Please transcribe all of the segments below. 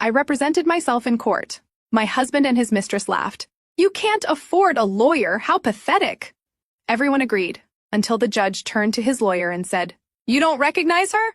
I represented myself in court. My husband and his mistress laughed. "You can't afford a lawyer, how pathetic." Everyone agreed, until the judge turned to his lawyer and said, "You don't recognize her?"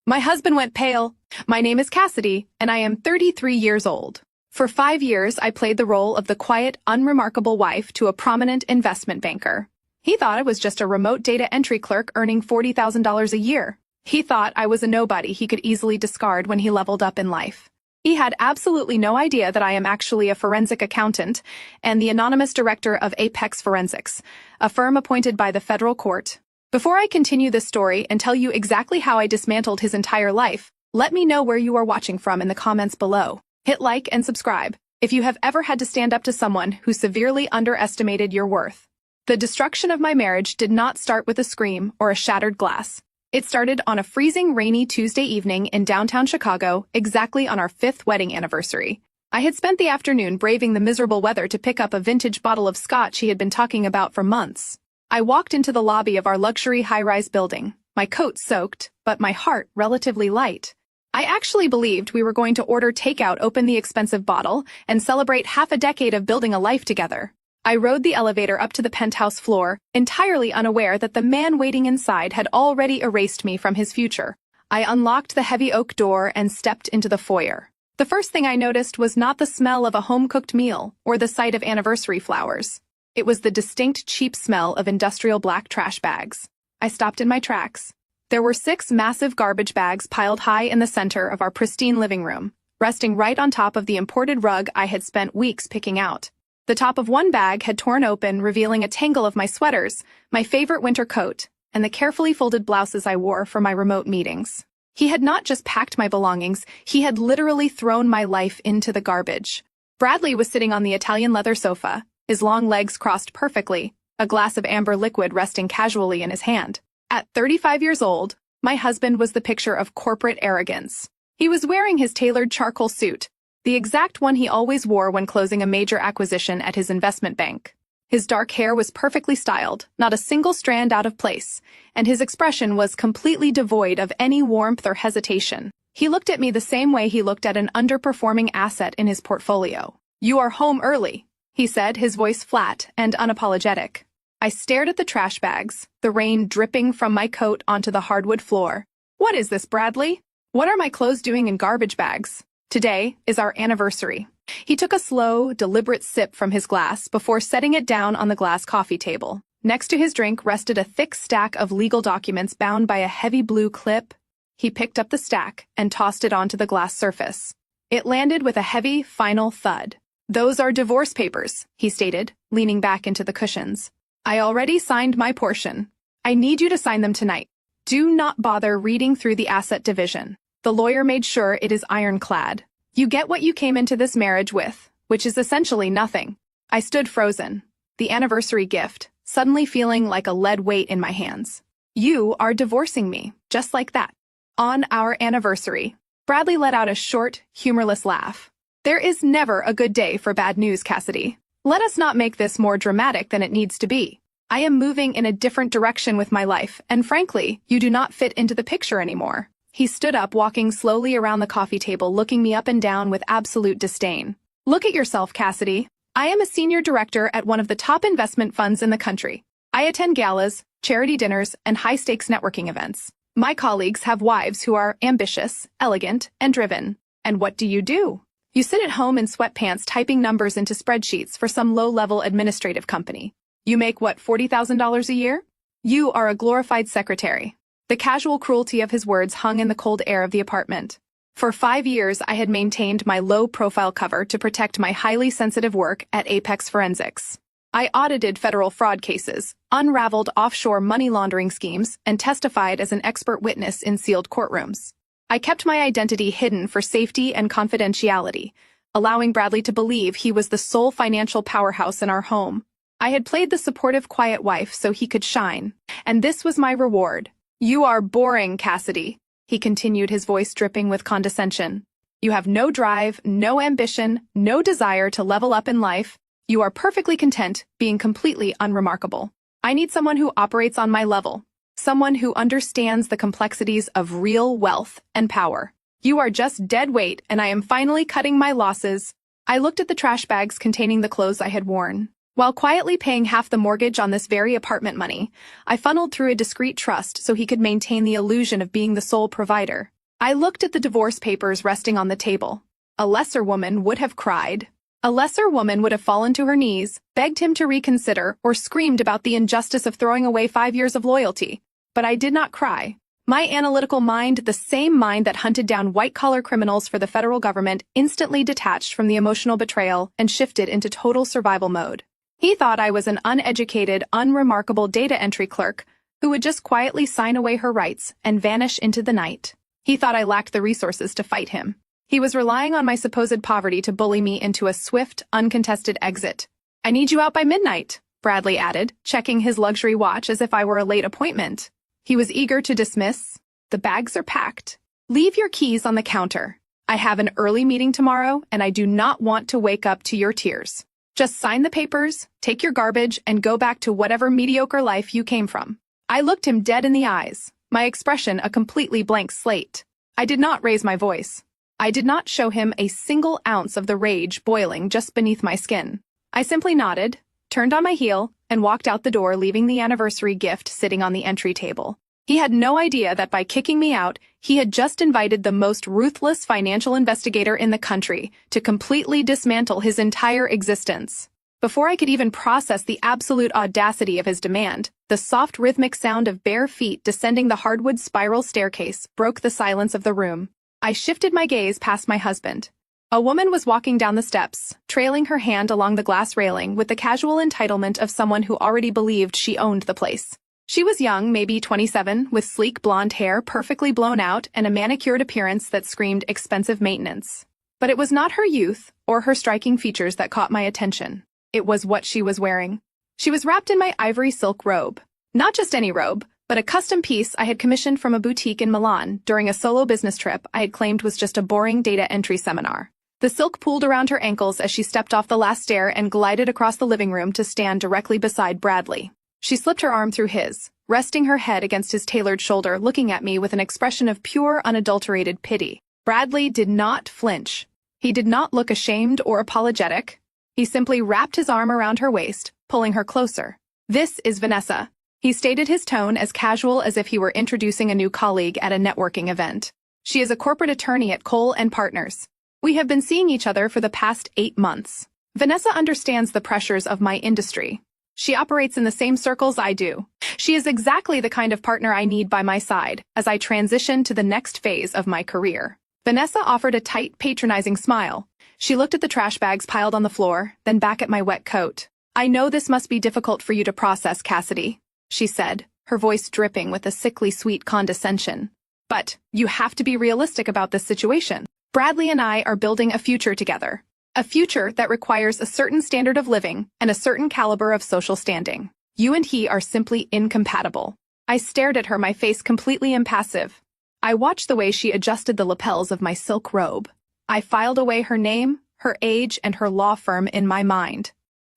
My husband went pale. "My name is Cassidy, and I am 33 years old. For 5 years, I played the role of the quiet, unremarkable wife to a prominent investment banker. He thought I was just a remote data entry clerk earning $40,000 a year. He thought I was a nobody he could easily discard when he leveled up in life. He had absolutely no idea that I am actually a forensic accountant and the anonymous director of Apex Forensics, a firm appointed by the federal court. Before I continue this story and tell you exactly how I dismantled his entire life, let me know where you are watching from in the comments below. Hit like and subscribe if you have ever had to stand up to someone who severely underestimated your worth. The destruction of my marriage did not start with a scream or a shattered glass. It started on a freezing, rainy Tuesday evening in downtown Chicago, exactly on our 5th wedding anniversary. I had spent the afternoon braving the miserable weather to pick up a vintage bottle of scotch he had been talking about for months. I walked into the lobby of our luxury high-rise building, my coat soaked, but my heart relatively light. I actually believed we were going to order takeout, open the expensive bottle, and celebrate half a decade of building a life together. I rode the elevator up to the penthouse floor, entirely unaware that the man waiting inside had already erased me from his future. I unlocked the heavy oak door and stepped into the foyer. The first thing I noticed was not the smell of a home-cooked meal or the sight of anniversary flowers. It was the distinct, cheap smell of industrial black trash bags. I stopped in my tracks. There were 6 massive garbage bags piled high in the center of our pristine living room, resting right on top of the imported rug I had spent weeks picking out. The top of one bag had torn open, revealing a tangle of my sweaters, my favorite winter coat, and the carefully folded blouses I wore for my remote meetings. He had not just packed my belongings, he had literally thrown my life into the garbage. Bradley was sitting on the Italian leather sofa, his long legs crossed perfectly, a glass of amber liquid resting casually in his hand. At 35 years old, my husband was the picture of corporate arrogance. He was wearing his tailored charcoal suit, the exact one he always wore when closing a major acquisition at his investment bank. His dark hair was perfectly styled, not a single strand out of place, and his expression was completely devoid of any warmth or hesitation. He looked at me the same way he looked at an underperforming asset in his portfolio. "You are home early," he said, his voice flat and unapologetic. I stared at the trash bags, the rain dripping from my coat onto the hardwood floor. "What is this, Bradley? What are my clothes doing in garbage bags? Today is our anniversary." He took a slow, deliberate sip from his glass before setting it down on the glass coffee table. Next to his drink rested a thick stack of legal documents bound by a heavy blue clip. He picked up the stack and tossed it onto the glass surface. It landed with a heavy, final thud. "Those are divorce papers," he stated, leaning back into the cushions. "I already signed my portion. I need you to sign them tonight. Do not bother reading through the asset division. The lawyer made sure it is ironclad. You get what you came into this marriage with, which is essentially nothing." I stood frozen, the anniversary gift, suddenly feeling like a lead weight in my hands. "You are divorcing me, just like that. On our anniversary." Bradley let out a short, humorless laugh. "There is never a good day for bad news, Cassidy. Let us not make this more dramatic than it needs to be. I am moving in a different direction with my life, and frankly, you do not fit into the picture anymore." He stood up, walking slowly around the coffee table, looking me up and down with absolute disdain. "Look at yourself, Cassidy. I am a senior director at one of the top investment funds in the country. I attend galas, charity dinners, and high-stakes networking events. My colleagues have wives who are ambitious, elegant, and driven. And what do? You sit at home in sweatpants typing numbers into spreadsheets for some low-level administrative company. You make, what, $40,000 a year? You are a glorified secretary." The casual cruelty of his words hung in the cold air of the apartment. For 5 years, I had maintained my low-profile cover to protect my highly sensitive work at Apex Forensics. I audited federal fraud cases, unraveled offshore money laundering schemes, and testified as an expert witness in sealed courtrooms. I kept my identity hidden for safety and confidentiality, allowing Bradley to believe he was the sole financial powerhouse in our home. I had played the supportive, quiet wife so he could shine, and this was my reward. "You are boring, Cassidy," he continued, his voice dripping with condescension. "You have no drive, no ambition, no desire to level up in life. You are perfectly content being completely unremarkable. I need someone who operates on my level, someone who understands the complexities of real wealth and power." You are just dead weight, and I am finally cutting my losses. I looked at the trash bags containing the clothes I had worn. While quietly paying half the mortgage on this very apartment money, I funneled through a discreet trust so he could maintain the illusion of being the sole provider. I looked at the divorce papers resting on the table. A lesser woman would have cried. A lesser woman would have fallen to her knees, begged him to reconsider, or screamed about the injustice of throwing away 5 years of loyalty. But I did not cry. My analytical mind, the same mind that hunted down white-collar criminals for the federal government, instantly detached from the emotional betrayal and shifted into total survival mode. He thought I was an uneducated, unremarkable data entry clerk who would just quietly sign away her rights and vanish into the night. He thought I lacked the resources to fight him. He was relying on my supposed poverty to bully me into a swift, uncontested exit. I need you out by midnight, Bradley added, checking his luxury watch as if I were a late appointment. He was eager to dismiss. The bags are packed. Leave your keys on the counter. I have an early meeting tomorrow, and I do not want to wake up to your tears. Just sign the papers, take your garbage, and go back to whatever mediocre life you came from. I looked him dead in the eyes, my expression a completely blank slate. I did not raise my voice. I did not show him a single ounce of the rage boiling just beneath my skin. I simply nodded, turned on my heel, and walked out the door, leaving the anniversary gift sitting on the entry table. He had no idea that by kicking me out, he had just invited the most ruthless financial investigator in the country to completely dismantle his entire existence. Before I could even process the absolute audacity of his demand, the soft rhythmic sound of bare feet descending the hardwood spiral staircase broke the silence of the room. I shifted my gaze past my husband. A woman was walking down the steps, trailing her hand along the glass railing with the casual entitlement of someone who already believed she owned the place. She was young, maybe 27, with sleek blonde hair perfectly blown out and a manicured appearance that screamed expensive maintenance. But it was not her youth or her striking features that caught my attention. It was what she was wearing. She was wrapped in my ivory silk robe. Not just any robe, but a custom piece I had commissioned from a boutique in Milan during a solo business trip I had claimed was just a boring data entry seminar. The silk pooled around her ankles as she stepped off the last stair and glided across the living room to stand directly beside Bradley. She slipped her arm through his, resting her head against his tailored shoulder, looking at me with an expression of pure, unadulterated pity. Bradley did not flinch. He did not look ashamed or apologetic. He simply wrapped his arm around her waist, pulling her closer. "This is Vanessa." He stated his tone as casual as if he were introducing a new colleague at a networking event. "She is a corporate attorney at Cole & Partners. We have been seeing each other for the past 8 months. Vanessa understands the pressures of my industry. She operates in the same circles I do. She is exactly the kind of partner I need by my side as I transition to the next phase of my career." Vanessa offered a tight, patronizing smile. She looked at the trash bags piled on the floor, then back at my wet coat. "I know this must be difficult for you to process, Cassidy," she said, her voice dripping with a sickly sweet condescension. "But you have to be realistic about this situation. Bradley and I are building a future together. A future that requires a certain standard of living and a certain caliber of social standing. You and he are simply incompatible." I stared at her, my face completely impassive. I watched the way she adjusted the lapels of my silk robe. I filed away her name, her age, and her law firm in my mind.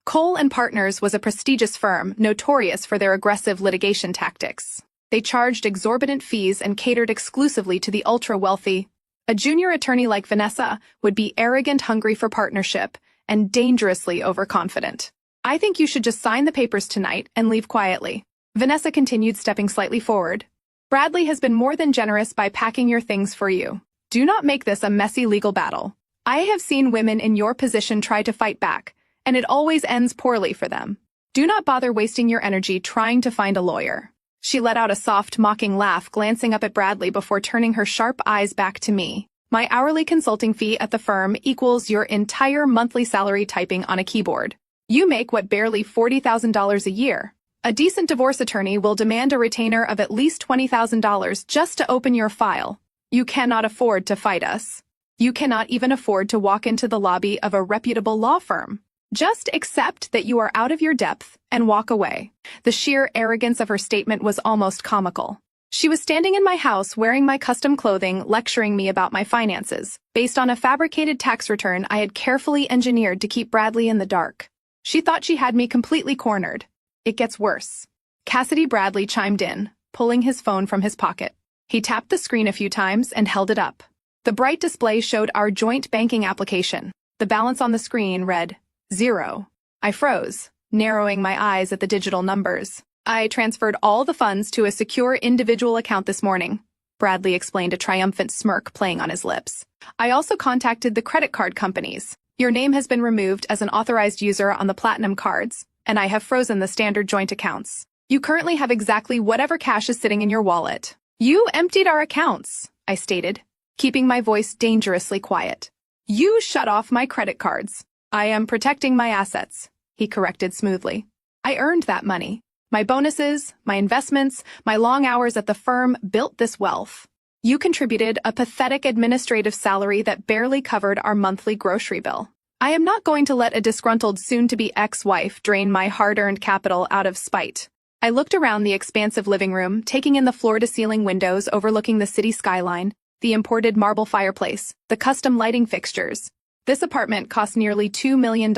Cole & Partners was a prestigious firm notorious for their aggressive litigation tactics. They charged exorbitant fees and catered exclusively to the ultra-wealthy. A junior attorney like Vanessa would be arrogant, hungry for partnership, and dangerously overconfident. "I think you should just sign the papers tonight and leave quietly," Vanessa continued, stepping slightly forward. "Bradley has been more than generous by packing your things for you. Do not make this a messy legal battle. I have seen women in your position try to fight back, and it always ends poorly for them. Do not bother wasting your energy trying to find a lawyer." She let out a soft, mocking laugh, glancing up at Bradley before turning her sharp eyes back to me. "My hourly consulting fee at the firm equals your entire monthly salary typing on a keyboard. You make what, barely $40,000 a year. A decent divorce attorney will demand a retainer of at least $20,000 just to open your file. You cannot afford to fight us. You cannot even afford to walk into the lobby of a reputable law firm. Just accept that you are out of your depth and walk away." The sheer arrogance of her statement was almost comical. She was standing in my house wearing my custom clothing, lecturing me about my finances, based on a fabricated tax return I had carefully engineered to keep Bradley in the dark. She thought she had me completely cornered. "It gets worse." Cassidy Bradley chimed in, pulling his phone from his pocket. He tapped the screen a few times and held it up. The bright display showed our joint banking application. The balance on the screen read 0. I froze, narrowing my eyes at the digital numbers. I transferred all the funds to a secure individual account this morning, Bradley explained, a triumphant smirk playing on his lips. I also contacted the credit card companies. Your name has been removed as an authorized user on the platinum cards, and I have frozen the standard joint accounts. You currently have exactly whatever cash is sitting in your wallet. You emptied our accounts, I stated, keeping my voice dangerously quiet. You shut off my credit cards. I am protecting my assets, he corrected smoothly. I earned that money. My bonuses, my investments, my long hours at the firm built this wealth. You contributed a pathetic administrative salary that barely covered our monthly grocery bill. I am not going to let a disgruntled soon-to-be ex-wife drain my hard-earned capital out of spite. I looked around the expansive living room, taking in the floor-to-ceiling windows overlooking the city skyline, the imported marble fireplace, the custom lighting fixtures. This apartment cost nearly $2 million.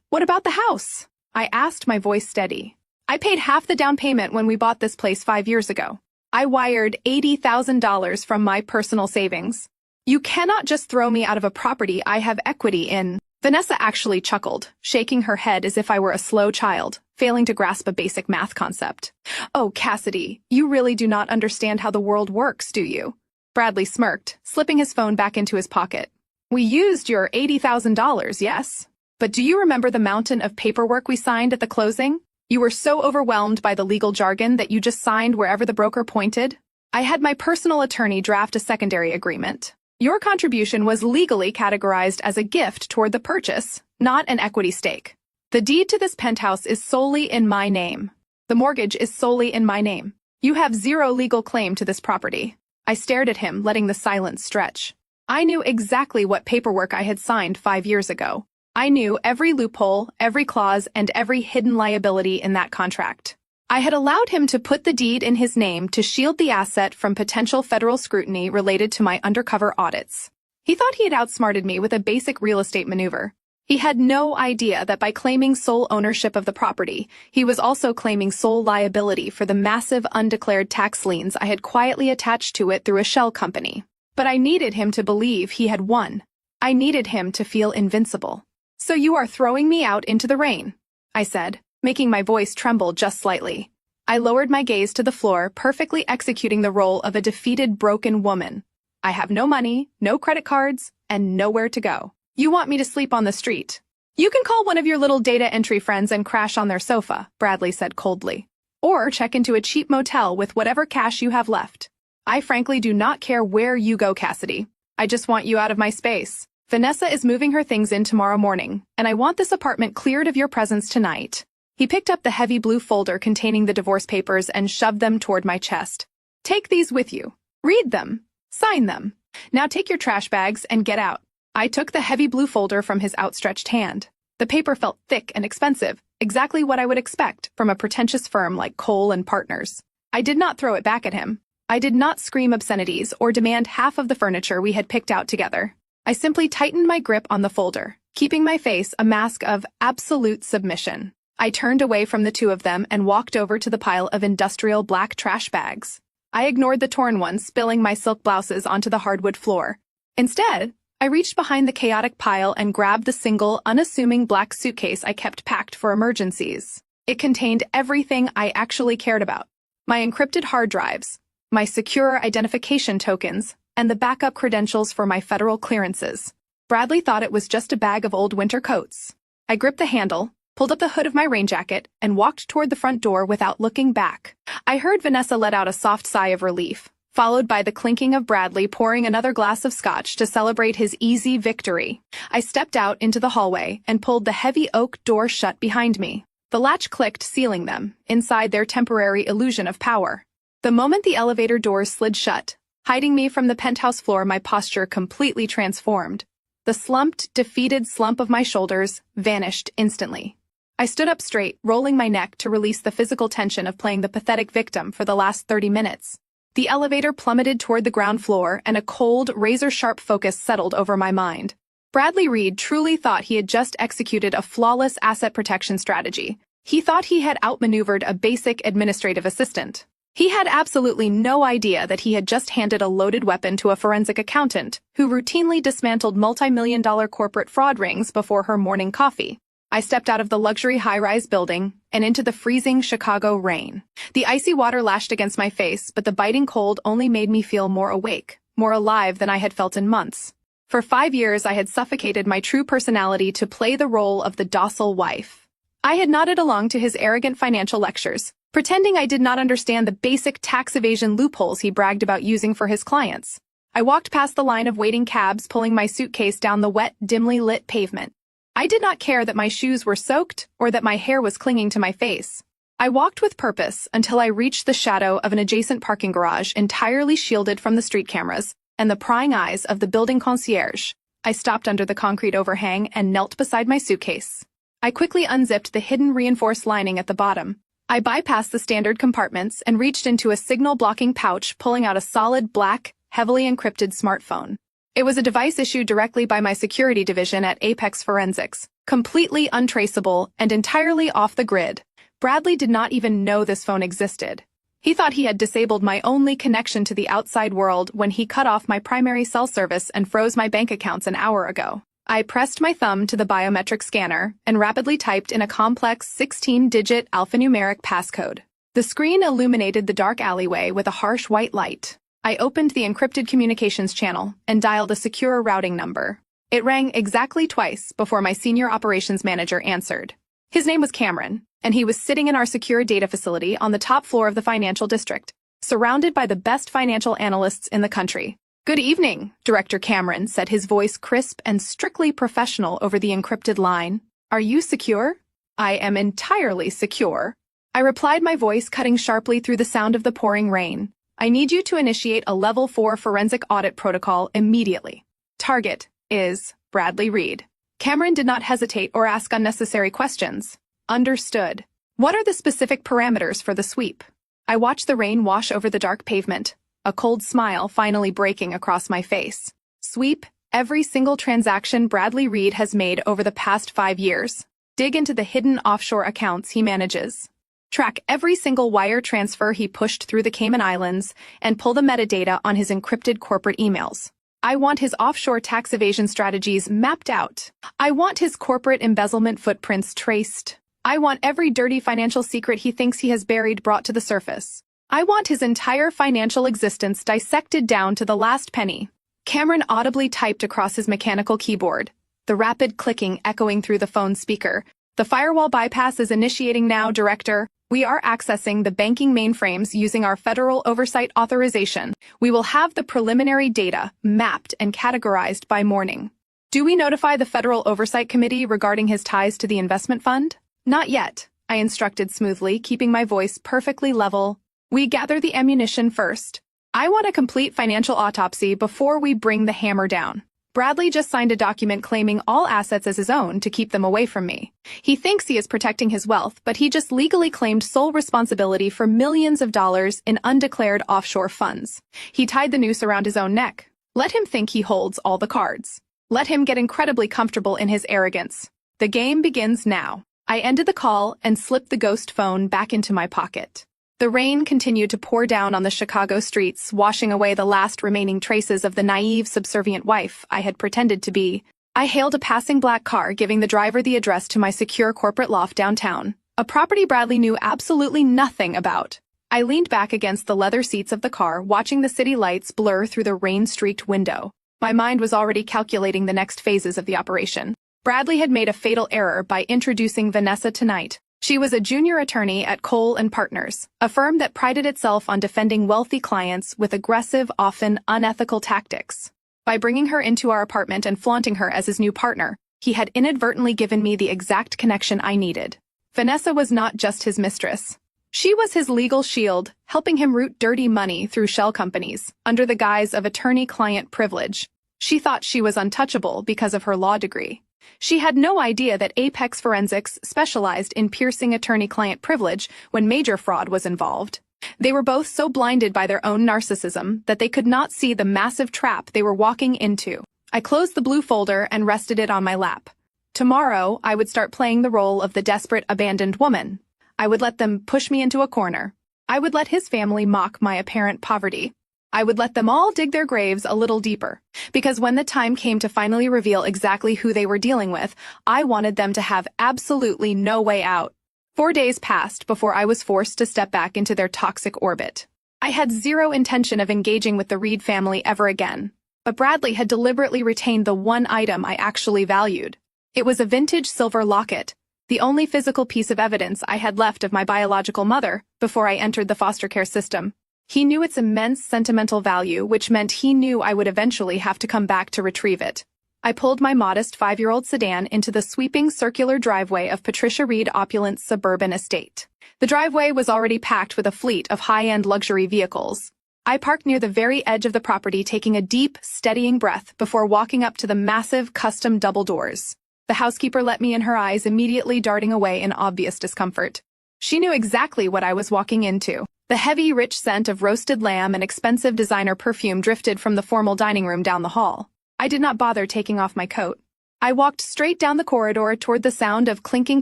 What about the house? I asked, my voice steady. I paid half the down payment when we bought this place 5 years ago. I wired $80,000 from my personal savings. You cannot just throw me out of a property I have equity in. Vanessa actually chuckled, shaking her head as if I were a slow child, failing to grasp a basic math concept. Oh, Cassidy, you really do not understand how the world works, do you? Bradley smirked, slipping his phone back into his pocket. We used your $80,000, yes. But do you remember the mountain of paperwork we signed at the closing? You were so overwhelmed by the legal jargon that you just signed wherever the broker pointed. I had my personal attorney draft a secondary agreement. Your contribution was legally categorized as a gift toward the purchase, not an equity stake. The deed to this penthouse is solely in my name. The mortgage is solely in my name. You have zero legal claim to this property. I stared at him, letting the silence stretch. I knew exactly what paperwork I had signed 5 years ago. I knew every loophole, every clause, and every hidden liability in that contract. I had allowed him to put the deed in his name to shield the asset from potential federal scrutiny related to my undercover audits. He thought he had outsmarted me with a basic real estate maneuver. He had no idea that by claiming sole ownership of the property, he was also claiming sole liability for the massive undeclared tax liens I had quietly attached to it through a shell company. But I needed him to believe he had won. I needed him to feel invincible. So you are throwing me out into the rain, I said, making my voice tremble just slightly. I lowered my gaze to the floor, perfectly executing the role of a defeated, broken woman. I have no money, no credit cards, and nowhere to go. You want me to sleep on the street? You can call one of your little data entry friends and crash on their sofa, Bradley said coldly. Or check into a cheap motel with whatever cash you have left. I frankly do not care where you go, Cassidy. I just want you out of my space. Vanessa is moving her things in tomorrow morning, and I want this apartment cleared of your presence tonight. He picked up the heavy blue folder containing the divorce papers and shoved them toward my chest. Take these with you. Read them. Sign them. Now take your trash bags and get out. I took the heavy blue folder from his outstretched hand. The paper felt thick and expensive, exactly what I would expect from a pretentious firm like Cole and Partners. I did not throw it back at him. I did not scream obscenities or demand half of the furniture we had picked out together. I simply tightened my grip on the folder, keeping my face a mask of absolute submission. I turned away from the two of them and walked over to the pile of industrial black trash bags. I ignored the torn ones, spilling my silk blouses onto the hardwood floor. Instead, I reached behind the chaotic pile and grabbed the single, unassuming black suitcase I kept packed for emergencies. It contained everything I actually cared about. My encrypted hard drives, my secure identification tokens, and the backup credentials for my federal clearances. Bradley thought it was just a bag of old winter coats. I gripped the handle, pulled up the hood of my rain jacket, and walked toward the front door without looking back. I heard Vanessa let out a soft sigh of relief, followed by the clinking of Bradley pouring another glass of scotch to celebrate his easy victory. I stepped out into the hallway and pulled the heavy oak door shut behind me. The latch clicked, sealing them inside their temporary illusion of power. The moment the elevator doors slid shut, hiding me from the penthouse floor, my posture completely transformed. The slumped, defeated slump of my shoulders vanished instantly. I stood up straight, rolling my neck to release the physical tension of playing the pathetic victim for the last 30 minutes. The elevator plummeted toward the ground floor, and a cold, razor-sharp focus settled over my mind. Bradley Reed truly thought he had just executed a flawless asset protection strategy. He thought he had outmaneuvered a basic administrative assistant. He had absolutely no idea that he had just handed a loaded weapon to a forensic accountant who routinely dismantled multi-million-dollar corporate fraud rings before her morning coffee. I stepped out of the luxury high-rise building and into the freezing Chicago rain. The icy water lashed against my face, but the biting cold only made me feel more awake, more alive than I had felt in months. For 5 years, I had suffocated my true personality to play the role of the docile wife. I had nodded along to his arrogant financial lectures, pretending I did not understand the basic tax evasion loopholes he bragged about using for his clients. I walked past the line of waiting cabs, pulling my suitcase down the wet, dimly lit pavement. I did not care that my shoes were soaked or that my hair was clinging to my face. I walked with purpose until I reached the shadow of an adjacent parking garage entirely shielded from the street cameras and the prying eyes of the building concierge. I stopped under the concrete overhang and knelt beside my suitcase. I quickly unzipped the hidden reinforced lining at the bottom. I bypassed the standard compartments and reached into a signal-blocking pouch, pulling out a solid black, heavily encrypted smartphone. It was a device issued directly by my security division at Apex Forensics, completely untraceable and entirely off the grid. Bradley did not even know this phone existed. He thought he had disabled my only connection to the outside world when he cut off my primary cell service and froze my bank accounts an hour ago. I pressed my thumb to the biometric scanner and rapidly typed in a complex 16-digit alphanumeric passcode. The screen illuminated the dark alleyway with a harsh white light. I opened the encrypted communications channel and dialed a secure routing number. It rang exactly twice before my senior operations manager answered. His name was Cameron, and he was sitting in our secure data facility on the top floor of the financial district, surrounded by the best financial analysts in the country. "Good evening," Director Cameron said, his voice crisp and strictly professional over the encrypted line. "Are you secure?" "I am entirely secure," I replied, my voice cutting sharply through the sound of the pouring rain. "I need you to initiate a Level 4 forensic audit protocol immediately. Target is Bradley Reed." Cameron did not hesitate or ask unnecessary questions. "Understood. What are the specific parameters for the sweep?" I watched the rain wash over the dark pavement, a cold smile finally breaking across my face. "Sweep every single transaction Bradley Reed has made over the past 5 years. Dig into the hidden offshore accounts he manages. Track every single wire transfer he pushed through the Cayman Islands and pull the metadata on his encrypted corporate emails. I want his offshore tax evasion strategies mapped out. I want his corporate embezzlement footprints traced. I want every dirty financial secret he thinks he has buried brought to the surface. I want his entire financial existence dissected down to the last penny." Cameron audibly typed across his mechanical keyboard, the rapid clicking echoing through the phone speaker. "The firewall bypass is initiating now, Director. We are accessing the banking mainframes using our federal oversight authorization. We will have the preliminary data mapped and categorized by morning." "Do we notify the Federal Oversight Committee regarding his ties to the investment fund?" "Not yet," I instructed smoothly, keeping my voice perfectly level. "We gather the ammunition first. I want a complete financial autopsy before we bring the hammer down. Bradley just signed a document claiming all assets as his own to keep them away from me. He thinks he is protecting his wealth, but he just legally claimed sole responsibility for millions of dollars in undeclared offshore funds. He tied the noose around his own neck. Let him think he holds all the cards. Let him get incredibly comfortable in his arrogance. The game begins now." I ended the call and slipped the ghost phone back into my pocket. The rain continued to pour down on the Chicago streets, washing away the last remaining traces of the naive, subservient wife I had pretended to be. I hailed a passing black car, giving the driver the address to my secure corporate loft downtown, a property Bradley knew absolutely nothing about. I leaned back against the leather seats of the car, watching the city lights blur through the rain-streaked window. My mind was already calculating the next phases of the operation. Bradley had made a fatal error by introducing Vanessa tonight. She was a junior attorney at Cole & Partners, a firm that prided itself on defending wealthy clients with aggressive, often unethical tactics. By bringing her into our apartment and flaunting her as his new partner, he had inadvertently given me the exact connection I needed. Vanessa was not just his mistress. She was his legal shield, helping him route dirty money through shell companies, under the guise of attorney-client privilege. She thought she was untouchable because of her law degree. She had no idea that Apex Forensics specialized in piercing attorney-client privilege when major fraud was involved. They were both so blinded by their own narcissism that they could not see the massive trap they were walking into. I closed the blue folder and rested it on my lap. Tomorrow, I would start playing the role of the desperate, abandoned woman. I would let them push me into a corner. I would let his family mock my apparent poverty. I would let them all dig their graves a little deeper, because when the time came to finally reveal exactly who they were dealing with, I wanted them to have absolutely no way out. 4 days passed before I was forced to step back into their toxic orbit. I had zero intention of engaging with the Reed family ever again, but Bradley had deliberately retained the one item I actually valued. It was a vintage silver locket, the only physical piece of evidence I had left of my biological mother before I entered the foster care system. He knew its immense sentimental value, which meant he knew I would eventually have to come back to retrieve it. I pulled my modest 5-year-old sedan into the sweeping circular driveway of Patricia Reed Opulent's suburban estate. The driveway was already packed with a fleet of high-end luxury vehicles. I parked near the very edge of the property, taking a deep, steadying breath before walking up to the massive, custom double doors. The housekeeper let me in, her eyes immediately darting away in obvious discomfort. She knew exactly what I was walking into. The heavy, rich scent of roasted lamb and expensive designer perfume drifted from the formal dining room down the hall. I did not bother taking off my coat. I walked straight down the corridor toward the sound of clinking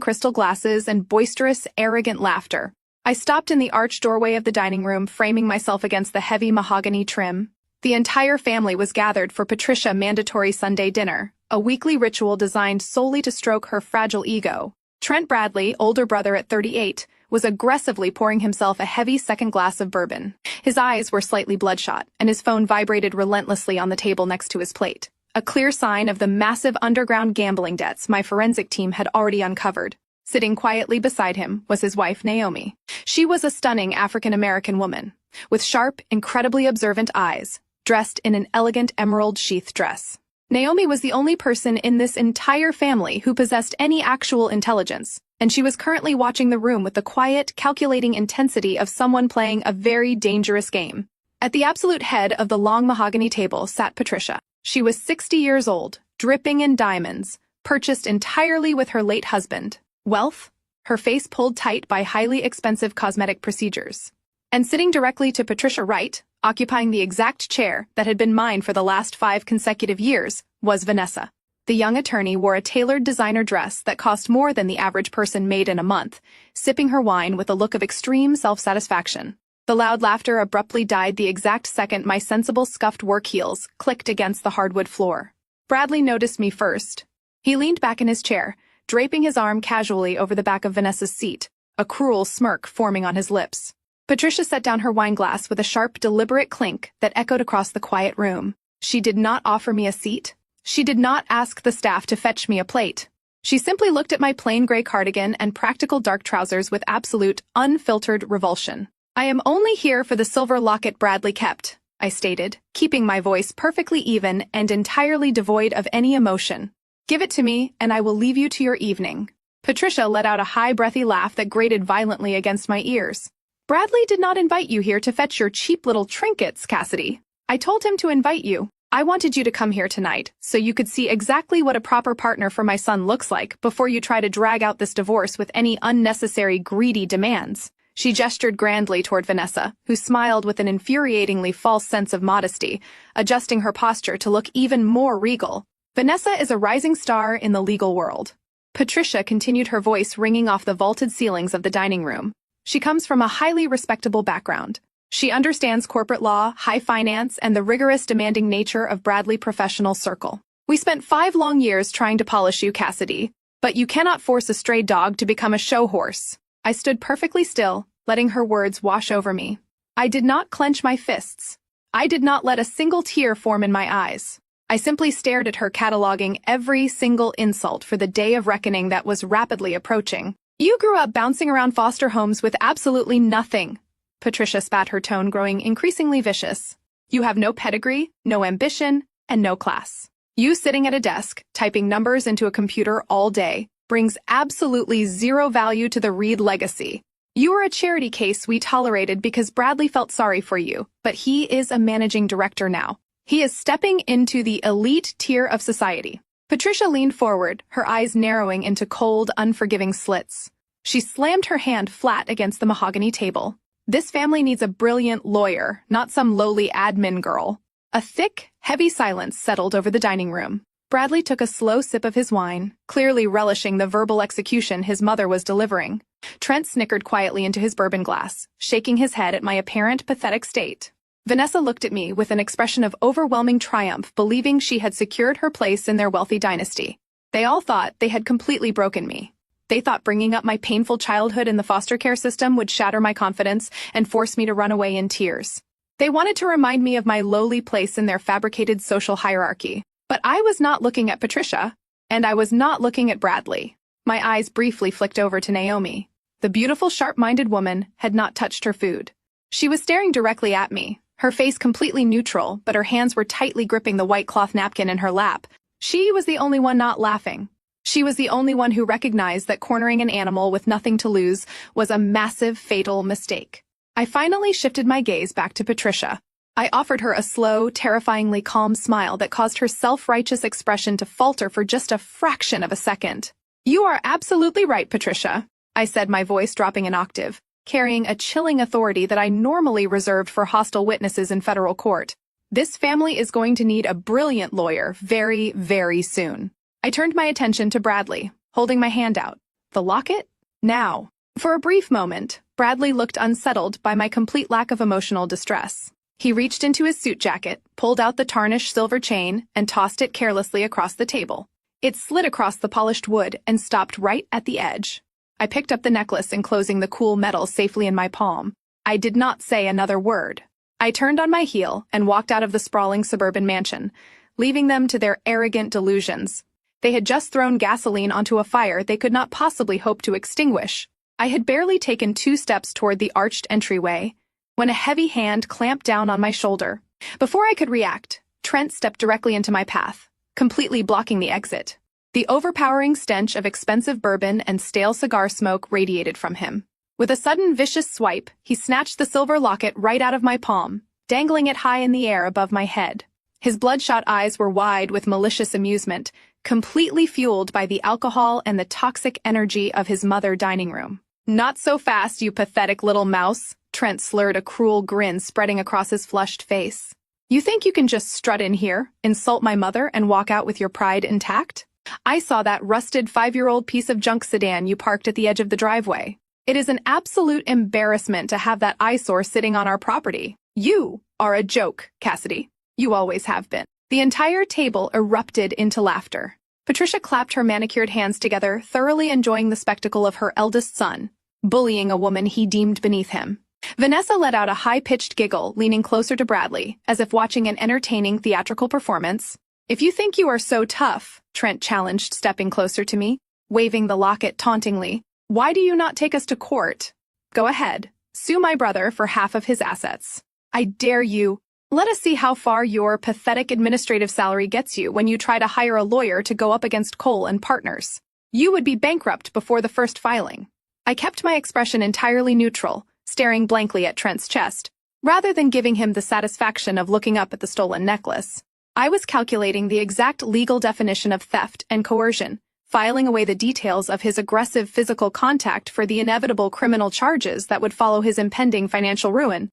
crystal glasses and boisterous, arrogant laughter. I stopped in the arched doorway of the dining room, framing myself against the heavy mahogany trim. The entire family was gathered for Patricia mandatory Sunday dinner, a weekly ritual designed solely to stroke her fragile ego. Trent Bradley, older brother at 38, was aggressively pouring himself a heavy second glass of bourbon. His eyes were slightly bloodshot, and his phone vibrated relentlessly on the table next to his plate, a clear sign of the massive underground gambling debts my forensic team had already uncovered. Sitting quietly beside him was his wife, Naomi. She was a stunning African-American woman, with sharp, incredibly observant eyes, dressed in an elegant emerald-sheath dress. Naomi was the only person in this entire family who possessed any actual intelligence, and she was currently watching the room with the quiet, calculating intensity of someone playing a very dangerous game. At the absolute head of the long mahogany table sat Patricia. She was 60 years old, dripping in diamonds, purchased entirely with her late husband. Wealth, her face pulled tight by highly expensive cosmetic procedures. And sitting directly to Patricia right, occupying the exact chair that had been mine for the last 5 consecutive years, was Vanessa. The young attorney wore a tailored designer dress that cost more than the average person made in a month, sipping her wine with a look of extreme self-satisfaction. The loud laughter abruptly died the exact second my sensible scuffed work heels clicked against the hardwood floor. Bradley noticed me first. He leaned back in his chair, draping his arm casually over the back of Vanessa's seat, a cruel smirk forming on his lips. Patricia set down her wineglass with a sharp, deliberate clink that echoed across the quiet room. She did not offer me a seat. She did not ask the staff to fetch me a plate. She simply looked at my plain gray cardigan and practical dark trousers with absolute, unfiltered revulsion. "I am only here for the silver locket Bradley kept," I stated, keeping my voice perfectly even and entirely devoid of any emotion. "Give it to me, and I will leave you to your evening." Patricia let out a high, breathy laugh that grated violently against my ears. "Bradley did not invite you here to fetch your cheap little trinkets, Cassidy. I told him to invite you. I wanted you to come here tonight, so you could see exactly what a proper partner for my son looks like before you try to drag out this divorce with any unnecessary greedy demands." She gestured grandly toward Vanessa, who smiled with an infuriatingly false sense of modesty, adjusting her posture to look even more regal. "Vanessa is a rising star in the legal world." Patricia continued, her voice ringing off the vaulted ceilings of the dining room. "She comes from a highly respectable background. She understands corporate law, high finance, and the rigorous, demanding nature of Bradley professional circle. We spent 5 long years trying to polish you, Cassidy, but you cannot force a stray dog to become a show horse." I stood perfectly still, letting her words wash over me. I did not clench my fists. I did not let a single tear form in my eyes. I simply stared at her, cataloging every single insult for the day of reckoning that was rapidly approaching. "You grew up bouncing around foster homes with absolutely nothing." Patricia spat, her tone growing increasingly vicious. "You have no pedigree, no ambition, and no class. You sitting at a desk, typing numbers into a computer all day, brings absolutely zero value to the Reed legacy. You are a charity case we tolerated because Bradley felt sorry for you, but he is a managing director now. He is stepping into the elite tier of society." Patricia leaned forward, her eyes narrowing into cold, unforgiving slits. She slammed her hand flat against the mahogany table. "This family needs a brilliant lawyer, not some lowly admin girl." A thick, heavy silence settled over the dining room. Bradley took a slow sip of his wine, clearly relishing the verbal execution his mother was delivering. Trent snickered quietly into his bourbon glass, shaking his head at my apparent pathetic state. Vanessa looked at me with an expression of overwhelming triumph, believing she had secured her place in their wealthy dynasty. They all thought they had completely broken me. They thought bringing up my painful childhood in the foster care system would shatter my confidence and force me to run away in tears. They wanted to remind me of my lowly place in their fabricated social hierarchy. But I was not looking at Patricia, and I was not looking at Bradley. My eyes briefly flicked over to Naomi. The beautiful, sharp-minded woman had not touched her food. She was staring directly at me, her face completely neutral, but her hands were tightly gripping the white cloth napkin in her lap. She was the only one not laughing. She was the only one who recognized that cornering an animal with nothing to lose was a massive, fatal mistake. I finally shifted my gaze back to Patricia. I offered her a slow, terrifyingly calm smile that caused her self-righteous expression to falter for just a fraction of a second. "You are absolutely right, Patricia," I said, my voice dropping an octave, carrying a chilling authority that I normally reserved for hostile witnesses in federal court. "This family is going to need a brilliant lawyer very, very soon." I turned my attention to Bradley, holding my hand out. "The locket? Now." For a brief moment, Bradley looked unsettled by my complete lack of emotional distress. He reached into his suit jacket, pulled out the tarnished silver chain, and tossed it carelessly across the table. It slid across the polished wood and stopped right at the edge. I picked up the necklace, enclosing the cool metal safely in my palm. I did not say another word. I turned on my heel and walked out of the sprawling suburban mansion, leaving them to their arrogant delusions. They had just thrown gasoline onto a fire they could not possibly hope to extinguish. I had barely taken 2 steps toward the arched entryway when a heavy hand clamped down on my shoulder. Before I could react, Trent stepped directly into my path, completely blocking the exit. The overpowering stench of expensive bourbon and stale cigar smoke radiated from him. With a sudden vicious swipe, he snatched the silver locket right out of my palm, dangling it high in the air above my head. His bloodshot eyes were wide with malicious amusement, completely fueled by the alcohol and the toxic energy of his mother dining room. "Not so fast, you pathetic little mouse," Trent slurred, a cruel grin spreading across his flushed face. "You think you can just strut in here, insult my mother, and walk out with your pride intact? I saw that rusted 5-year-old piece of junk sedan you parked at the edge of the driveway. It is an absolute embarrassment to have that eyesore sitting on our property. You are a joke, Cassidy. You always have been." The entire table erupted into laughter. Patricia clapped her manicured hands together, thoroughly enjoying the spectacle of her eldest son bullying a woman he deemed beneath him. Vanessa let out a high-pitched giggle, leaning closer to Bradley, as if watching an entertaining theatrical performance. "If you think you are so tough," Trent challenged, stepping closer to me, waving the locket tauntingly, "why do you not take us to court? Go ahead, sue my brother for half of his assets. I dare you. Let us see how far your pathetic administrative salary gets you when you try to hire a lawyer to go up against Cole and Partners. You would be bankrupt before the first filing." I kept my expression entirely neutral, staring blankly at Trent's chest, rather than giving him the satisfaction of looking up at the stolen necklace. I was calculating the exact legal definition of theft and coercion, filing away the details of his aggressive physical contact for the inevitable criminal charges that would follow his impending financial ruin.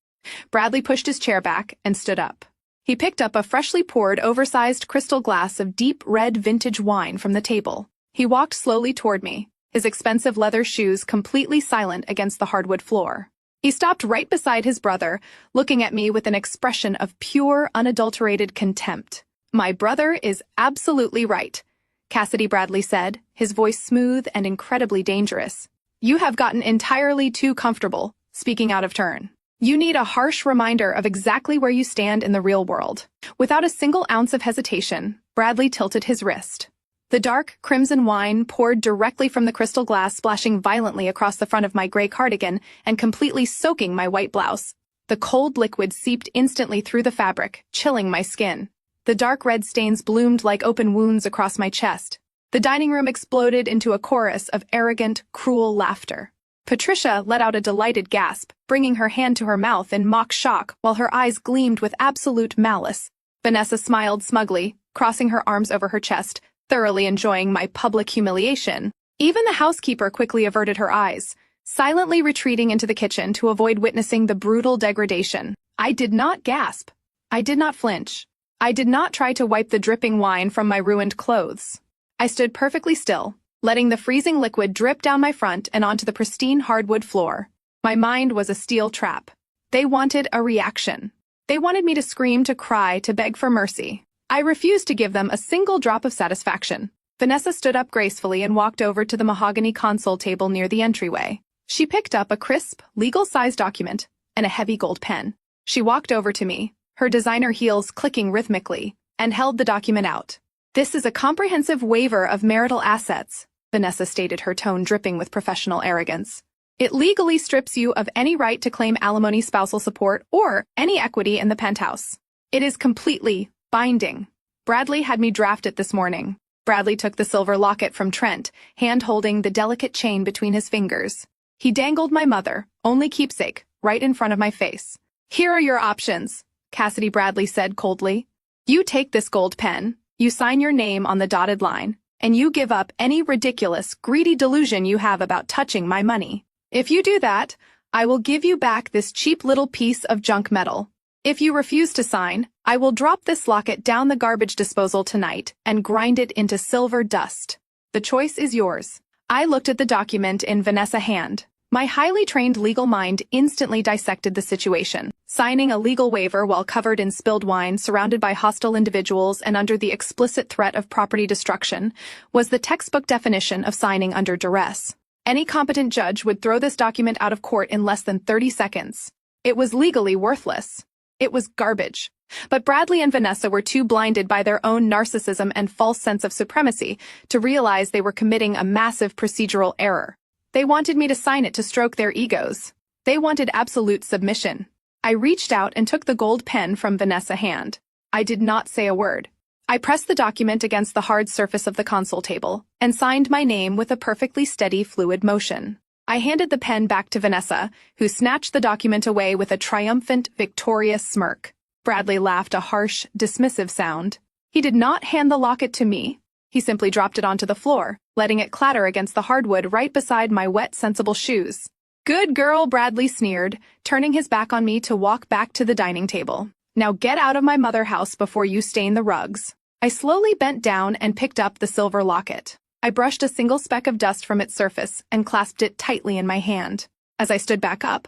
Bradley pushed his chair back and stood up. He picked up a freshly poured, oversized crystal glass of deep red vintage wine from the table. He walked slowly toward me, his expensive leather shoes completely silent against the hardwood floor. He stopped right beside his brother, looking at me with an expression of pure, unadulterated contempt. "My brother is absolutely right," Cassidy Bradley said, his voice smooth and incredibly dangerous. "You have gotten entirely too comfortable, speaking out of turn. You need a harsh reminder of exactly where you stand in the real world." Without a single ounce of hesitation, Bradley tilted his wrist. The dark, crimson wine poured directly from the crystal glass, splashing violently across the front of my gray cardigan and completely soaking my white blouse. The cold liquid seeped instantly through the fabric, chilling my skin. The dark red stains bloomed like open wounds across my chest. The dining room exploded into a chorus of arrogant, cruel laughter. Patricia let out a delighted gasp, bringing her hand to her mouth in mock shock while her eyes gleamed with absolute malice. Vanessa smiled smugly, crossing her arms over her chest, thoroughly enjoying my public humiliation. Even the housekeeper quickly averted her eyes, silently retreating into the kitchen to avoid witnessing the brutal degradation. I did not gasp. I did not flinch. I did not try to wipe the dripping wine from my ruined clothes. I stood perfectly still, letting the freezing liquid drip down my front and onto the pristine hardwood floor. My mind was a steel trap. They wanted a reaction. They wanted me to scream, to cry, to beg for mercy. I refused to give them a single drop of satisfaction. Vanessa stood up gracefully and walked over to the mahogany console table near the entryway. She picked up a crisp, legal-sized document and a heavy gold pen. She walked over to me, her designer heels clicking rhythmically, and held the document out. "This is a comprehensive waiver of marital assets," Vanessa stated, her tone dripping with professional arrogance. "It legally strips you of any right to claim alimony, spousal support, or any equity in the penthouse. It is completely binding. Bradley had me draft it this morning." Bradley took the silver locket from Trent, hand-holding the delicate chain between his fingers. He dangled my mother, only keepsake, right in front of my face. "Here are your options," Cassidy Bradley said coldly. "You take this gold pen, you sign your name on the dotted line, and you give up any ridiculous, greedy delusion you have about touching my money. If you do that, I will give you back this cheap little piece of junk metal. If you refuse to sign, I will drop this locket down the garbage disposal tonight and grind it into silver dust. The choice is yours." I looked at the document in Vanessa's hand. My highly trained legal mind instantly dissected the situation. Signing a legal waiver while covered in spilled wine, surrounded by hostile individuals, and under the explicit threat of property destruction was the textbook definition of signing under duress. Any competent judge would throw this document out of court in less than 30 seconds. It was legally worthless. It was garbage. But Bradley and Vanessa were too blinded by their own narcissism and false sense of supremacy to realize they were committing a massive procedural error. They wanted me to sign it to stroke their egos. They wanted absolute submission. I reached out and took the gold pen from Vanessa's hand. I did not say a word. I pressed the document against the hard surface of the console table and signed my name with a perfectly steady, fluid motion. I handed the pen back to Vanessa, who snatched the document away with a triumphant, victorious smirk. Bradley laughed, a harsh, dismissive sound. He did not hand the locket to me. He simply dropped it onto the floor, letting it clatter against the hardwood right beside my wet, sensible shoes. "Good girl," Bradley sneered, turning his back on me to walk back to the dining table. "Now get out of my mother house before you stain the rugs." I slowly bent down and picked up the silver locket. I brushed a single speck of dust from its surface and clasped it tightly in my hand. As I stood back up,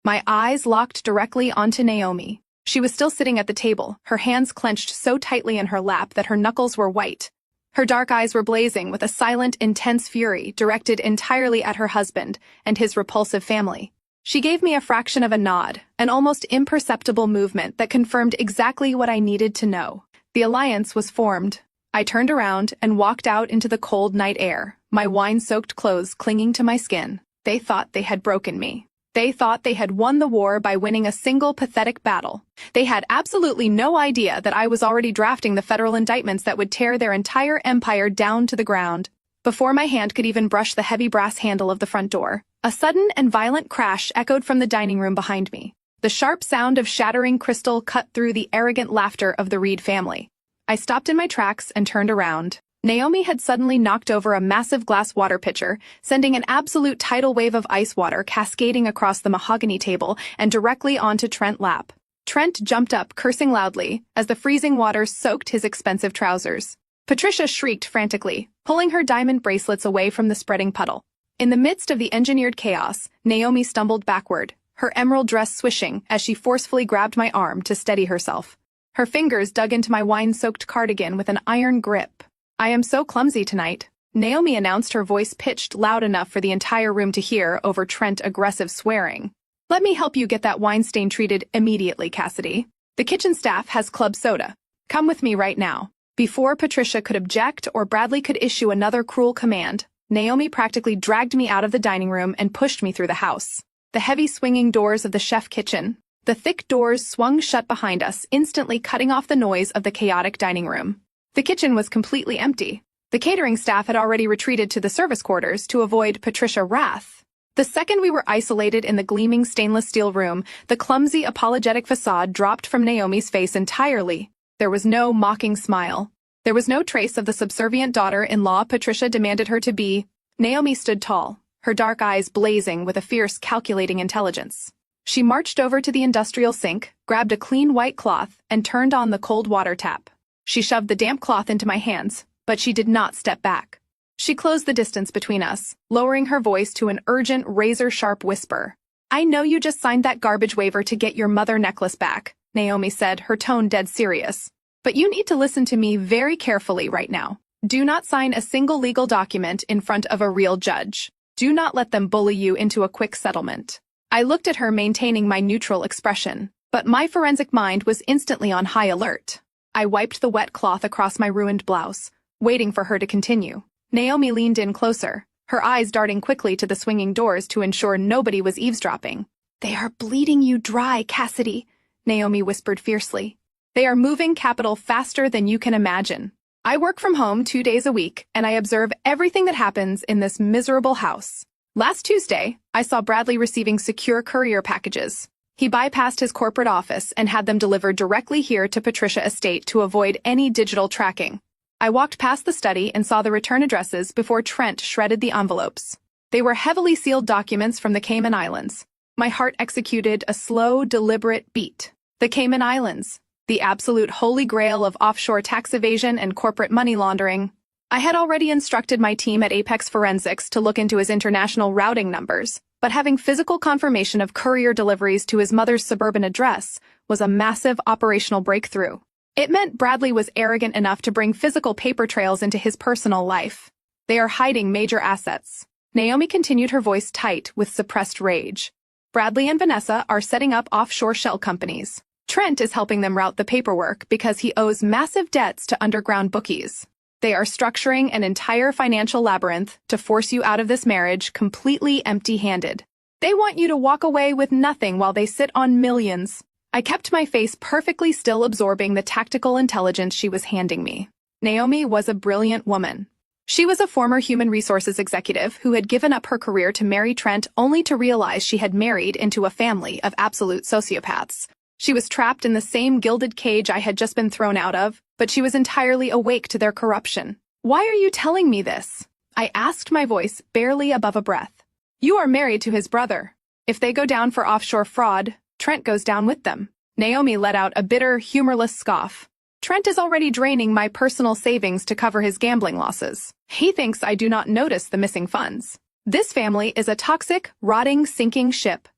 my eyes locked directly onto Naomi. She was still sitting at the table, her hands clenched so tightly in her lap that her knuckles were white. Her dark eyes were blazing with a silent, intense fury directed entirely at her husband and his repulsive family. She gave me a fraction of a nod, an almost imperceptible movement that confirmed exactly what I needed to know. The alliance was formed. I turned around and walked out into the cold night air, my wine-soaked clothes clinging to my skin. They thought they had broken me. They thought they had won the war by winning a single pathetic battle. They had absolutely no idea that I was already drafting the federal indictments that would tear their entire empire down to the ground. Before my hand could even brush the heavy brass handle of the front door, a sudden and violent crash echoed from the dining room behind me. The sharp sound of shattering crystal cut through the arrogant laughter of the Reed family. I stopped in my tracks and turned around. Naomi had suddenly knocked over a massive glass water pitcher, sending an absolute tidal wave of ice water cascading across the mahogany table and directly onto Trent's lap. Trent jumped up, cursing loudly, as the freezing water soaked his expensive trousers. Patricia shrieked frantically, pulling her diamond bracelets away from the spreading puddle. In the midst of the engineered chaos, Naomi stumbled backward, her emerald dress swishing as she forcefully grabbed my arm to steady herself. Her fingers dug into my wine-soaked cardigan with an iron grip. "I am so clumsy tonight," Naomi announced, her voice pitched loud enough for the entire room to hear over Trent's aggressive swearing. "Let me help you get that wine stain treated immediately, Cassidy. The kitchen staff has club soda. Come with me right now." Before Patricia could object or Bradley could issue another cruel command, Naomi practically dragged me out of the dining room and pushed me through the house. The heavy swinging doors of the chef kitchen, the thick doors swung shut behind us, instantly cutting off the noise of the chaotic dining room. The kitchen was completely empty. The catering staff had already retreated to the service quarters to avoid Patricia's wrath. The second we were isolated in the gleaming stainless steel room, the clumsy, apologetic facade dropped from Naomi's face entirely. There was no mocking smile. There was no trace of the subservient daughter-in-law Patricia demanded her to be. Naomi stood tall, her dark eyes blazing with a fierce, calculating intelligence. She marched over to the industrial sink, grabbed a clean white cloth, and turned on the cold water tap. She shoved the damp cloth into my hands, but she did not step back. She closed the distance between us, lowering her voice to an urgent, razor-sharp whisper. I know you just signed that garbage waiver to get your mother necklace back, Naomi said, her tone dead serious. But you need to listen to me very carefully right now. Do not sign a single legal document in front of a real judge. Do not let them bully you into a quick settlement. I looked at her, maintaining my neutral expression, but my forensic mind was instantly on high alert. I wiped the wet cloth across my ruined blouse, waiting for her to continue. Naomi leaned in closer, her eyes darting quickly to the swinging doors to ensure nobody was eavesdropping. They are bleeding you dry, Cassidy, Naomi whispered fiercely. They are moving capital faster than you can imagine. I work from home 2 days a week, and I observe everything that happens in this miserable house. Last Tuesday, I saw Bradley receiving secure courier packages. He bypassed his corporate office and had them delivered directly here to Patricia Estate to avoid any digital tracking. I walked past the study and saw the return addresses before Trent shredded the envelopes. They were heavily sealed documents from the Cayman Islands. My heart executed a slow, deliberate beat. The Cayman Islands, the absolute holy grail of offshore tax evasion and corporate money laundering. I had already instructed my team at Apex Forensics to look into his international routing numbers, but having physical confirmation of courier deliveries to his mother's suburban address was a massive operational breakthrough. It meant Bradley was arrogant enough to bring physical paper trails into his personal life. They are hiding major assets. Naomi continued, her voice tight with suppressed rage. Bradley and Vanessa are setting up offshore shell companies. Trent is helping them route the paperwork because he owes massive debts to underground bookies. They are structuring an entire financial labyrinth to force you out of this marriage completely empty-handed. They want you to walk away with nothing while they sit on millions. I kept my face perfectly still, absorbing the tactical intelligence she was handing me. Naomi was a brilliant woman. She was a former human resources executive who had given up her career to marry Trent only to realize she had married into a family of absolute sociopaths. She was trapped in the same gilded cage I had just been thrown out of, but she was entirely awake to their corruption. Why are you telling me this? I asked, my voice barely above a breath. You are married to his brother. If they go down for offshore fraud, Trent goes down with them. Naomi let out a bitter, humorless scoff. Trent is already draining my personal savings to cover his gambling losses. He thinks I do not notice the missing funds. This family is a toxic, rotting, sinking ship.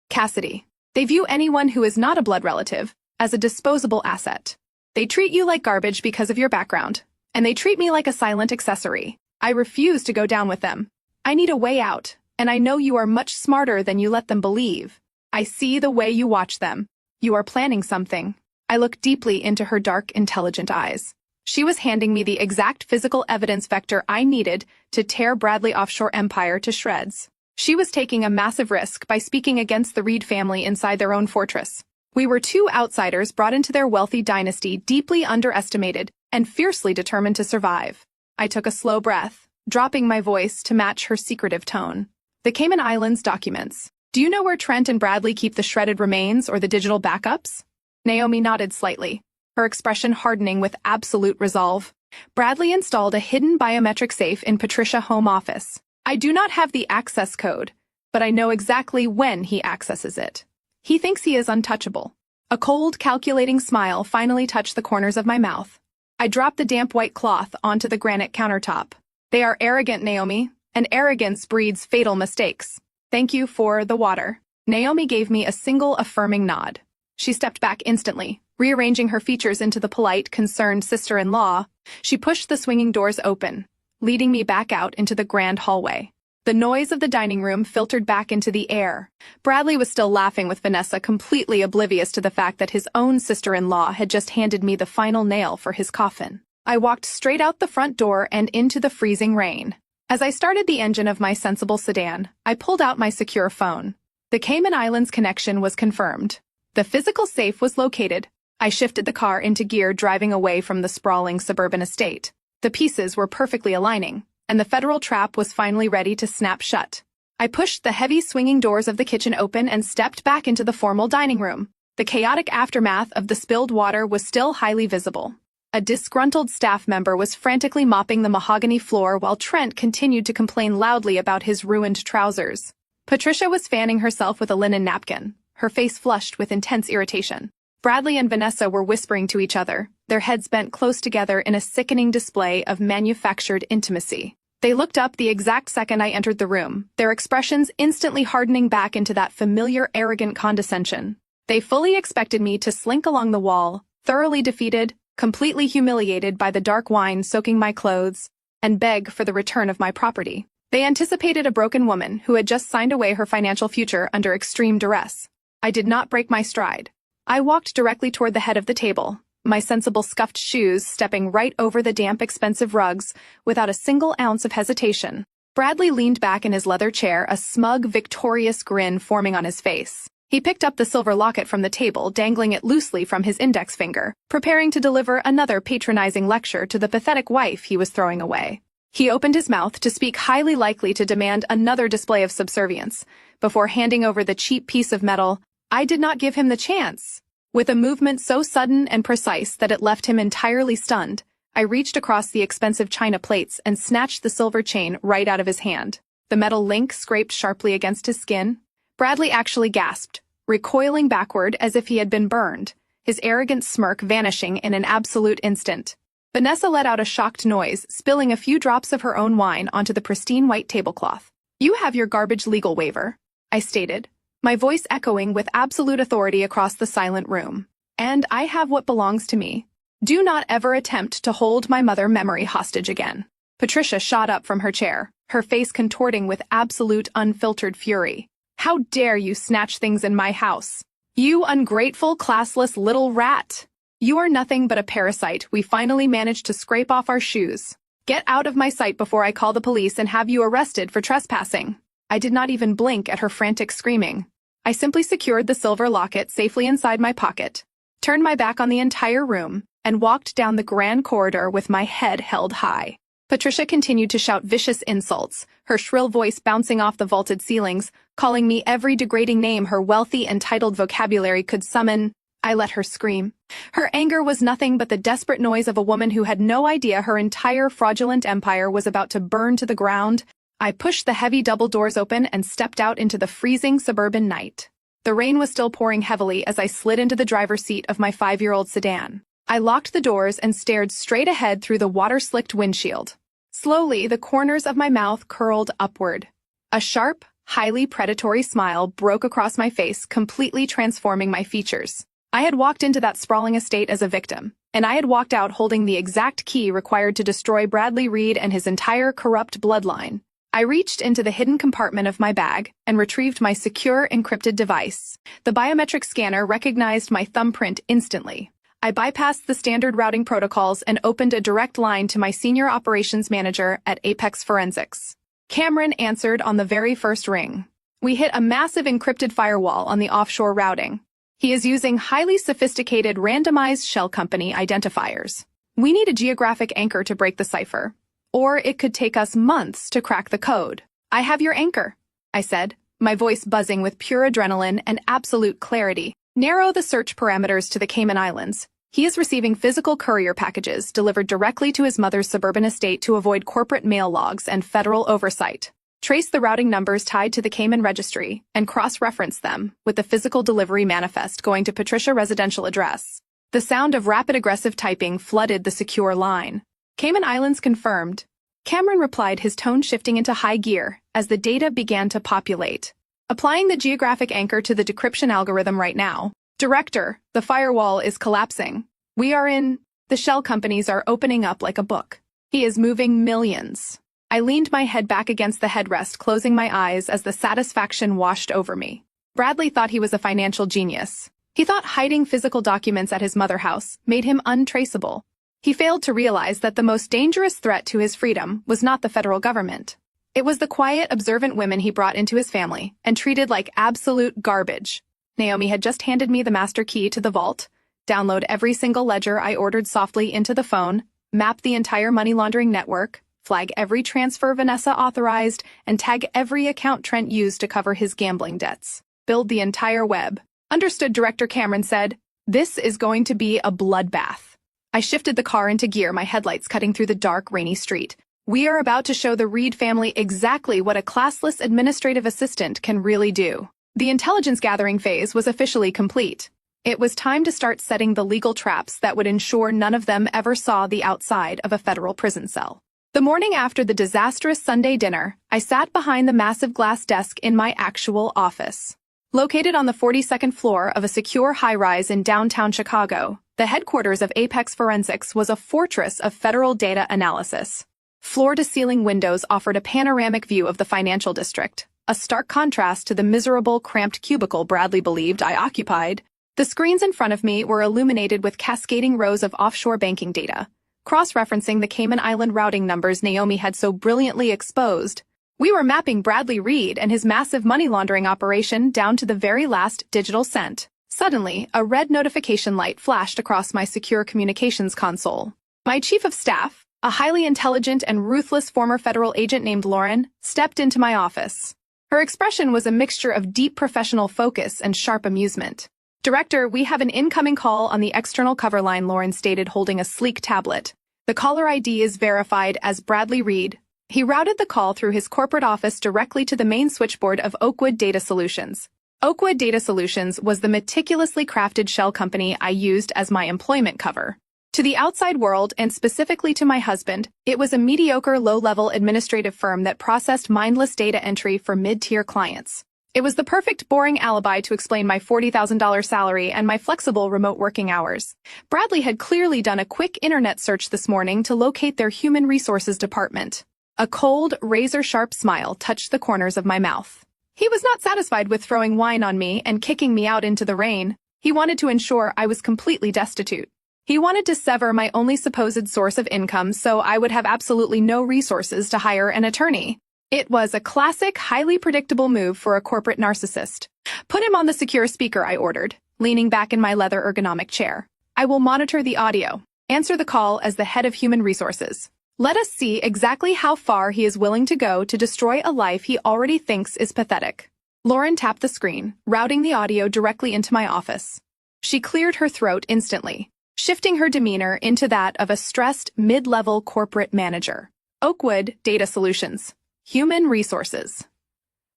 Cassidy. They view anyone who is not a blood relative as a disposable asset. They treat you like garbage because of your background, and they treat me like a silent accessory. I refuse to go down with them. I need a way out, and I know you are much smarter than you let them believe. I see the way you watch them. You are planning something. I looked deeply into her dark, intelligent eyes. She was handing me the exact physical evidence vector I needed to tear Bradley offshore empire to shreds. She was taking a massive risk by speaking against the Reed family inside their own fortress. We were two outsiders brought into their wealthy dynasty, deeply underestimated and fiercely determined to survive. I took a slow breath, dropping my voice to match her secretive tone. The Cayman Islands documents. Do you know where Trent and Bradley keep the shredded remains or the digital backups? Naomi nodded slightly, her expression hardening with absolute resolve. Bradley installed a hidden biometric safe in Patricia home office. I do not have the access code, but I know exactly when he accesses it. He thinks he is untouchable. A cold, calculating smile finally touched the corners of my mouth. I dropped the damp white cloth onto the granite countertop. They are arrogant, Naomi, and arrogance breeds fatal mistakes. Thank you for the water. Naomi gave me a single affirming nod. She stepped back instantly, rearranging her features into the polite, concerned sister-in-law. She pushed the swinging doors open, leading me back out into the grand hallway. The noise of the dining room filtered back into the air. Bradley was still laughing with Vanessa, completely oblivious to the fact that his own sister-in-law had just handed me the final nail for his coffin. I walked straight out the front door and into the freezing rain. As I started the engine of my sensible sedan, I pulled out my secure phone. The Cayman Islands connection was confirmed. The physical safe was located. I shifted the car into gear, driving away from the sprawling suburban estate. The pieces were perfectly aligning, and the federal trap was finally ready to snap shut. I pushed the heavy swinging doors of the kitchen open and stepped back into the formal dining room. The chaotic aftermath of the spilled water was still highly visible. A disgruntled staff member was frantically mopping the mahogany floor while Trent continued to complain loudly about his ruined trousers. Patricia was fanning herself with a linen napkin, her face flushed with intense irritation. Bradley and Vanessa were whispering to each other, their heads bent close together in a sickening display of manufactured intimacy. They looked up the exact second I entered the room, their expressions instantly hardening back into that familiar arrogant condescension. They fully expected me to slink along the wall, thoroughly defeated, completely humiliated by the dark wine soaking my clothes, and beg for the return of my property. They anticipated a broken woman who had just signed away her financial future under extreme duress. I did not break my stride. I walked directly toward the head of the table, my sensible scuffed shoes stepping right over the damp, expensive rugs without a single ounce of hesitation. Bradley leaned back in his leather chair, a smug, victorious grin forming on his face. He picked up the silver locket from the table, dangling it loosely from his index finger, preparing to deliver another patronizing lecture to the pathetic wife he was throwing away. He opened his mouth to speak, highly likely to demand another display of subservience. Before handing over the cheap piece of metal, I did not give him the chance. With a movement so sudden and precise that it left him entirely stunned, I reached across the expensive china plates and snatched the silver chain right out of his hand. The metal link scraped sharply against his skin. Bradley actually gasped, recoiling backward as if he had been burned, his arrogant smirk vanishing in an absolute instant. Vanessa let out a shocked noise, spilling a few drops of her own wine onto the pristine white tablecloth. "You have your garbage legal waiver," I stated, my voice echoing with absolute authority across the silent room. "And I have what belongs to me. Do not ever attempt to hold my mother memory hostage again." Patricia shot up from her chair, her face contorting with absolute unfiltered fury. "How dare you snatch things in my house? You ungrateful, classless little rat! You are nothing but a parasite we finally managed to scrape off our shoes. Get out of my sight before I call the police and have you arrested for trespassing." I did not even blink at her frantic screaming. I simply secured the silver locket safely inside my pocket, turned my back on the entire room, and walked down the grand corridor with my head held high. Patricia continued to shout vicious insults, her shrill voice bouncing off the vaulted ceilings, calling me every degrading name her wealthy and titled vocabulary could summon. I let her scream. Her anger was nothing but the desperate noise of a woman who had no idea her entire fraudulent empire was about to burn to the ground. I pushed the heavy double doors open and stepped out into the freezing suburban night. The rain was still pouring heavily as I slid into the driver's seat of my 5-year-old sedan. I locked the doors and stared straight ahead through the water-slicked windshield. Slowly, the corners of my mouth curled upward. A sharp, highly predatory smile broke across my face, completely transforming my features. I had walked into that sprawling estate as a victim, and I had walked out holding the exact key required to destroy Bradley Reed and his entire corrupt bloodline. I reached into the hidden compartment of my bag and retrieved my secure encrypted device. The biometric scanner recognized my thumbprint instantly. I bypassed the standard routing protocols and opened a direct line to my senior operations manager at Apex Forensics. Cameron answered on the very first ring. We hit a massive encrypted firewall on the offshore routing. He is using highly sophisticated randomized shell company identifiers. We need a geographic anchor to break the cipher, or it could take us months to crack the code. "I have your anchor," I said, my voice buzzing with pure adrenaline and absolute clarity. "Narrow the search parameters to the Cayman Islands. He is receiving physical courier packages delivered directly to his mother's suburban estate to avoid corporate mail logs and federal oversight. Trace the routing numbers tied to the Cayman registry and cross-reference them with the physical delivery manifest going to Patricia residential address." The sound of rapid aggressive typing flooded the secure line. "Cayman Islands confirmed." Cameron replied, his tone shifting into high gear as the data began to populate. "Applying the geographic anchor to the decryption algorithm right now. Director, the firewall is collapsing. We are in. The shell companies are opening up like a book. He is moving millions." I leaned my head back against the headrest, closing my eyes as the satisfaction washed over me. Bradley thought he was a financial genius. He thought hiding physical documents at his mother house made him untraceable. He failed to realize that the most dangerous threat to his freedom was not the federal government. It was the quiet, observant women he brought into his family and treated like absolute garbage. Naomi had just handed me the master key to the vault, download every single ledger I ordered softly into the phone, map the entire money laundering network, flag every transfer Vanessa authorized, and tag every account Trent used to cover his gambling debts. Build the entire web. "Understood," Director Cameron said. "This is going to be a bloodbath." I shifted the car into gear, my headlights cutting through the dark, rainy street. We are about to show the Reed family exactly what a classless administrative assistant can really do. The intelligence gathering phase was officially complete. It was time to start setting the legal traps that would ensure none of them ever saw the outside of a federal prison cell. The morning after the disastrous Sunday dinner, I sat behind the massive glass desk in my actual office. Located on the 42nd floor of a secure high-rise in downtown Chicago, the headquarters of Apex Forensics was a fortress of federal data analysis. Floor-to-ceiling windows offered a panoramic view of the financial district, a stark contrast to the miserable, cramped cubicle Bradley believed I occupied. The screens in front of me were illuminated with cascading rows of offshore banking data, cross-referencing the Cayman Island routing numbers Naomi had so brilliantly exposed. We were mapping Bradley Reed and his massive money laundering operation down to the very last digital cent. Suddenly, a red notification light flashed across my secure communications console. My chief of staff, a highly intelligent and ruthless former federal agent named Lauren, stepped into my office. Her expression was a mixture of deep professional focus and sharp amusement. "Director, we have an incoming call on the external cover line," Lauren stated, holding a sleek tablet. "The caller ID is verified as Bradley Reed." He routed the call through his corporate office directly to the main switchboard of Oakwood Data Solutions. Oakwood Data Solutions was the meticulously crafted shell company I used as my employment cover. To the outside world, and specifically to my husband, it was a mediocre, low-level administrative firm that processed mindless data entry for mid-tier clients. It was the perfect, boring alibi to explain my $40,000 salary and my flexible remote working hours. Bradley had clearly done a quick internet search this morning to locate their human resources department. A cold, razor-sharp smile touched the corners of my mouth. He was not satisfied with throwing wine on me and kicking me out into the rain. He wanted to ensure I was completely destitute. He wanted to sever my only supposed source of income so I would have absolutely no resources to hire an attorney. It was a classic, highly predictable move for a corporate narcissist. "Put him on the secure speaker," I ordered, leaning back in my leather ergonomic chair. "I will monitor the audio. Answer the call as the head of human resources. Let us see exactly how far he is willing to go to destroy a life he already thinks is pathetic." Lauren tapped the screen, routing the audio directly into my office. She cleared her throat instantly, shifting her demeanor into that of a stressed, mid-level corporate manager. "Oakwood Data Solutions. Human Resources.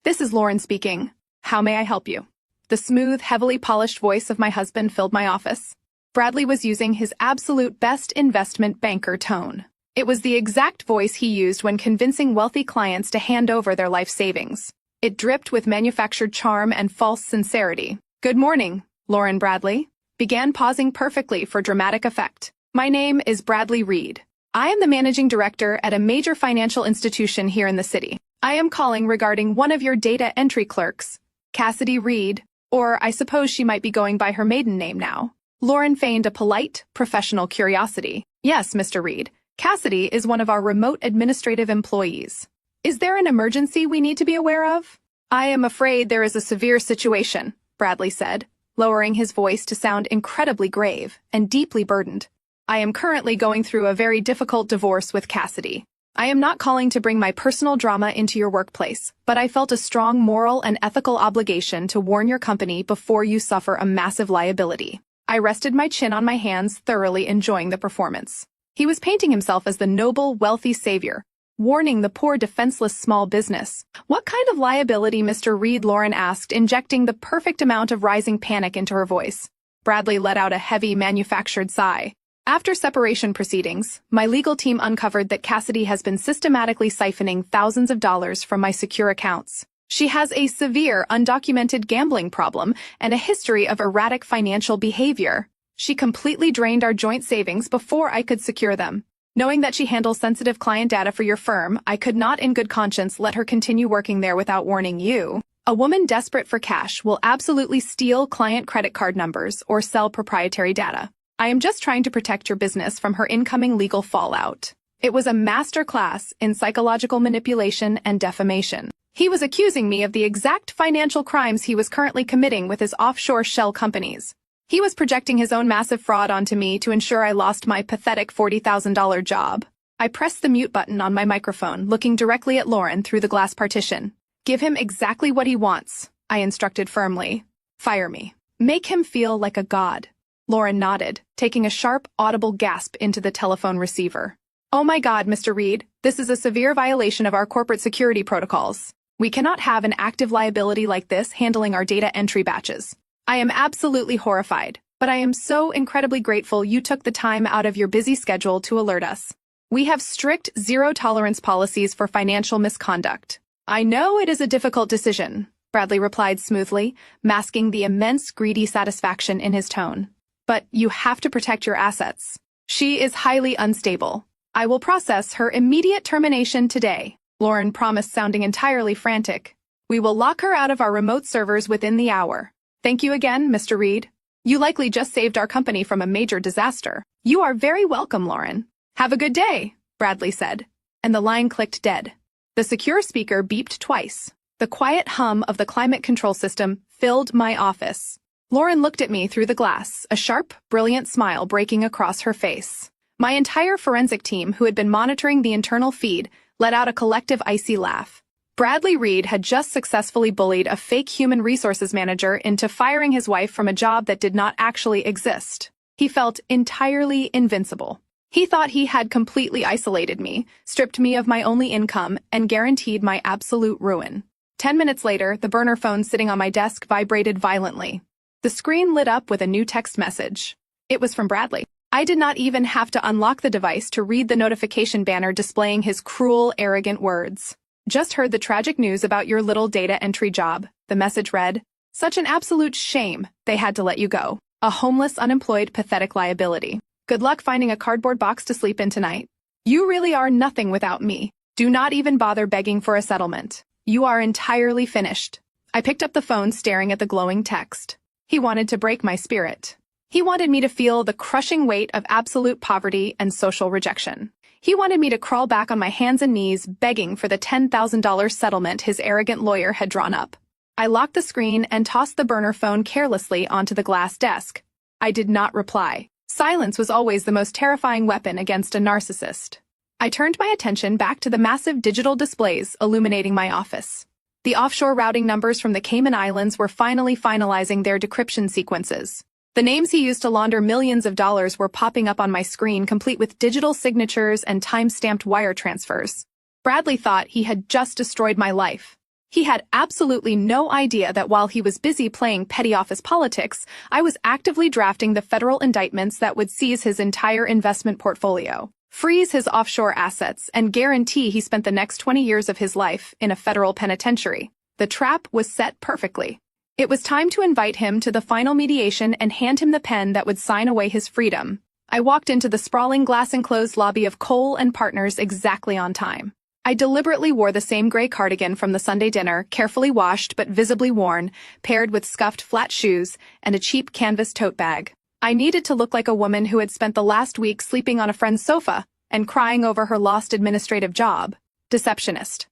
This is Lauren speaking. How may I help you?" The smooth, heavily polished voice of my husband filled my office. Bradley was using his absolute best investment banker tone. It was the exact voice he used when convincing wealthy clients to hand over their life savings. It dripped with manufactured charm and false sincerity. "Good morning, Lauren Bradley," began, pausing perfectly for dramatic effect. "My name is Bradley Reed. I am the managing director at a major financial institution here in the city. I am calling regarding one of your data entry clerks, Cassidy Reed, or I suppose she might be going by her maiden name now." Lauren feigned a polite, professional curiosity. "Yes, Mr. Reed. Cassidy is one of our remote administrative employees. Is there an emergency we need to be aware of?" "I am afraid there is a severe situation," Bradley said, lowering his voice to sound incredibly grave and deeply burdened. "I am currently going through a very difficult divorce with Cassidy. I am not calling to bring my personal drama into your workplace, but I felt a strong moral and ethical obligation to warn your company before you suffer a massive liability." I rested my chin on my hands, thoroughly enjoying the performance. He was painting himself as the noble, wealthy savior, warning the poor, defenseless small business. "What kind of liability, Mr. Reed?" Lauren asked, injecting the perfect amount of rising panic into her voice. Bradley let out a heavy, manufactured sigh. "After separation proceedings, my legal team uncovered that Cassidy has been systematically siphoning thousands of dollars from my secure accounts. She has a severe, undocumented gambling problem and a history of erratic financial behavior. She completely drained our joint savings before I could secure them. Knowing that she handles sensitive client data for your firm, I could not in good conscience let her continue working there without warning you. A woman desperate for cash will absolutely steal client credit card numbers or sell proprietary data. I am just trying to protect your business from her incoming legal fallout." It was a master class in psychological manipulation and defamation. He was accusing me of the exact financial crimes he was currently committing with his offshore shell companies. He was projecting his own massive fraud onto me to ensure I lost my pathetic $40,000 job. I pressed the mute button on my microphone, looking directly at Lauren through the glass partition. "Give him exactly what he wants," I instructed firmly. "Fire me. Make him feel like a god." Lauren nodded, taking a sharp, audible gasp into the telephone receiver. "Oh my God, Mr. Reed, this is a severe violation of our corporate security protocols. We cannot have an active liability like this handling our data entry batches. I am absolutely horrified, but I am so incredibly grateful you took the time out of your busy schedule to alert us. We have strict zero-tolerance policies for financial misconduct. I know it is a difficult decision, Bradley replied smoothly, masking the immense greedy satisfaction in his tone. But you have to protect your assets. She is highly unstable. I will process her immediate termination today, Lauren promised, sounding entirely frantic. We will lock her out of our remote servers within the hour. Thank you again, Mr. Reed. You likely just saved our company from a major disaster. You are very welcome, Lauren. Have a good day, Bradley said, and the line clicked dead. The secure speaker beeped twice. The quiet hum of the climate control system filled my office. Lauren looked at me through the glass, a sharp, brilliant smile breaking across her face. My entire forensic team, who had been monitoring the internal feed, let out a collective icy laugh. Bradley Reed had just successfully bullied a fake human resources manager into firing his wife from a job that did not actually exist. He felt entirely invincible. He thought he had completely isolated me, stripped me of my only income, and guaranteed my absolute ruin. 10 minutes later, the burner phone sitting on my desk vibrated violently. The screen lit up with a new text message. It was from Bradley. I did not even have to unlock the device to read the notification banner displaying his cruel, arrogant words. Just heard the tragic news about your little data entry job, the message read. Such an absolute shame they had to let you go. A homeless, unemployed, pathetic liability. Good luck finding a cardboard box to sleep in tonight. You really are nothing without me. Do not even bother begging for a settlement. You are entirely finished. I picked up the phone, staring at the glowing text. He wanted to break my spirit. He wanted me to feel the crushing weight of absolute poverty and social rejection. He wanted me to crawl back on my hands and knees, begging for the $10,000 settlement his arrogant lawyer had drawn up. I locked the screen and tossed the burner phone carelessly onto the glass desk. I did not reply. Silence was always the most terrifying weapon against a narcissist. I turned my attention back to the massive digital displays illuminating my office. The offshore routing numbers from the Cayman Islands were finally finalizing their decryption sequences. The names he used to launder millions of dollars were popping up on my screen, complete with digital signatures and time-stamped wire transfers. Bradley thought he had just destroyed my life. He had absolutely no idea that while he was busy playing petty office politics, I was actively drafting the federal indictments that would seize his entire investment portfolio, freeze his offshore assets, and guarantee he spent the next 20 years of his life in a federal penitentiary. The trap was set perfectly. It was time to invite him to the final mediation and hand him the pen that would sign away his freedom. I walked into the sprawling glass-enclosed lobby of Cole and Partners exactly on time. I deliberately wore the same gray cardigan from the Sunday dinner, carefully washed but visibly worn, paired with scuffed flat shoes and a cheap canvas tote bag. I needed to look like a woman who had spent the last week sleeping on a friend's sofa and crying over her lost administrative job. Deceptionist.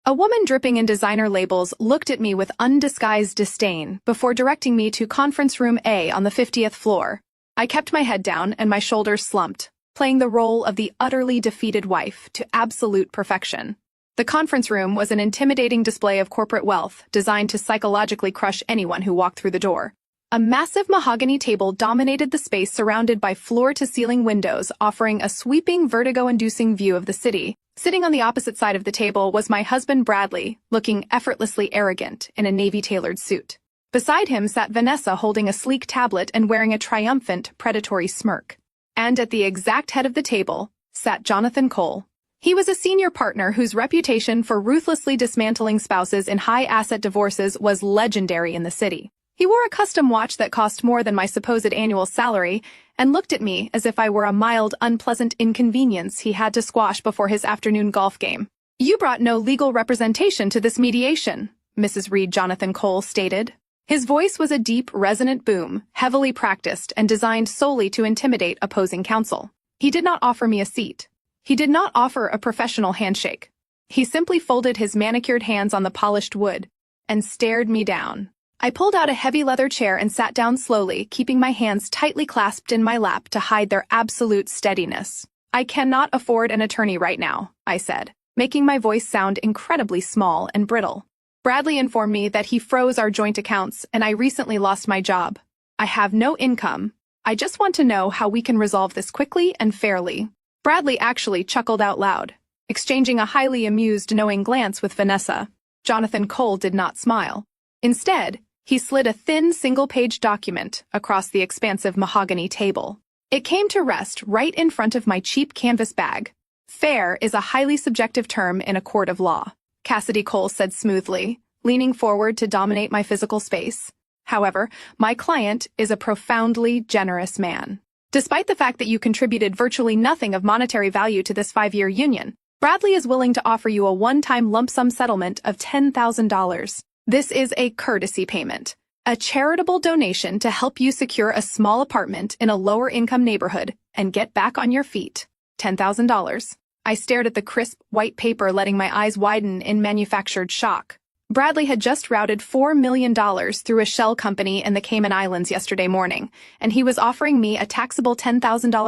A woman dripping in designer labels looked at me with undisguised disdain before directing me to Conference Room A on the 50th floor. I kept my head down and my shoulders slumped, playing the role of the utterly defeated wife to absolute perfection. The conference room was an intimidating display of corporate wealth designed to psychologically crush anyone who walked through the door. A massive mahogany table dominated the space, surrounded by floor-to-ceiling windows offering a sweeping, vertigo-inducing view of the city. Sitting on the opposite side of the table was my husband Bradley, looking effortlessly arrogant in a navy-tailored suit. Beside him sat Vanessa, holding a sleek tablet and wearing a triumphant, predatory smirk. And at the exact head of the table sat Jonathan Cole. He was a senior partner whose reputation for ruthlessly dismantling spouses in high-asset divorces was legendary in the city. He wore a custom watch that cost more than my supposed annual salary and looked at me as if I were a mild, unpleasant inconvenience he had to squash before his afternoon golf game. "You brought no legal representation to this mediation," Mrs. Reed Jonathan Cole stated. His voice was a deep, resonant boom, heavily practiced and designed solely to intimidate opposing counsel. He did not offer me a seat. He did not offer a professional handshake. He simply folded his manicured hands on the polished wood and stared me down. I pulled out a heavy leather chair and sat down slowly, keeping my hands tightly clasped in my lap to hide their absolute steadiness. "I cannot afford an attorney right now," I said, making my voice sound incredibly small and brittle. "Bradley informed me that he froze our joint accounts and I recently lost my job. I have no income. I just want to know how we can resolve this quickly and fairly." Bradley actually chuckled out loud, exchanging a highly amused, knowing glance with Vanessa. Jonathan Cole did not smile. Instead, He slid a thin single-page document across the expansive mahogany table. It came to rest right in front of my cheap canvas bag. Fair is a highly subjective term in a court of law, Cassidy Cole said smoothly, leaning forward to dominate my physical space. However, my client is a profoundly generous man. Despite the fact that you contributed virtually nothing of monetary value to this 5-year union, Bradley is willing to offer you a one-time lump sum settlement of $10,000. This is a courtesy payment, a charitable donation to help you secure a small apartment in a lower-income neighborhood and get back on your feet. $10,000. I stared at the crisp, white paper, letting my eyes widen in manufactured shock. Bradley had just routed $4 million through a shell company in the Cayman Islands yesterday morning, and he was offering me a taxable $10,000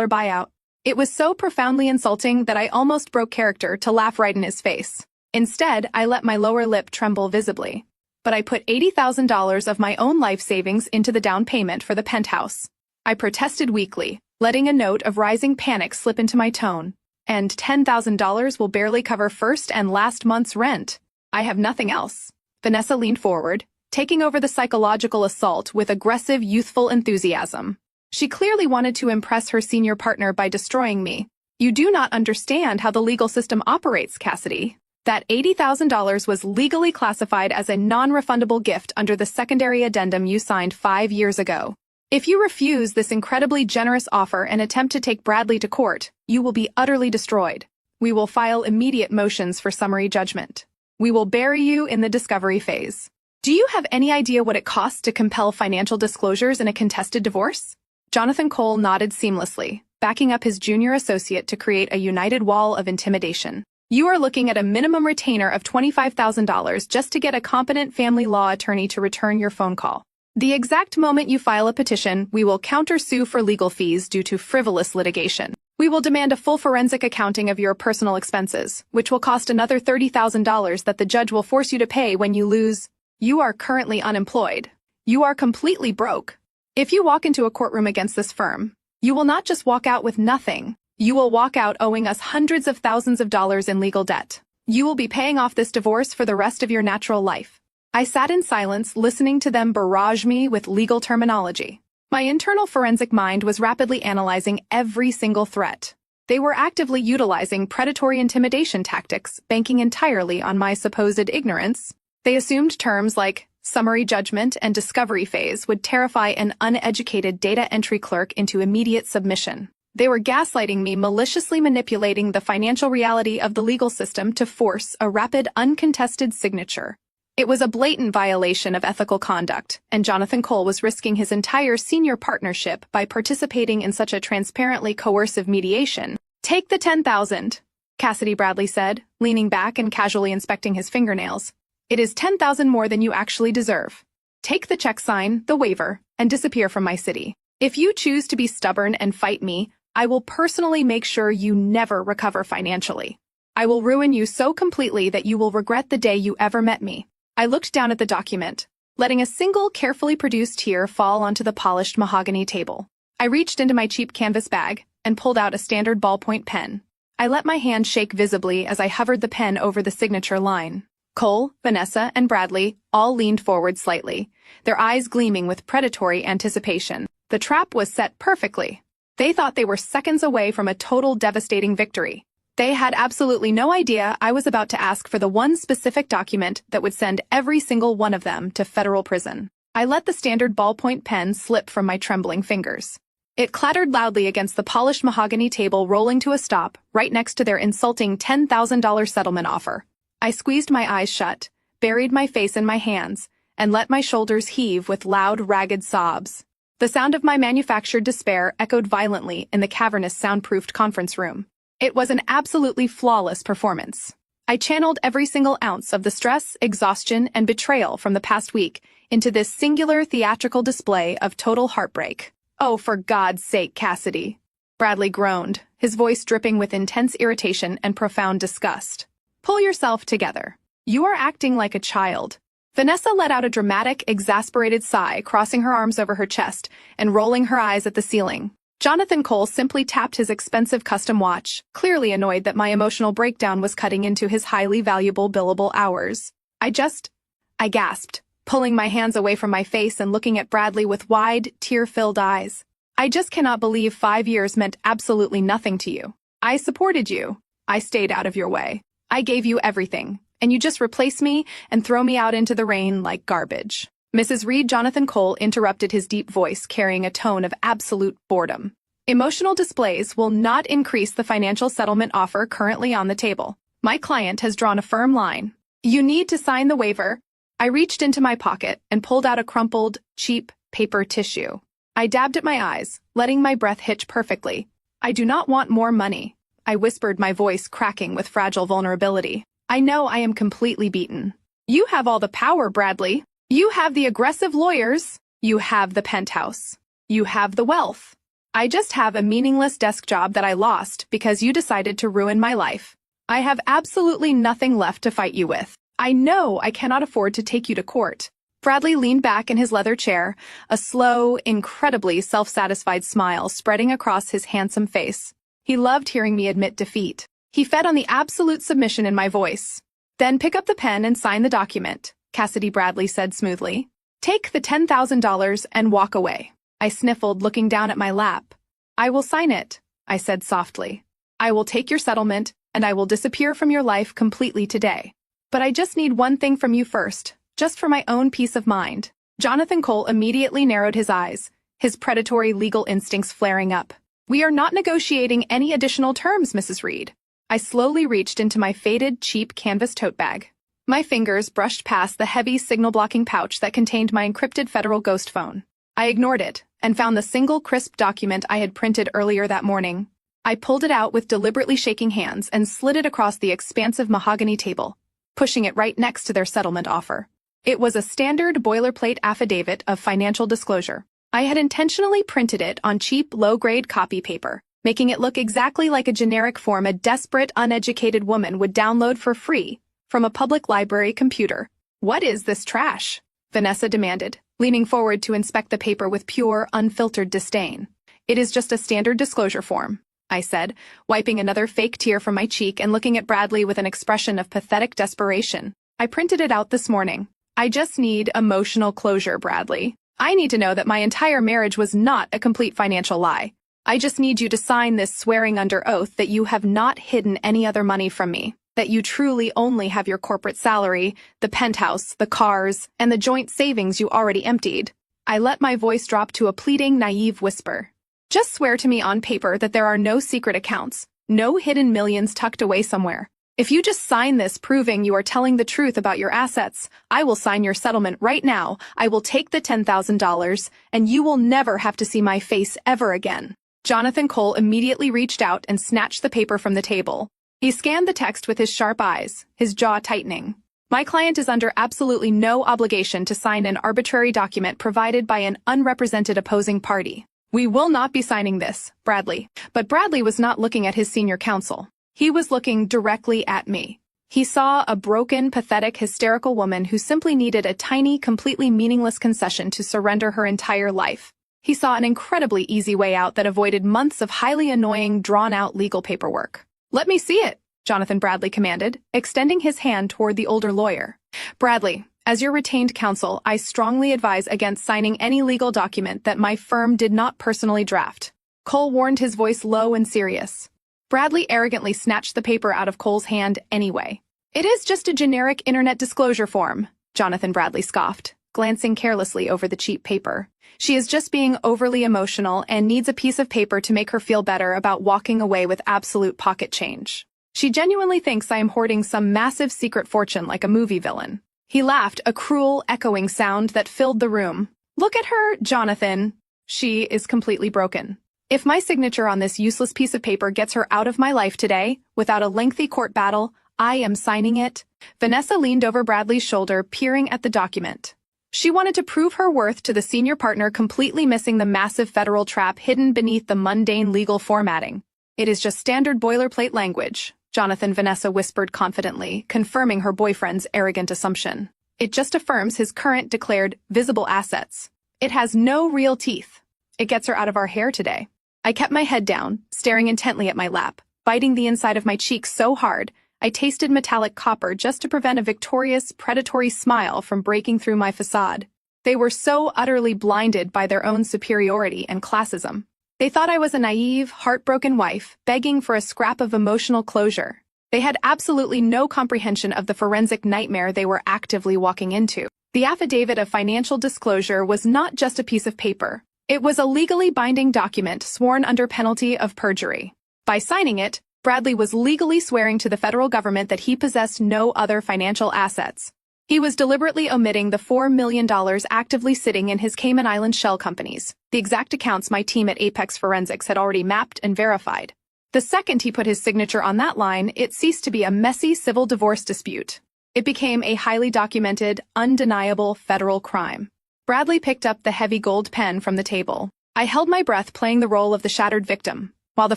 buyout. It was so profoundly insulting that I almost broke character to laugh right in his face. Instead, I let my lower lip tremble visibly. But I put $80,000 of my own life savings into the down payment for the penthouse. I protested weakly, letting a note of rising panic slip into my tone. And $10,000 will barely cover first and last month's rent. I have nothing else. Vanessa leaned forward, taking over the psychological assault with aggressive, youthful enthusiasm. She clearly wanted to impress her senior partner by destroying me. You do not understand how the legal system operates, Cassidy. That $80,000 was legally classified as a non-refundable gift under the secondary addendum you signed 5 years ago. If you refuse this incredibly generous offer and attempt to take Bradley to court, you will be utterly destroyed. We will file immediate motions for summary judgment. We will bury you in the discovery phase. Do you have any idea what it costs to compel financial disclosures in a contested divorce? Jonathan Cole nodded seamlessly, backing up his junior associate to create a united wall of intimidation. You are looking at a minimum retainer of $25,000 just to get a competent family law attorney to return your phone call. The exact moment you file a petition, we will countersue for legal fees due to frivolous litigation. We will demand a full forensic accounting of your personal expenses, which will cost another $30,000 that the judge will force you to pay when you lose. You are currently unemployed. You are completely broke. If you walk into a courtroom against this firm, you will not just walk out with nothing. You will walk out owing us hundreds of thousands of dollars in legal debt. You will be paying off this divorce for the rest of your natural life. I sat in silence, listening to them barrage me with legal terminology. My internal forensic mind was rapidly analyzing every single threat. They were actively utilizing predatory intimidation tactics, banking entirely on my supposed ignorance. They assumed terms like summary judgment and discovery phase would terrify an uneducated data entry clerk into immediate submission. They were gaslighting me, maliciously manipulating the financial reality of the legal system to force a rapid, uncontested signature. It was a blatant violation of ethical conduct, and Jonathan Cole was risking his entire senior partnership by participating in such a transparently coercive mediation. Take the $10,000, Cassidy Bradley said, leaning back and casually inspecting his fingernails. It is $10,000 more than you actually deserve. Take the check, sign the waiver, and disappear from my city. If you choose to be stubborn and fight me, I will personally make sure you never recover financially. I will ruin you so completely that you will regret the day you ever met me. I looked down at the document, letting a single carefully produced tear fall onto the polished mahogany table. I reached into my cheap canvas bag and pulled out a standard ballpoint pen. I let my hand shake visibly as I hovered the pen over the signature line. Cole, Vanessa, and Bradley all leaned forward slightly, their eyes gleaming with predatory anticipation. The trap was set perfectly. They thought they were seconds away from a total devastating victory. They had absolutely no idea I was about to ask for the one specific document that would send every single one of them to federal prison. I let the standard ballpoint pen slip from my trembling fingers. It clattered loudly against the polished mahogany table, rolling to a stop right next to their insulting $10,000 settlement offer. I squeezed my eyes shut, buried my face in my hands, and let my shoulders heave with loud, ragged sobs. The sound of my manufactured despair echoed violently in the cavernous, soundproofed conference room. It was an absolutely flawless performance. I channeled every single ounce of the stress, exhaustion, and betrayal from the past week into this singular theatrical display of total heartbreak. "Oh, for God's sake, Cassidy," Bradley groaned, his voice dripping with intense irritation and profound disgust. "Pull yourself together. You are acting like a child." Vanessa let out a dramatic, exasperated sigh, crossing her arms over her chest and rolling her eyes at the ceiling. Jonathan Cole simply tapped his expensive custom watch, clearly annoyed that my emotional breakdown was cutting into his highly valuable billable hours. I gasped, pulling my hands away from my face and looking at Bradley with wide, tear-filled eyes. I just cannot believe 5 years meant absolutely nothing to you. I supported you. I stayed out of your way. I gave you everything, and you just replace me and throw me out into the rain like garbage. Mrs. Reed. Jonathan Cole interrupted, his deep voice carrying a tone of absolute boredom. Emotional displays will not increase the financial settlement offer currently on the table. My client has drawn a firm line. You need to sign the waiver. I reached into my pocket and pulled out a crumpled, cheap paper tissue. I dabbed at my eyes, letting my breath hitch perfectly. I do not want more money, I whispered, my voice cracking with fragile vulnerability. I know I am completely beaten. You have all the power, Bradley. You have the aggressive lawyers. You have the penthouse. You have the wealth. I just have a meaningless desk job that I lost because you decided to ruin my life. I have absolutely nothing left to fight you with. I know I cannot afford to take you to court. Bradley leaned back in his leather chair, a slow, incredibly self-satisfied smile spreading across his handsome face. He loved hearing me admit defeat. He fed on the absolute submission in my voice. Then pick up the pen and sign the document, Cassidy Bradley said smoothly. Take the $10,000 and walk away. I sniffled, looking down at my lap. I will sign it, I said softly. I will take your settlement, and I will disappear from your life completely today. But I just need one thing from you first, just for my own peace of mind. Jonathan Cole immediately narrowed his eyes, his predatory legal instincts flaring up. We are not negotiating any additional terms, Mrs. Reed. I slowly reached into my faded, cheap canvas tote bag. My fingers brushed past the heavy signal-blocking pouch that contained my encrypted federal ghost phone. I ignored it and found the single crisp document I had printed earlier that morning. I pulled it out with deliberately shaking hands and slid it across the expansive mahogany table, pushing it right next to their settlement offer. It was a standard boilerplate affidavit of financial disclosure. I had intentionally printed it on cheap, low-grade copy paper, making it look exactly like a generic form a desperate, uneducated woman would download for free from a public library computer. What is this trash? Vanessa demanded, leaning forward to inspect the paper with pure, unfiltered disdain. It is just a standard disclosure form, I said, wiping another fake tear from my cheek and looking at Bradley with an expression of pathetic desperation. I printed it out this morning. I just need emotional closure, Bradley. I need to know that my entire marriage was not a complete financial lie. I just need you to sign this swearing under oath that you have not hidden any other money from me, that you truly only have your corporate salary, the penthouse, the cars, and the joint savings you already emptied. I let my voice drop to a pleading, naive whisper. Just swear to me on paper that there are no secret accounts, no hidden millions tucked away somewhere. If you just sign this proving you are telling the truth about your assets, I will sign your settlement right now. I will take the $10,000, and you will never have to see my face ever again. Jonathan Cole immediately reached out and snatched the paper from the table. He scanned the text with his sharp eyes, his jaw tightening. My client is under absolutely no obligation to sign an arbitrary document provided by an unrepresented opposing party. We will not be signing this, Bradley. But Bradley was not looking at his senior counsel. He was looking directly at me. He saw a broken, pathetic, hysterical woman who simply needed a tiny, completely meaningless concession to surrender her entire life. He saw an incredibly easy way out that avoided months of highly annoying, drawn-out legal paperwork. Let me see it, Jonathan Bradley commanded, extending his hand toward the older lawyer. Bradley, as your retained counsel, I strongly advise against signing any legal document that my firm did not personally draft. Cole warned, his voice low and serious. Bradley arrogantly snatched the paper out of Cole's hand anyway. It is just a generic internet disclosure form, Jonathan Bradley scoffed, glancing carelessly over the cheap paper. She is just being overly emotional and needs a piece of paper to make her feel better about walking away with absolute pocket change. She genuinely thinks I am hoarding some massive secret fortune like a movie villain. He laughed, a cruel, echoing sound that filled the room. Look at her, Jonathan. She is completely broken. If my signature on this useless piece of paper gets her out of my life today, without a lengthy court battle, I am signing it. Vanessa leaned over Bradley's shoulder, peering at the document. She wanted to prove her worth to the senior partner, completely missing the massive federal trap hidden beneath the mundane legal formatting. It is just standard boilerplate language, Vanessa whispered confidently, confirming her boyfriend's arrogant assumption. It just affirms his current declared visible assets. It has no real teeth. It gets her out of our hair today. I kept my head down, staring intently at my lap, biting the inside of my cheek so hard, I tasted metallic copper just to prevent a victorious, predatory smile from breaking through my facade. They were so utterly blinded by their own superiority and classism. They thought I was a naive, heartbroken wife, begging for a scrap of emotional closure. They had absolutely no comprehension of the forensic nightmare they were actively walking into. The affidavit of financial disclosure was not just a piece of paper. It was a legally binding document sworn under penalty of perjury. By signing it, Bradley was legally swearing to the federal government that he possessed no other financial assets. He was deliberately omitting the $4 million actively sitting in his Cayman Island shell companies, the exact accounts my team at Apex Forensics had already mapped and verified. The second he put his signature on that line, it ceased to be a messy civil divorce dispute. It became a highly documented, undeniable federal crime. Bradley picked up the heavy gold pen from the table. I held my breath, playing the role of the shattered victim, while the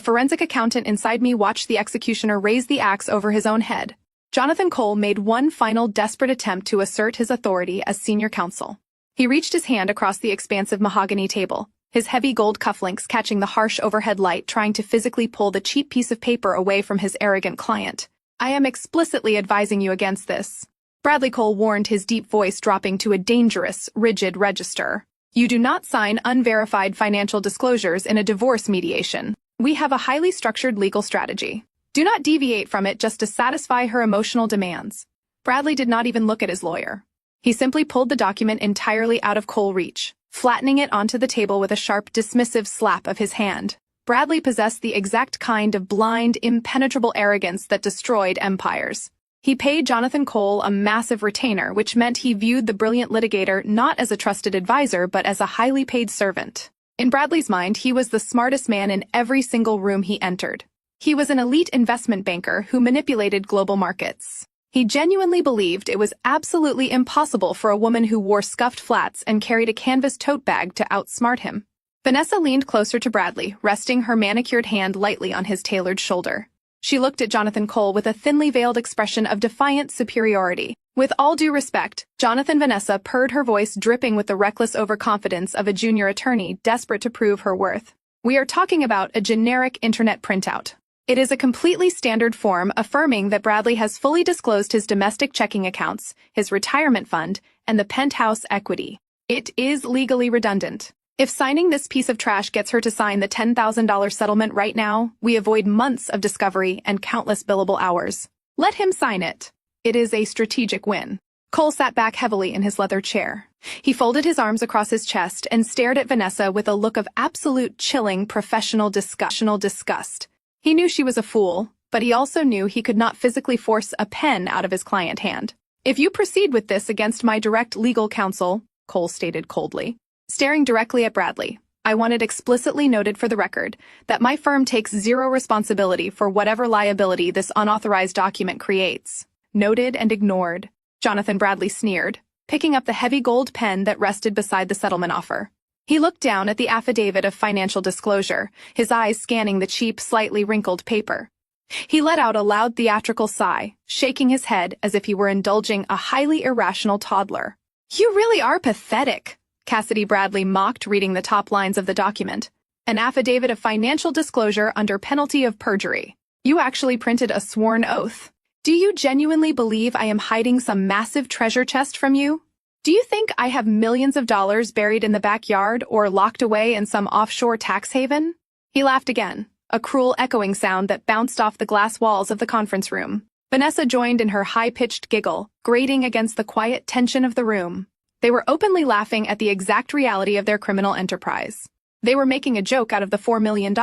forensic accountant inside me watched the executioner raise the axe over his own head. Jonathan Cole made one final desperate attempt to assert his authority as senior counsel. He reached his hand across the expansive mahogany table, his heavy gold cufflinks catching the harsh overhead light, trying to physically pull the cheap piece of paper away from his arrogant client. I am explicitly advising you against this. Bradley Cole warned, his deep voice dropping to a dangerous, rigid register. You do not sign unverified financial disclosures in a divorce mediation. We have a highly structured legal strategy. Do not deviate from it just to satisfy her emotional demands. Bradley did not even look at his lawyer. He simply pulled the document entirely out of Cole's reach, flattening it onto the table with a sharp, dismissive slap of his hand. Bradley possessed the exact kind of blind, impenetrable arrogance that destroyed empires. He paid Jonathan Cole a massive retainer, which meant he viewed the brilliant litigator not as a trusted advisor but as a highly paid servant. In Bradley's mind, he was the smartest man in every single room he entered. He was an elite investment banker who manipulated global markets. He genuinely believed it was absolutely impossible for a woman who wore scuffed flats and carried a canvas tote bag to outsmart him. Vanessa leaned closer to Bradley, resting her manicured hand lightly on his tailored shoulder. She looked at Jonathan Cole with a thinly veiled expression of defiant superiority. With all due respect, Vanessa purred, her voice dripping with the reckless overconfidence of a junior attorney desperate to prove her worth. We are talking about a generic internet printout. It is a completely standard form affirming that Bradley has fully disclosed his domestic checking accounts, his retirement fund, and the penthouse equity. It is legally redundant. If signing this piece of trash gets her to sign the $10,000 settlement right now, we avoid months of discovery and countless billable hours. Let him sign it. It is a strategic win. Cole sat back heavily in his leather chair. He folded his arms across his chest and stared at Vanessa with a look of absolute chilling professional disgust. He knew she was a fool, but he also knew he could not physically force a pen out of his client's hand. If you proceed with this against my direct legal counsel, Cole stated coldly, staring directly at Bradley, I want it explicitly noted for the record that my firm takes zero responsibility for whatever liability this unauthorized document creates. Noted and ignored, Jonathan Bradley sneered, picking up the heavy gold pen that rested beside the settlement offer. He looked down at the affidavit of financial disclosure, his eyes scanning the cheap, slightly wrinkled paper. He let out a loud theatrical sigh, shaking his head as if he were indulging a highly irrational toddler. You really are pathetic, Cassidy Bradley mocked, reading the top lines of the document. An affidavit of financial disclosure under penalty of perjury. You actually printed a sworn oath. Do you genuinely believe I am hiding some massive treasure chest from you? Do you think I have millions of dollars buried in the backyard or locked away in some offshore tax haven? He laughed again, a cruel echoing sound that bounced off the glass walls of the conference room. Vanessa joined in her high-pitched giggle, grating against the quiet tension of the room. They were openly laughing at the exact reality of their criminal enterprise. They were making a joke out of the $4 million,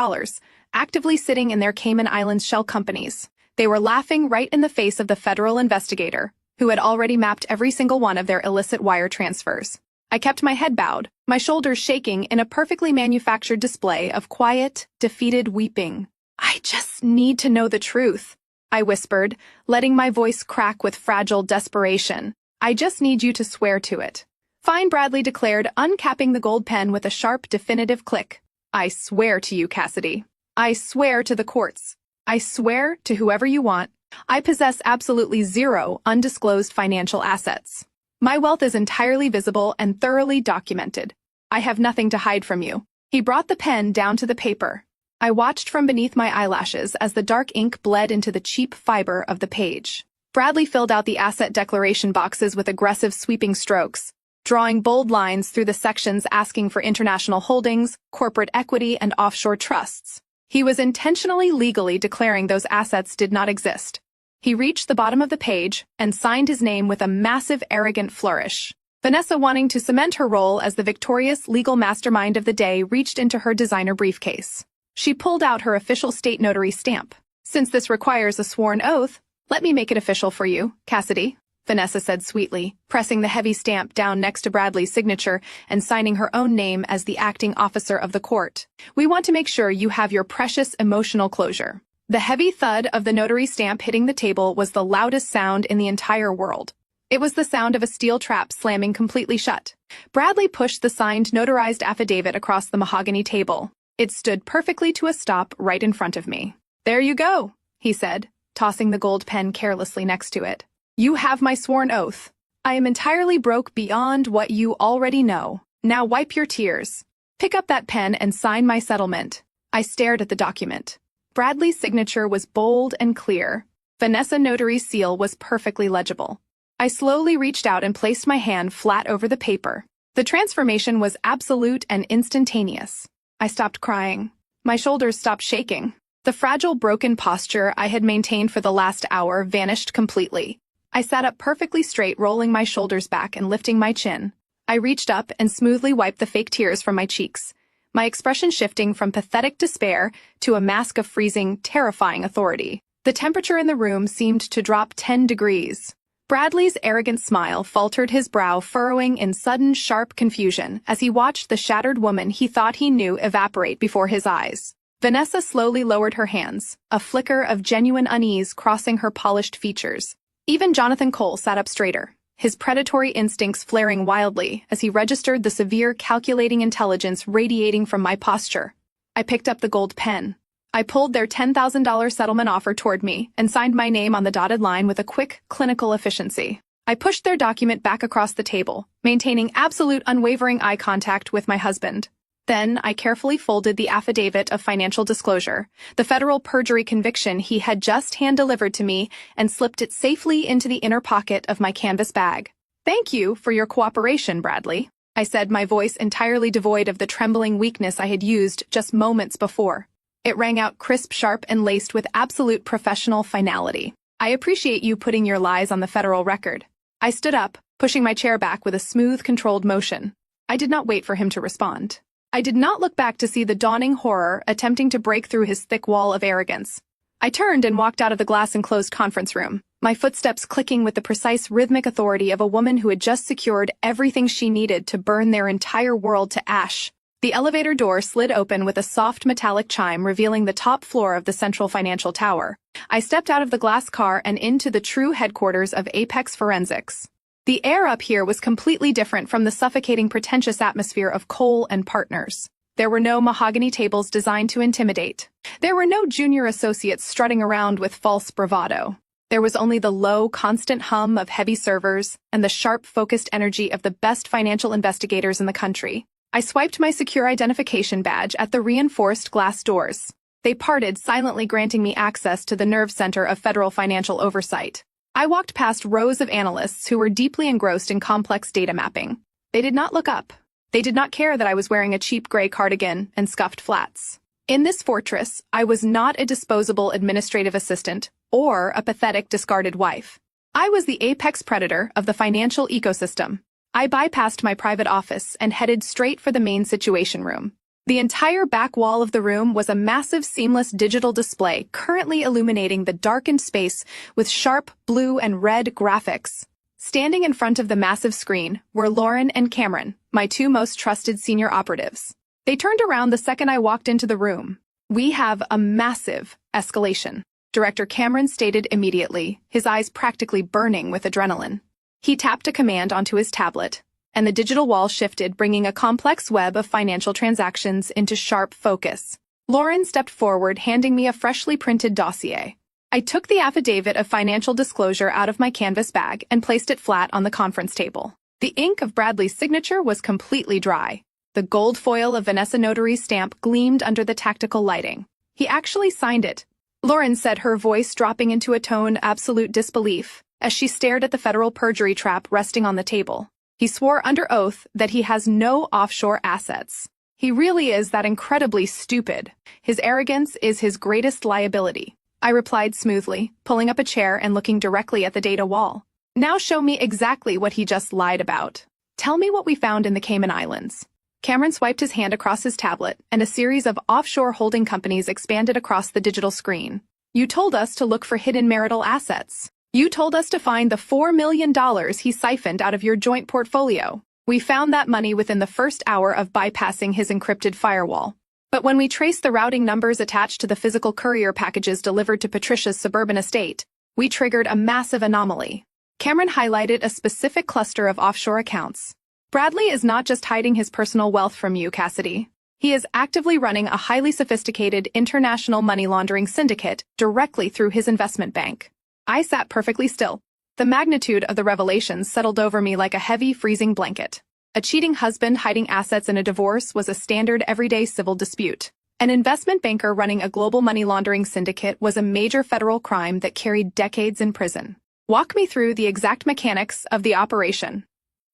actively sitting in their Cayman Islands shell companies. They were laughing right in the face of the federal investigator, who had already mapped every single one of their illicit wire transfers. I kept my head bowed, my shoulders shaking in a perfectly manufactured display of quiet, defeated weeping. I just need to know the truth, I whispered, letting my voice crack with fragile desperation. I just need you to swear to it. Fine, Bradley declared, uncapping the gold pen with a sharp, definitive click. I swear to you, Cassidy. I swear to the courts. I swear to whoever you want. I possess absolutely zero undisclosed financial assets. My wealth is entirely visible and thoroughly documented. I have nothing to hide from you. He brought the pen down to the paper. I watched from beneath my eyelashes as the dark ink bled into the cheap fiber of the page. Bradley filled out the asset declaration boxes with aggressive sweeping strokes, drawing bold lines through the sections asking for international holdings, corporate equity, and offshore trusts. He was intentionally legally declaring those assets did not exist. He reached the bottom of the page and signed his name with a massive, arrogant flourish. Vanessa, wanting to cement her role as the victorious legal mastermind of the day, reached into her designer briefcase. She pulled out her official state notary stamp. "Since this requires a sworn oath, let me make it official for you, Cassidy," Vanessa said sweetly, pressing the heavy stamp down next to Bradley's signature and signing her own name as the acting officer of the court. "We want to make sure you have your precious emotional closure." The heavy thud of the notary stamp hitting the table was the loudest sound in the entire world. It was the sound of a steel trap slamming completely shut. Bradley pushed the signed, notarized affidavit across the mahogany table. It stood perfectly to a stop right in front of me. "There you go," he said, tossing the gold pen carelessly next to it. "You have my sworn oath. I am entirely broke beyond what you already know. Now wipe your tears. Pick up that pen and sign my settlement." I stared at the document. Bradley's signature was bold and clear. Vanessa Notary's seal was perfectly legible. I slowly reached out and placed my hand flat over the paper. The transformation was absolute and instantaneous. I stopped crying. My shoulders stopped shaking. The fragile, broken posture I had maintained for the last hour vanished completely. I sat up perfectly straight, rolling my shoulders back and lifting my chin. I reached up and smoothly wiped the fake tears from my cheeks, my expression shifting from pathetic despair to a mask of freezing, terrifying authority. The temperature in the room seemed to drop 10 degrees. Bradley's arrogant smile faltered, his brow furrowing in sudden, sharp confusion as he watched the shattered woman he thought he knew evaporate before his eyes. Vanessa slowly lowered her hands, a flicker of genuine unease crossing her polished features. Even Jonathan Cole sat up straighter, his predatory instincts flaring wildly as he registered the severe, calculating intelligence radiating from my posture. I picked up the gold pen. I pulled their $10,000 settlement offer toward me and signed my name on the dotted line with a quick, clinical efficiency. I pushed their document back across the table, maintaining absolute, unwavering eye contact with my husband. Then I carefully folded the affidavit of financial disclosure, the federal perjury conviction he had just hand-delivered to me, and slipped it safely into the inner pocket of my canvas bag. "Thank you for your cooperation, Bradley," I said, my voice entirely devoid of the trembling weakness I had used just moments before. It rang out crisp, sharp, and laced with absolute professional finality. "I appreciate you putting your lies on the federal record." I stood up, pushing my chair back with a smooth, controlled motion. I did not wait for him to respond. I did not look back to see the dawning horror attempting to break through his thick wall of arrogance. I turned and walked out of the glass-enclosed conference room, my footsteps clicking with the precise, rhythmic authority of a woman who had just secured everything she needed to burn their entire world to ash. The elevator door slid open with a soft metallic chime revealing the top floor of the Central Financial Tower. I stepped out of the glass car and into the true headquarters of Apex Forensics. The air up here was completely different from the suffocating, pretentious atmosphere of Cole and Partners. There were no mahogany tables designed to intimidate. There were no junior associates strutting around with false bravado. There was only the low, constant hum of heavy servers and the sharp, focused energy of the best financial investigators in the country. I swiped my secure identification badge at the reinforced glass doors. They parted, silently granting me access to the nerve center of federal financial oversight. I walked past rows of analysts who were deeply engrossed in complex data mapping. They did not look up. They did not care that I was wearing a cheap gray cardigan and scuffed flats. In this fortress, I was not a disposable administrative assistant or a pathetic, discarded wife. I was the apex predator of the financial ecosystem. I bypassed my private office and headed straight for the main situation room. The entire back wall of the room was a massive, seamless digital display currently illuminating the darkened space with sharp blue and red graphics. Standing in front of the massive screen were Lauren and Cameron, my two most trusted senior operatives. They turned around the second I walked into the room. "We have a massive escalation," Director Cameron stated immediately, his eyes practically burning with adrenaline. He tapped a command onto his tablet, and the digital wall shifted, bringing a complex web of financial transactions into sharp focus. Lauren stepped forward, handing me a freshly printed dossier. I took the affidavit of financial disclosure out of my canvas bag and placed it flat on the conference table. The ink of Bradley's signature was completely dry. The The gold foil of Vanessa Notary's stamp gleamed under the tactical lighting. He actually signed it. Lauren said, her voice dropping into a tone of absolute disbelief as she stared at the federal perjury trap resting on the table. He swore under oath that he has no offshore assets. He really is that incredibly stupid. His arrogance is his greatest liability. I replied smoothly, pulling up a chair and looking directly at the data wall. Now show me exactly what he just lied about. Tell me what we found in the Cayman Islands. Cameron swiped his hand across his tablet, and a series of offshore holding companies expanded across the digital screen. You told us to look for hidden marital assets. You told us to find the $4 million he siphoned out of your joint portfolio. We found that money within the first hour of bypassing his encrypted firewall. But when we traced the routing numbers attached to the physical courier packages delivered to Patricia's suburban estate, we triggered a massive anomaly. Cameron highlighted a specific cluster of offshore accounts. Bradley is not just hiding his personal wealth from you, Cassidy. He is actively running a highly sophisticated international money laundering syndicate directly through his investment bank. I sat perfectly still. The magnitude of the revelations settled over me like a heavy, freezing blanket. A cheating husband hiding assets in a divorce was a standard everyday civil dispute. An investment banker running a global money laundering syndicate was a major federal crime that carried decades in prison. Walk me through the exact mechanics of the operation.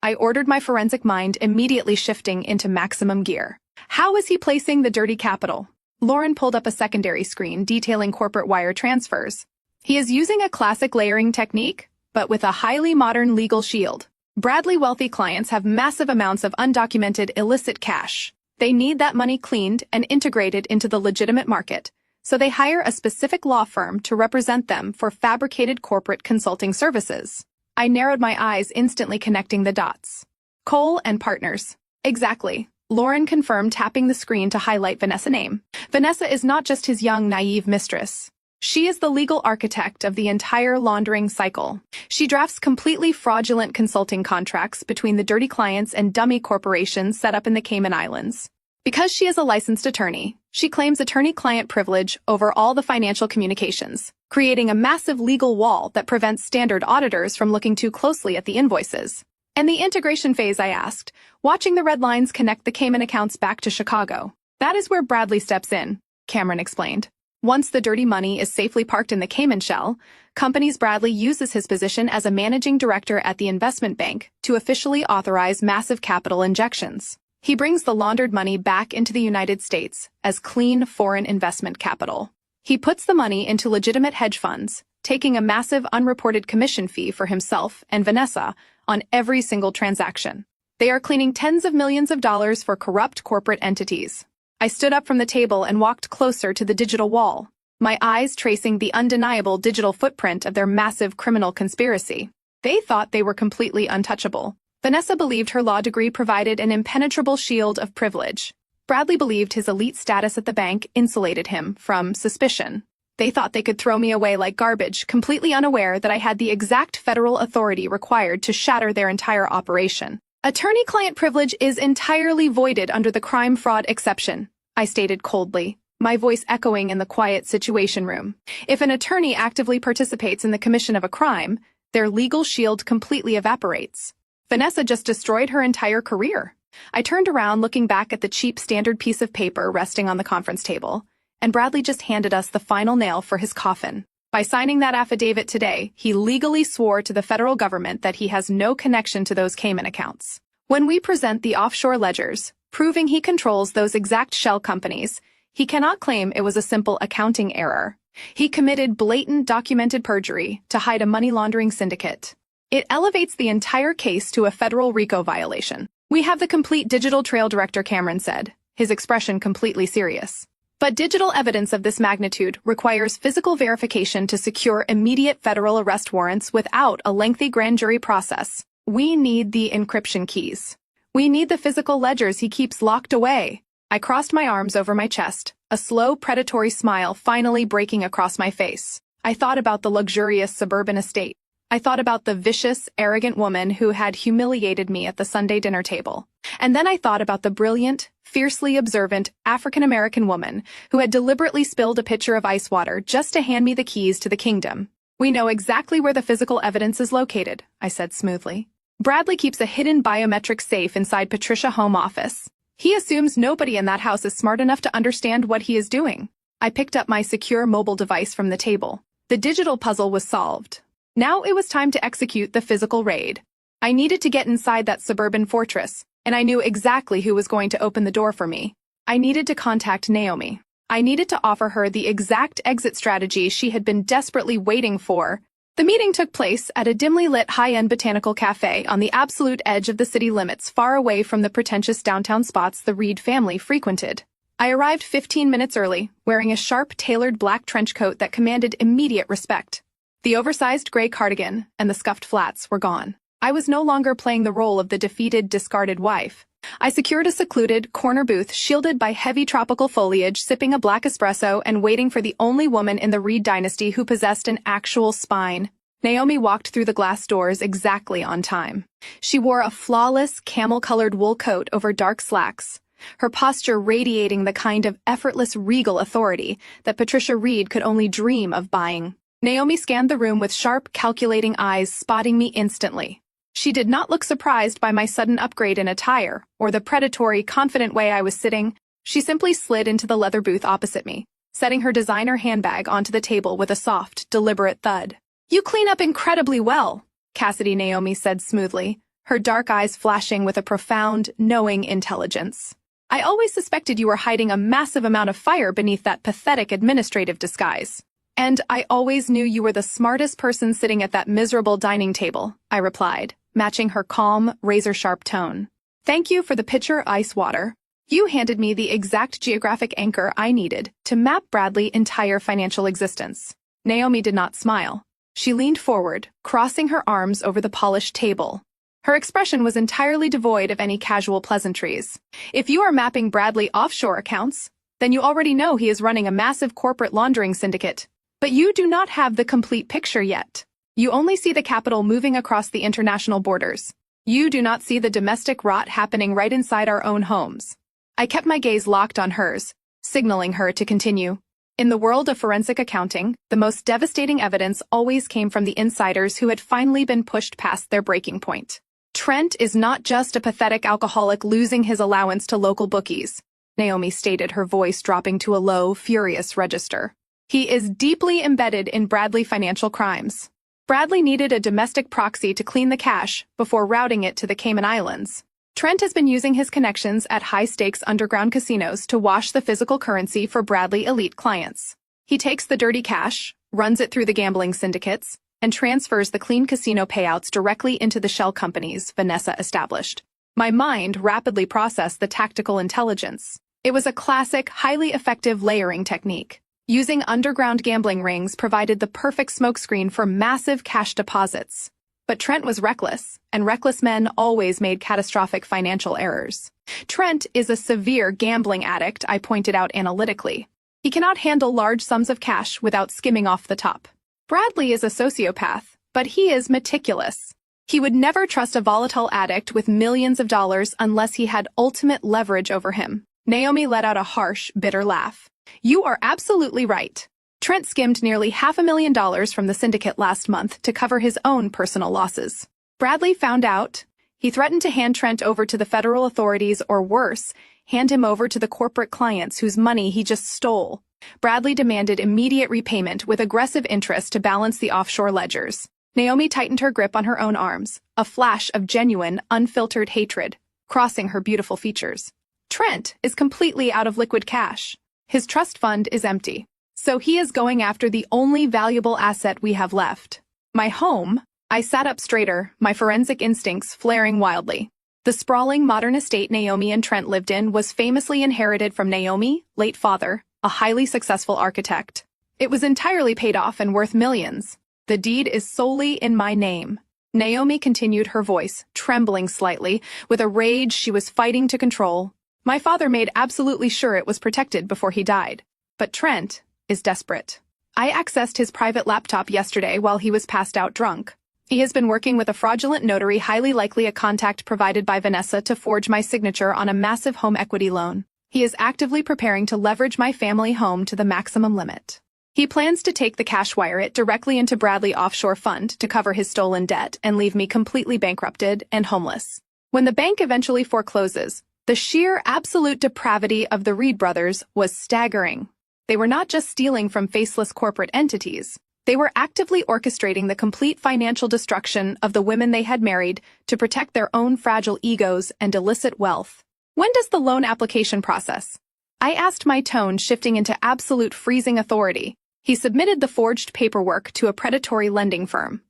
I ordered, my forensic mind immediately shifting into maximum gear. How is he placing the dirty capital? Lauren pulled up a secondary screen detailing corporate wire transfers. He is using a classic layering technique, but with a highly modern legal shield. Bradley wealthy clients have massive amounts of undocumented illicit cash. They need that money cleaned and integrated into the legitimate market, so they hire a specific law firm to represent them for fabricated corporate consulting services. I narrowed my eyes, instantly connecting the dots. Cole and Partners. Exactly. Lauren confirmed, tapping the screen to highlight Vanessa's name. Vanessa is not just his young, naive mistress. She is the legal architect of the entire laundering cycle. She drafts completely fraudulent consulting contracts between the dirty clients and dummy corporations set up in the Cayman Islands. Because she is a licensed attorney, she claims attorney-client privilege over all the financial communications, creating a massive legal wall that prevents standard auditors from looking too closely at the invoices. And the integration phase, I asked, watching the red lines connect the Cayman accounts back to Chicago. That is where Bradley steps in, Cameron explained. Once the dirty money is safely parked in the Cayman shell, companies Bradley uses his position as a managing director at the investment bank to officially authorize massive capital injections. He brings the laundered money back into the United States as clean foreign investment capital. He puts the money into legitimate hedge funds, taking a massive unreported commission fee for himself and Vanessa on every single transaction. They are cleaning tens of millions of dollars for corrupt corporate entities. I stood up from the table and walked closer to the digital wall, my eyes tracing the undeniable digital footprint of their massive criminal conspiracy. They thought they were completely untouchable. Vanessa believed her law degree provided an impenetrable shield of privilege. Bradley believed his elite status at the bank insulated him from suspicion. They thought they could throw me away like garbage, completely unaware that I had the exact federal authority required to shatter their entire operation. Attorney-client privilege is entirely voided under the crime-fraud exception, I stated coldly, my voice echoing in the quiet situation room. If an attorney actively participates in the commission of a crime, their legal shield completely evaporates. Vanessa just destroyed her entire career. I turned around, looking back at the cheap standard piece of paper resting on the conference table, and Bradley just handed us the final nail for his coffin. By signing that affidavit today, he legally swore to the federal government that he has no connection to those Cayman accounts. When we present the offshore ledgers, proving he controls those exact shell companies, he cannot claim it was a simple accounting error. He committed blatant documented perjury to hide a money laundering syndicate. It elevates the entire case to a federal RICO violation. We have the complete digital trail, Director Cameron said, his expression completely serious. But digital evidence of this magnitude requires physical verification to secure immediate federal arrest warrants without a lengthy grand jury process. We need the encryption keys. We need the physical ledgers he keeps locked away. I crossed my arms over my chest, a slow, predatory smile finally breaking across my face. I thought about the luxurious suburban estate. I thought about the vicious, arrogant woman who had humiliated me at the Sunday dinner table. And then I thought about the brilliant, fiercely observant African-American woman who had deliberately spilled a pitcher of ice water just to hand me the keys to the kingdom. We know exactly where the physical evidence is located, I said smoothly. Bradley keeps a hidden biometric safe inside Patricia's home office. He assumes nobody in that house is smart enough to understand what he is doing. I picked up my secure mobile device from the table. The digital puzzle was solved. Now it was time to execute the physical raid. I needed to get inside that suburban fortress, and I knew exactly who was going to open the door for me. I needed to contact Naomi. I needed to offer her the exact exit strategy she had been desperately waiting for. The meeting took place at a dimly lit high-end botanical cafe on the absolute edge of the city limits, far away from the pretentious downtown spots the Reed family frequented. I arrived 15 minutes early, wearing a sharp, tailored black trench coat that commanded immediate respect. The oversized gray cardigan and the scuffed flats were gone. I was no longer playing the role of the defeated, discarded wife. I secured a secluded, corner booth shielded by heavy tropical foliage, sipping a black espresso and waiting for the only woman in the Reed dynasty who possessed an actual spine. Naomi walked through the glass doors exactly on time. She wore a flawless, camel-colored wool coat over dark slacks, her posture radiating the kind of effortless, regal authority that Patricia Reed could only dream of buying. Naomi scanned the room with sharp, calculating eyes, spotting me instantly. She did not look surprised by my sudden upgrade in attire, or the predatory, confident way I was sitting. She simply slid into the leather booth opposite me, setting her designer handbag onto the table with a soft, deliberate thud. "You clean up incredibly well," Cassidy Naomi said smoothly, her dark eyes flashing with a profound, knowing intelligence. "I always suspected you were hiding a massive amount of fire beneath that pathetic administrative disguise. And I always knew you were the smartest person sitting at that miserable dining table," I replied, matching her calm, razor-sharp tone. "Thank you for the pitcher ice water. You handed me the exact geographic anchor I needed to map Bradley's entire financial existence." Naomi did not smile. She leaned forward, crossing her arms over the polished table. Her expression was entirely devoid of any casual pleasantries. "If you are mapping Bradley offshore accounts, then you already know he is running a massive corporate laundering syndicate. But you do not have the complete picture yet. You only see the capital moving across the international borders. You do not see the domestic rot happening right inside our own homes." I kept my gaze locked on hers, signaling her to continue. In the world of forensic accounting, the most devastating evidence always came from the insiders who had finally been pushed past their breaking point. Trent is not just a pathetic alcoholic losing his allowance to local bookies, Naomi stated, her voice dropping to a low, furious register. He is deeply embedded in Bradley financial crimes. Bradley needed a domestic proxy to clean the cash before routing it to the Cayman Islands. Trent has been using his connections at high-stakes underground casinos to wash the physical currency for Bradley elite clients. He takes the dirty cash, runs it through the gambling syndicates, and transfers the clean casino payouts directly into the shell companies Vanessa established. My mind rapidly processed the tactical intelligence. It was a classic, highly effective layering technique. Using underground gambling rings provided the perfect smokescreen for massive cash deposits. But Trent was reckless, and reckless men always made catastrophic financial errors. Trent is a severe gambling addict, I pointed out analytically. He cannot handle large sums of cash without skimming off the top. Bradley is a sociopath, but he is meticulous. He would never trust a volatile addict with millions of dollars unless he had ultimate leverage over him. Naomi let out a harsh, bitter laugh. "You are absolutely right. Trent skimmed nearly $500,000 from the syndicate last month to cover his own personal losses. Bradley found out. He threatened to hand Trent over to the federal authorities, or worse, hand him over to the corporate clients whose money he just stole. Bradley demanded immediate repayment with aggressive interest to balance the offshore ledgers." Naomi tightened her grip on her own arms, a flash of genuine, unfiltered hatred crossing her beautiful features. "Trent is completely out of liquid cash. His trust fund is empty. So he is going after the only valuable asset we have left. My home." I sat up straighter, my forensic instincts flaring wildly. The sprawling modern estate Naomi and Trent lived in was famously inherited from Naomi, late father, a highly successful architect. It was entirely paid off and worth millions. "The deed is solely in my name," Naomi continued, her voice trembling slightly with a rage she was fighting to control. "My father made absolutely sure it was protected before he died. But Trent is desperate. I accessed his private laptop yesterday while he was passed out drunk. He has been working with a fraudulent notary, highly likely a contact provided by Vanessa, to forge my signature on a massive home equity loan. He is actively preparing to leverage my family home to the maximum limit. He plans to take the cash wire it directly into Bradley Offshore Fund to cover his stolen debt and leave me completely bankrupted and homeless. When the bank eventually forecloses, The sheer absolute depravity of the Reed brothers was staggering. They were not just stealing from faceless corporate entities. They were actively orchestrating the complete financial destruction of the women they had married to protect their own fragile egos and illicit wealth. When does the loan application process? I asked, my tone shifting into absolute freezing authority. He submitted the forged paperwork to a predatory lending firm.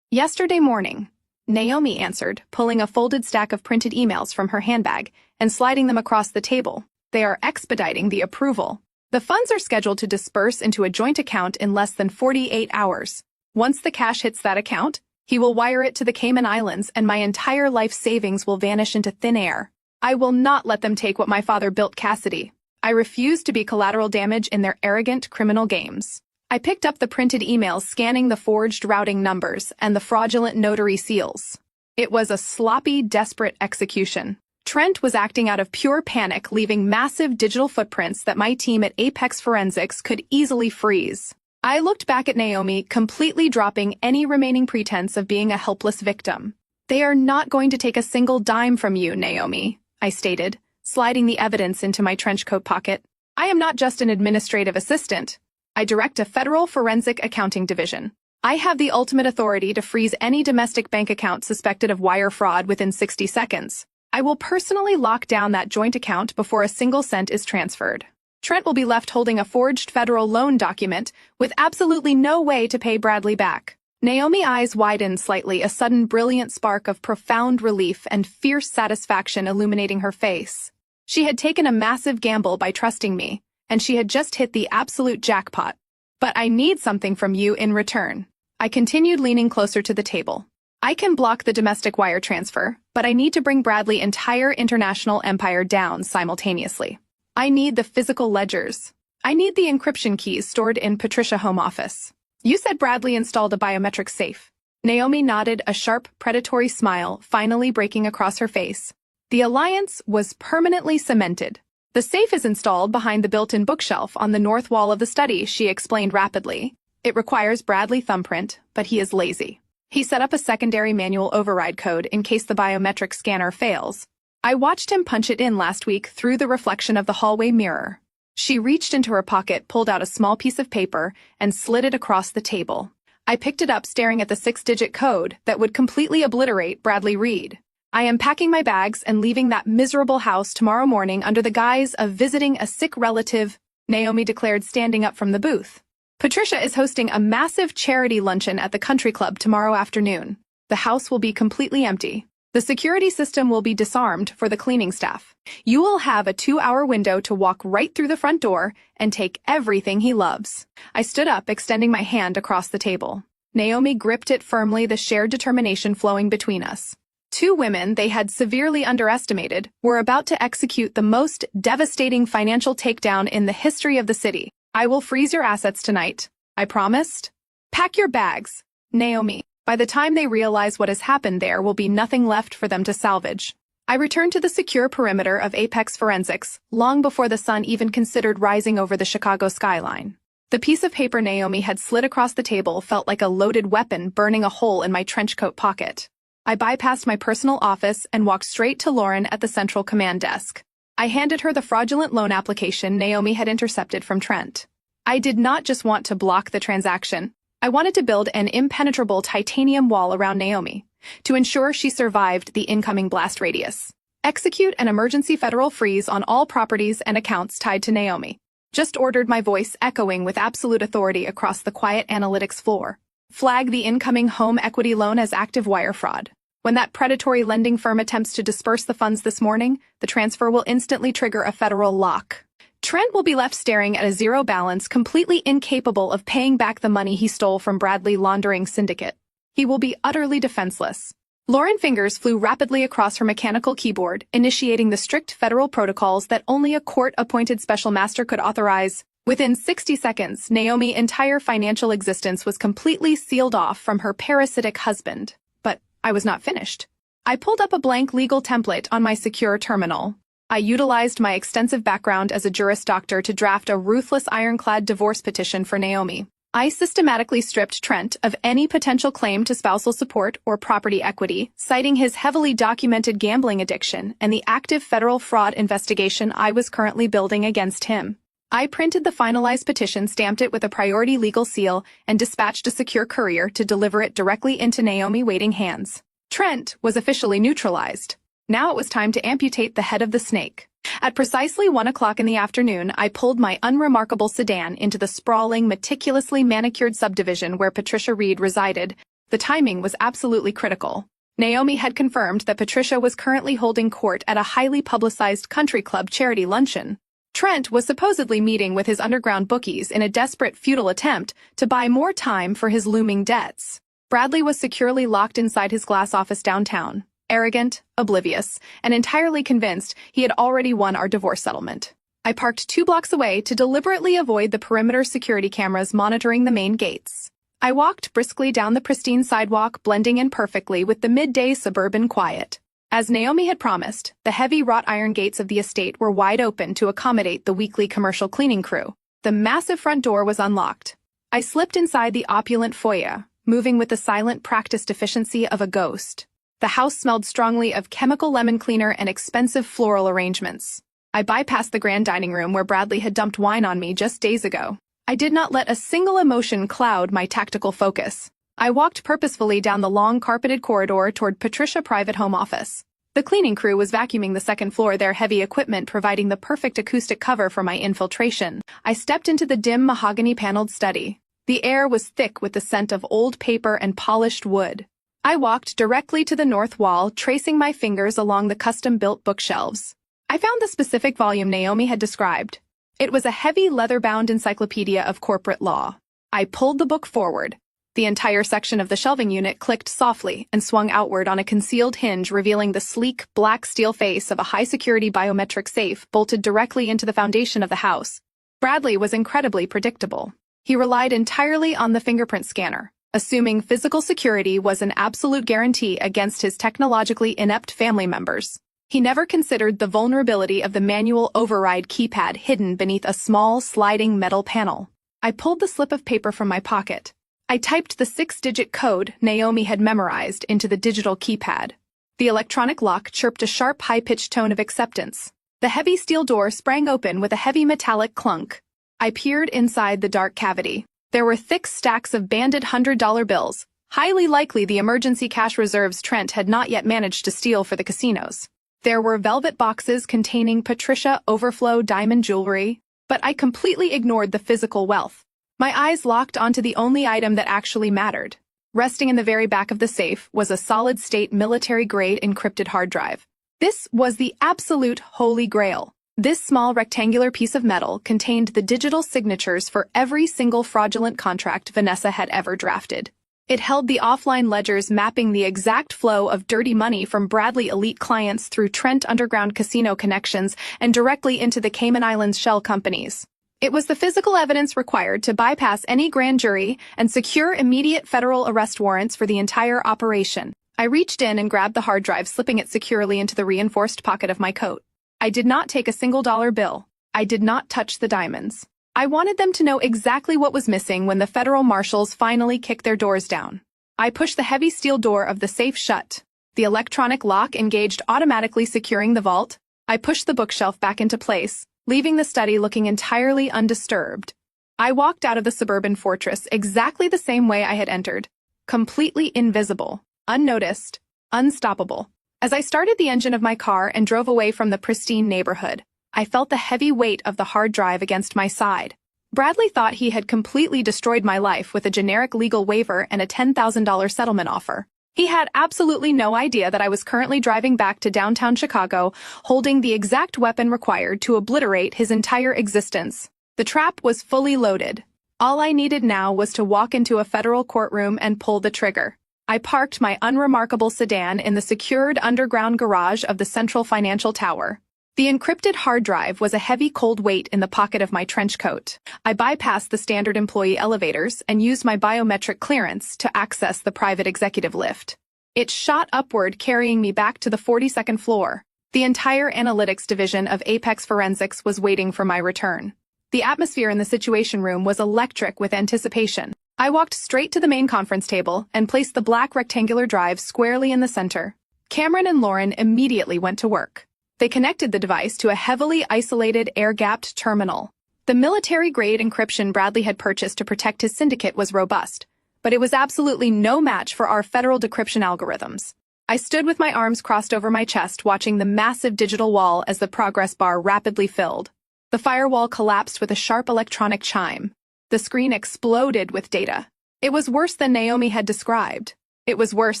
Yesterday morning, Naomi answered, pulling a folded stack of printed emails from her handbag and sliding them across the table. They are expediting the approval. The funds are scheduled to disperse into a joint account in less than 48 hours. Once the cash hits that account, he will wire it to the Cayman Islands and my entire life savings will vanish into thin air. I will not let them take what my father built, Cassidy. I refuse to be collateral damage in their arrogant criminal games. I picked up the printed emails, scanning the forged routing numbers and the fraudulent notary seals. It was a sloppy, desperate execution. Trent was acting out of pure panic, leaving massive digital footprints that my team at Apex Forensics could easily freeze. I looked back at Naomi, completely dropping any remaining pretense of being a helpless victim. They are not going to take a single dime from you, Naomi, I stated, sliding the evidence into my trenchcoat pocket. I am not just an administrative assistant. I direct a federal forensic accounting division. I have the ultimate authority to freeze any domestic bank account suspected of wire fraud within 60 seconds. I will personally lock down that joint account before a single cent is transferred. Trent will be left holding a forged federal loan document with absolutely no way to pay Bradley back. Naomi's eyes widened slightly, a sudden brilliant spark of profound relief and fierce satisfaction illuminating her face. She had taken a massive gamble by trusting me, and she had just hit the absolute jackpot. But I need something from you in return. I continued, leaning closer to the table. I can block the domestic wire transfer, but I need to bring Bradley's entire international empire down simultaneously. I need the physical ledgers. I need the encryption keys stored in Patricia's home office. You said Bradley installed a biometric safe. Naomi nodded, a sharp, predatory smile finally breaking across her face. The alliance was permanently cemented. The safe is installed behind the built-in bookshelf on the north wall of the study, she explained rapidly. It requires Bradley's thumbprint, but he is lazy. He set up a secondary manual override code in case the biometric scanner fails. I watched him punch it in last week through the reflection of the hallway mirror. She reached into her pocket, pulled out a small piece of paper, and slid it across the table. I picked it up, staring at the 6-digit code that would completely obliterate Bradley Reed. I am packing my bags and leaving that miserable house tomorrow morning under the guise of visiting a sick relative, Naomi declared, standing up from the booth. Patricia is hosting a massive charity luncheon at the country club tomorrow afternoon. The house will be completely empty. The security system will be disarmed for the cleaning staff. You will have a 2-hour window to walk right through the front door and take everything he loves. I stood up, extending my hand across the table. Naomi gripped it firmly, the shared determination flowing between us. Two women they had severely underestimated were about to execute the most devastating financial takedown in the history of the city. I will freeze your assets tonight, I promised. Pack your bags, Naomi. By the time they realize what has happened, there will be nothing left for them to salvage. I returned to the secure perimeter of Apex Forensics long before the sun even considered rising over the Chicago skyline. The piece of paper Naomi had slid across the table felt like a loaded weapon burning a hole in my trenchcoat pocket. I bypassed my personal office and walked straight to Lauren at the central command desk. I handed her the fraudulent loan application Naomi had intercepted from Trent. I did not just want to block the transaction. I wanted to build an impenetrable titanium wall around Naomi to ensure she survived the incoming blast radius. Execute an emergency federal freeze on all properties and accounts tied to Naomi. Just ordered, my voice echoing with absolute authority across the quiet analytics floor. Flag the incoming home equity loan as active wire fraud. When that predatory lending firm attempts to disperse the funds this morning, the transfer will instantly trigger a federal lock. Trent will be left staring at a zero balance, completely incapable of paying back the money he stole from Bradley laundering syndicate. He will be utterly defenseless. Lauren's fingers flew rapidly across her mechanical keyboard, initiating the strict federal protocols that only a court-appointed special master could authorize. Within 60 seconds, Naomi's entire financial existence was completely sealed off from her parasitic husband. But I was not finished. I pulled up a blank legal template on my secure terminal. I utilized my extensive background as a Juris Doctor to draft a ruthless ironclad divorce petition for Naomi. I systematically stripped Trent of any potential claim to spousal support or property equity, citing his heavily documented gambling addiction and the active federal fraud investigation I was currently building against him. I printed the finalized petition, stamped it with a priority legal seal, and dispatched a secure courier to deliver it directly into Naomi waiting hands. Trent was officially neutralized. Now it was time to amputate the head of the snake. At precisely 1 o'clock in the afternoon, I pulled my unremarkable sedan into the sprawling, meticulously manicured subdivision where Patricia Reed resided. The timing was absolutely critical. Naomi had confirmed that Patricia was currently holding court at a highly publicized country club charity luncheon. Trent was supposedly meeting with his underground bookies in a desperate, futile attempt to buy more time for his looming debts. Bradley was securely locked inside his glass office downtown, arrogant, oblivious, and entirely convinced he had already won our divorce settlement. I parked 2 blocks away to deliberately avoid the perimeter security cameras monitoring the main gates. I walked briskly down the pristine sidewalk, blending in perfectly with the midday suburban quiet. As Naomi had promised, the heavy wrought iron gates of the estate were wide open to accommodate the weekly commercial cleaning crew. The massive front door was unlocked. I slipped inside the opulent foyer, moving with the silent, practiced efficiency of a ghost. The house smelled strongly of chemical lemon cleaner and expensive floral arrangements. I bypassed the grand dining room where Bradley had dumped wine on me just days ago. I did not let a single emotion cloud my tactical focus. I walked purposefully down the long carpeted corridor toward Patricia's private home office. The cleaning crew was vacuuming the second floor, their heavy equipment providing the perfect acoustic cover for my infiltration. I stepped into the dim mahogany-paneled study. The air was thick with the scent of old paper and polished wood. I walked directly to the north wall, tracing my fingers along the custom-built bookshelves. I found the specific volume Naomi had described. It was a heavy leather-bound encyclopedia of corporate law. I pulled the book forward. The entire section of the shelving unit clicked softly and swung outward on a concealed hinge, revealing the sleek, black steel face of a high-security biometric safe bolted directly into the foundation of the house. Bradley was incredibly predictable. He relied entirely on the fingerprint scanner, assuming physical security was an absolute guarantee against his technologically inept family members. He never considered the vulnerability of the manual override keypad hidden beneath a small, sliding metal panel. I pulled the slip of paper from my pocket. I typed the 6-digit code Naomi had memorized into the digital keypad. The electronic lock chirped a sharp, high-pitched tone of acceptance. The heavy steel door sprang open with a heavy metallic clunk. I peered inside the dark cavity. There were thick stacks of banded $100 bills, highly likely the emergency cash reserves Trent had not yet managed to steal for the casinos. There were velvet boxes containing Patricia Overflow diamond jewelry, but I completely ignored the physical wealth. My eyes locked onto the only item that actually mattered. Resting in the very back of the safe was a solid-state military-grade encrypted hard drive. This was the absolute holy grail. This small rectangular piece of metal contained the digital signatures for every single fraudulent contract Vanessa had ever drafted. It held the offline ledgers mapping the exact flow of dirty money from Bradley elite clients through Trent underground casino connections and directly into the Cayman Islands shell companies. It was the physical evidence required to bypass any grand jury and secure immediate federal arrest warrants for the entire operation. I reached in and grabbed the hard drive, slipping it securely into the reinforced pocket of my coat. I did not take a single dollar bill. I did not touch the diamonds. I wanted them to know exactly what was missing when the federal marshals finally kicked their doors down. I pushed the heavy steel door of the safe shut. The electronic lock engaged, automatically securing the vault. I pushed the bookshelf back into place, leaving the study looking entirely undisturbed. I walked out of the suburban fortress exactly the same way I had entered, completely invisible, unnoticed, unstoppable. As I started the engine of my car and drove away from the pristine neighborhood, I felt the heavy weight of the hard drive against my side. Bradley thought he had completely destroyed my life with a generic legal waiver and a $10,000 settlement offer. He had absolutely no idea that I was currently driving back to downtown Chicago, holding the exact weapon required to obliterate his entire existence. The trap was fully loaded. All I needed now was to walk into a federal courtroom and pull the trigger. I parked my unremarkable sedan in the secured underground garage of the Central Financial Tower. The encrypted hard drive was a heavy cold weight in the pocket of my trench coat. I bypassed the standard employee elevators and used my biometric clearance to access the private executive lift. It shot upward, carrying me back to the 42nd floor. The entire analytics division of Apex Forensics was waiting for my return. The atmosphere in the Situation Room was electric with anticipation. I walked straight to the main conference table and placed the black rectangular drive squarely in the center. Cameron and Lauren immediately went to work. They connected the device to a heavily isolated, air-gapped terminal. The military-grade encryption Bradley had purchased to protect his syndicate was robust, but it was absolutely no match for our federal decryption algorithms. I stood with my arms crossed over my chest, watching the massive digital wall as the progress bar rapidly filled. The firewall collapsed with a sharp electronic chime. The screen exploded with data. It was worse than Naomi had described. It was worse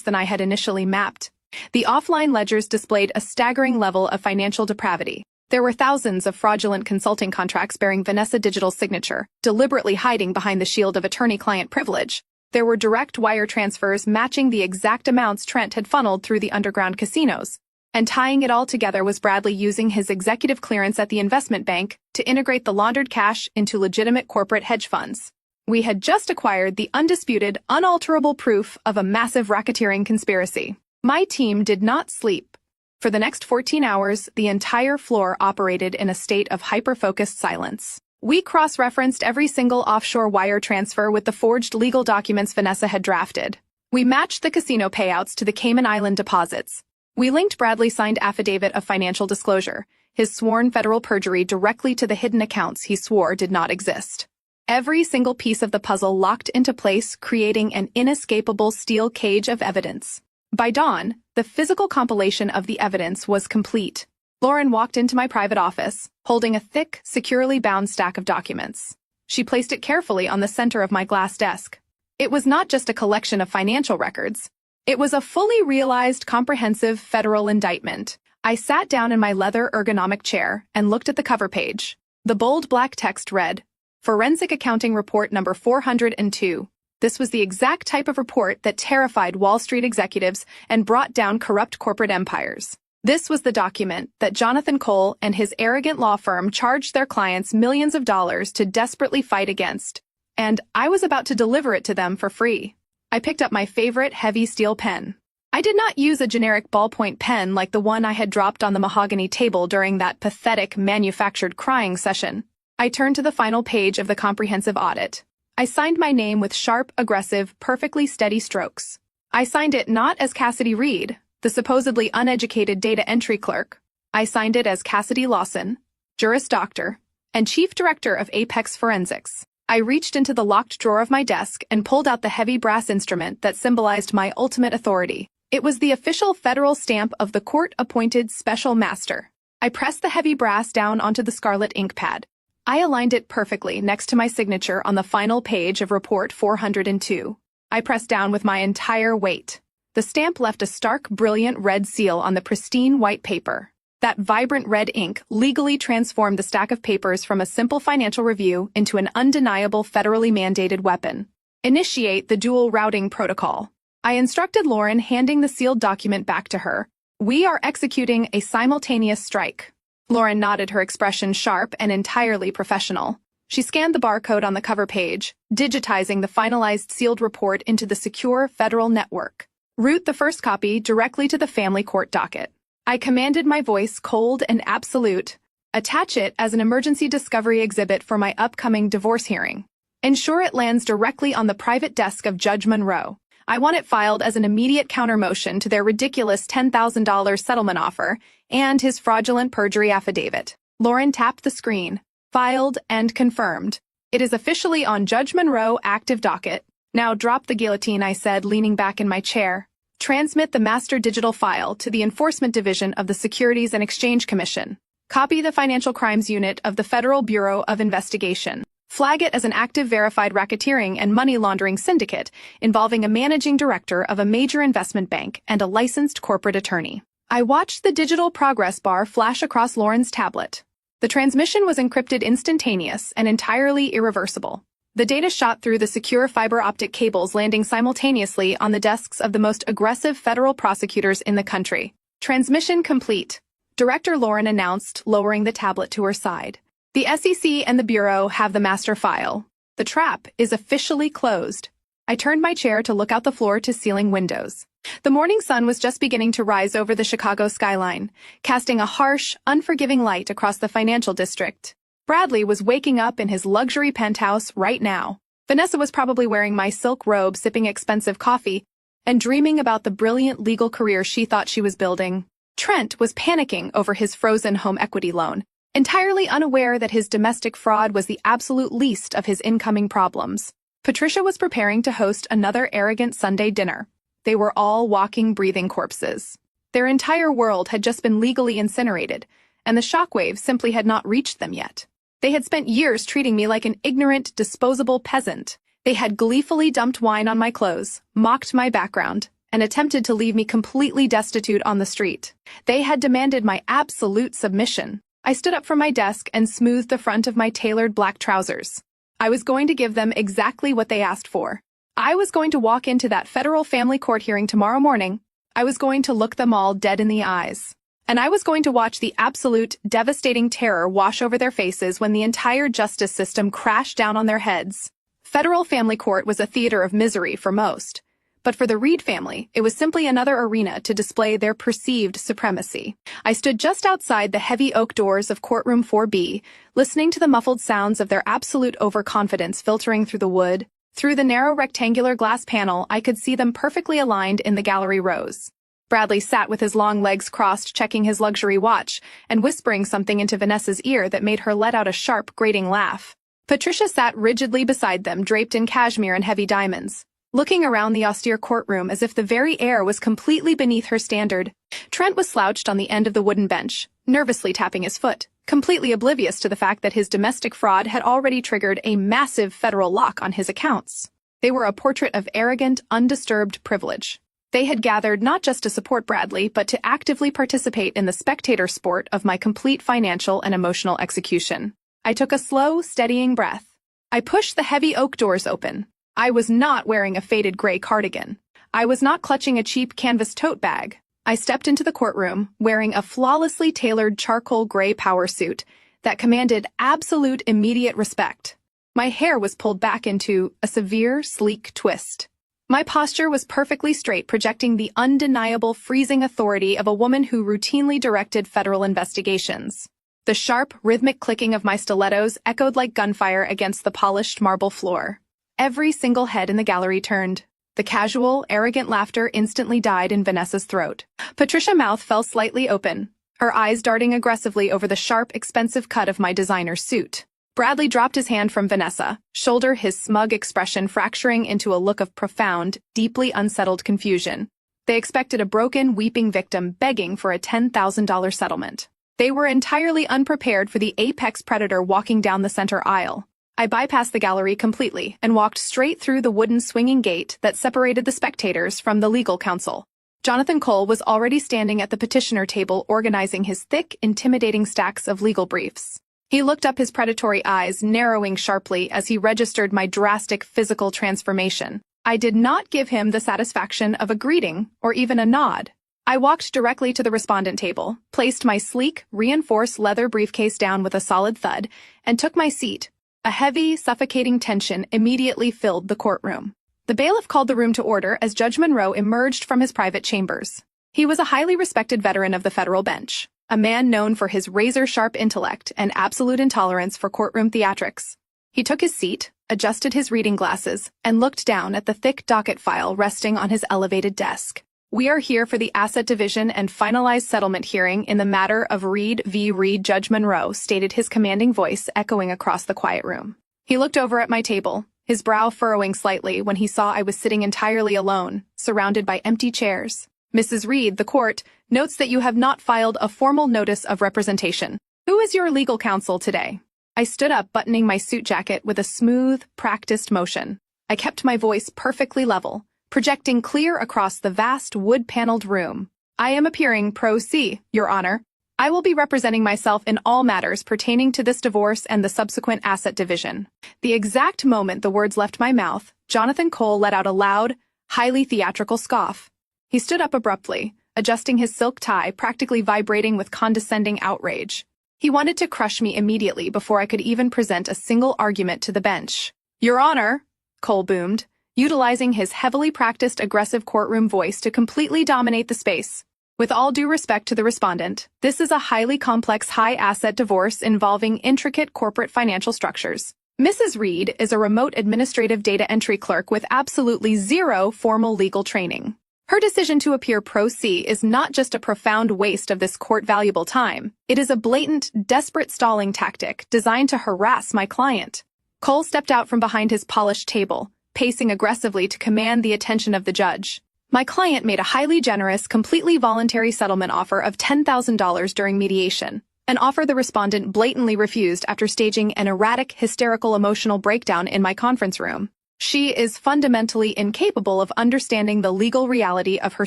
than I had initially mapped. The offline ledgers displayed a staggering level of financial depravity. There were thousands of fraudulent consulting contracts bearing Vanessa Digital's signature, deliberately hiding behind the shield of attorney-client privilege. There were direct wire transfers matching the exact amounts Trent had funneled through the underground casinos. And tying it all together was Bradley using his executive clearance at the investment bank to integrate the laundered cash into legitimate corporate hedge funds. We had just acquired the undisputed, unalterable proof of a massive racketeering conspiracy. My team did not sleep. For the next 14 hours, the entire floor operated in a state of hyper-focused silence. We cross-referenced every single offshore wire transfer with the forged legal documents Vanessa had drafted. We matched the casino payouts to the Cayman Island deposits. We linked Bradley's signed affidavit of financial disclosure, his sworn federal perjury, directly to the hidden accounts he swore did not exist. Every single piece of the puzzle locked into place, creating an inescapable steel cage of evidence. By dawn, the physical compilation of the evidence was complete. Lauren walked into my private office, holding a thick, securely bound stack of documents. She placed it carefully on the center of my glass desk. It was not just a collection of financial records. It was a fully realized, comprehensive federal indictment. I sat down in my leather ergonomic chair and looked at the cover page. The bold black text read, Forensic Accounting Report Number 402. This was the exact type of report that terrified Wall Street executives and brought down corrupt corporate empires. This was the document that Jonathan Cole and his arrogant law firm charged their clients millions of dollars to desperately fight against. And I was about to deliver it to them for free. I picked up my favorite heavy steel pen. I did not use a generic ballpoint pen like the one I had dropped on the mahogany table during that pathetic manufactured crying session. I turned to the final page of the comprehensive audit. I signed my name with sharp, aggressive, perfectly steady strokes. I signed it not as Cassidy Reed, the supposedly uneducated data entry clerk. I signed it as Cassidy Lawson, Juris Doctor, and Chief Director of Apex Forensics. I reached into the locked drawer of my desk and pulled out the heavy brass instrument that symbolized my ultimate authority. It was the official federal stamp of the court-appointed special master. I pressed the heavy brass down onto the scarlet ink pad. I aligned it perfectly next to my signature on the final page of Report 402. I pressed down with my entire weight. The stamp left a stark, brilliant red seal on the pristine white paper. That vibrant red ink legally transformed the stack of papers from a simple financial review into an undeniable federally mandated weapon. Initiate the dual routing protocol. I instructed Lauren, handing the sealed document back to her. We are executing a simultaneous strike. Lauren nodded, her expression sharp and entirely professional. She scanned the barcode on the cover page, digitizing the finalized sealed report into the secure federal network. Route the first copy directly to the family court docket. I commanded, my voice cold and absolute. Attach it as an emergency discovery exhibit for my upcoming divorce hearing. Ensure it lands directly on the private desk of Judge Monroe. I want it filed as an immediate countermotion to their ridiculous $10,000 settlement offer and his fraudulent perjury affidavit. Lauren tapped the screen. Filed and confirmed. It is officially on Judge Monroe active docket. Now drop the guillotine, I said, leaning back in my chair. Transmit the master digital file to the Enforcement Division of the Securities and Exchange Commission. Copy the Financial Crimes Unit of the Federal Bureau of Investigation. Flag it as an active verified racketeering and money laundering syndicate involving a managing director of a major investment bank and a licensed corporate attorney. I watched the digital progress bar flash across Lauren's tablet. The transmission was encrypted, instantaneous, and entirely irreversible. The data shot through the secure fiber optic cables, landing simultaneously on the desks of the most aggressive federal prosecutors in the country. Transmission complete, Director Lauren announced, lowering the tablet to her side. The SEC and the Bureau have the master file. The trap is officially closed. I turned my chair to look out the floor-to-ceiling windows. The morning sun was just beginning to rise over the Chicago skyline, casting a harsh, unforgiving light across the financial district. Bradley was waking up in his luxury penthouse right now. Vanessa was probably wearing my silk robe, sipping expensive coffee, and dreaming about the brilliant legal career she thought she was building. Trent was panicking over his frozen home equity loan, entirely unaware that his domestic fraud was the absolute least of his incoming problems. Patricia was preparing to host another arrogant Sunday dinner. They were all walking, breathing corpses. Their entire world had just been legally incinerated, and the shockwaves simply had not reached them yet. They had spent years treating me like an ignorant, disposable peasant. They had gleefully dumped wine on my clothes, mocked my background, and attempted to leave me completely destitute on the street. They had demanded my absolute submission. I stood up from my desk and smoothed the front of my tailored black trousers. I was going to give them exactly what they asked for. I was going to walk into that federal family court hearing tomorrow morning. I was going to look them all dead in the eyes. And I was going to watch the absolute, devastating terror wash over their faces when the entire justice system crashed down on their heads. Federal family court was a theater of misery for most, but for the Reed family, it was simply another arena to display their perceived supremacy. I stood just outside the heavy oak doors of Courtroom 4B, listening to the muffled sounds of their absolute overconfidence filtering through the wood. Through the narrow rectangular glass panel, I could see them perfectly aligned in the gallery rows. Bradley sat with his long legs crossed, checking his luxury watch, and whispering something into Vanessa's ear that made her let out a sharp, grating laugh. Patricia sat rigidly beside them, draped in cashmere and heavy diamonds, looking around the austere courtroom as if the very air was completely beneath her standard. Trent was slouched on the end of the wooden bench, nervously tapping his foot, completely oblivious to the fact that his domestic fraud had already triggered a massive federal lock on his accounts. They were a portrait of arrogant, undisturbed privilege. They had gathered not just to support Bradley, but to actively participate in the spectator sport of my complete financial and emotional execution. I took a slow, steadying breath. I pushed the heavy oak doors open. I was not wearing a faded gray cardigan. I was not clutching a cheap canvas tote bag. I stepped into the courtroom, wearing a flawlessly tailored charcoal gray power suit that commanded absolute immediate respect. My hair was pulled back into a severe, sleek twist. My posture was perfectly straight, projecting the undeniable freezing authority of a woman who routinely directed federal investigations. The sharp, rhythmic clicking of my stilettos echoed like gunfire against the polished marble floor. Every single head in the gallery turned. The casual, arrogant laughter instantly died in Vanessa's throat. Patricia's mouth fell slightly open, her eyes darting aggressively over the sharp, expensive cut of my designer suit. Bradley dropped his hand from Vanessa, shoulder his smug expression fracturing into a look of profound, deeply unsettled confusion. They expected a broken, weeping victim begging for a $10,000 settlement. They were entirely unprepared for the apex predator walking down the center aisle. I bypassed the gallery completely and walked straight through the wooden swinging gate that separated the spectators from the legal counsel. Jonathan Cole was already standing at the petitioner table organizing his thick, intimidating stacks of legal briefs. He looked up, his predatory eyes narrowing sharply as he registered my drastic physical transformation. I did not give him the satisfaction of a greeting or even a nod. I walked directly to the respondent table, placed my sleek, reinforced leather briefcase down with a solid thud, and took my seat. A heavy, suffocating tension immediately filled the courtroom. The bailiff called the room to order as Judge Monroe emerged from his private chambers. He was a highly respected veteran of the federal bench, a man known for his razor-sharp intellect and absolute intolerance for courtroom theatrics. He took his seat, adjusted his reading glasses, and looked down at the thick docket file resting on his elevated desk. "We are here for the Asset Division and finalized settlement hearing in the matter of Reed v. Reed," Judge Monroe stated, his commanding voice echoing across the quiet room. He looked over at my table, his brow furrowing slightly when he saw I was sitting entirely alone, surrounded by empty chairs. "Mrs. Reed, the court notes that you have not filed a formal notice of representation. Who is your legal counsel today?" I stood up, buttoning my suit jacket with a smooth, practiced motion. I kept my voice perfectly level, projecting clear across the vast wood-paneled room. "I am appearing pro se, Your Honor. I will be representing myself in all matters pertaining to this divorce and the subsequent asset division." The exact moment the words left my mouth, Jonathan Cole let out a loud, highly theatrical scoff. He stood up abruptly, adjusting his silk tie, practically vibrating with condescending outrage. He wanted to crush me immediately before I could even present a single argument to the bench. "Your Honor," Cole boomed, utilizing his heavily practiced aggressive courtroom voice to completely dominate the space. With all due respect to the respondent, this is a highly complex high-asset divorce involving intricate corporate financial structures. Mrs. Reed is a remote administrative data entry clerk with absolutely zero formal legal training. Her decision to appear pro se is not just a profound waste of this court-valuable time. It is a blatant, desperate stalling tactic designed to harass my client. Cole stepped out from behind his polished table, pacing aggressively to command the attention of the judge. My client made a highly generous, completely voluntary settlement offer of $10,000 during mediation, an offer the respondent blatantly refused after staging an erratic, hysterical emotional breakdown in my conference room. She is fundamentally incapable of understanding the legal reality of her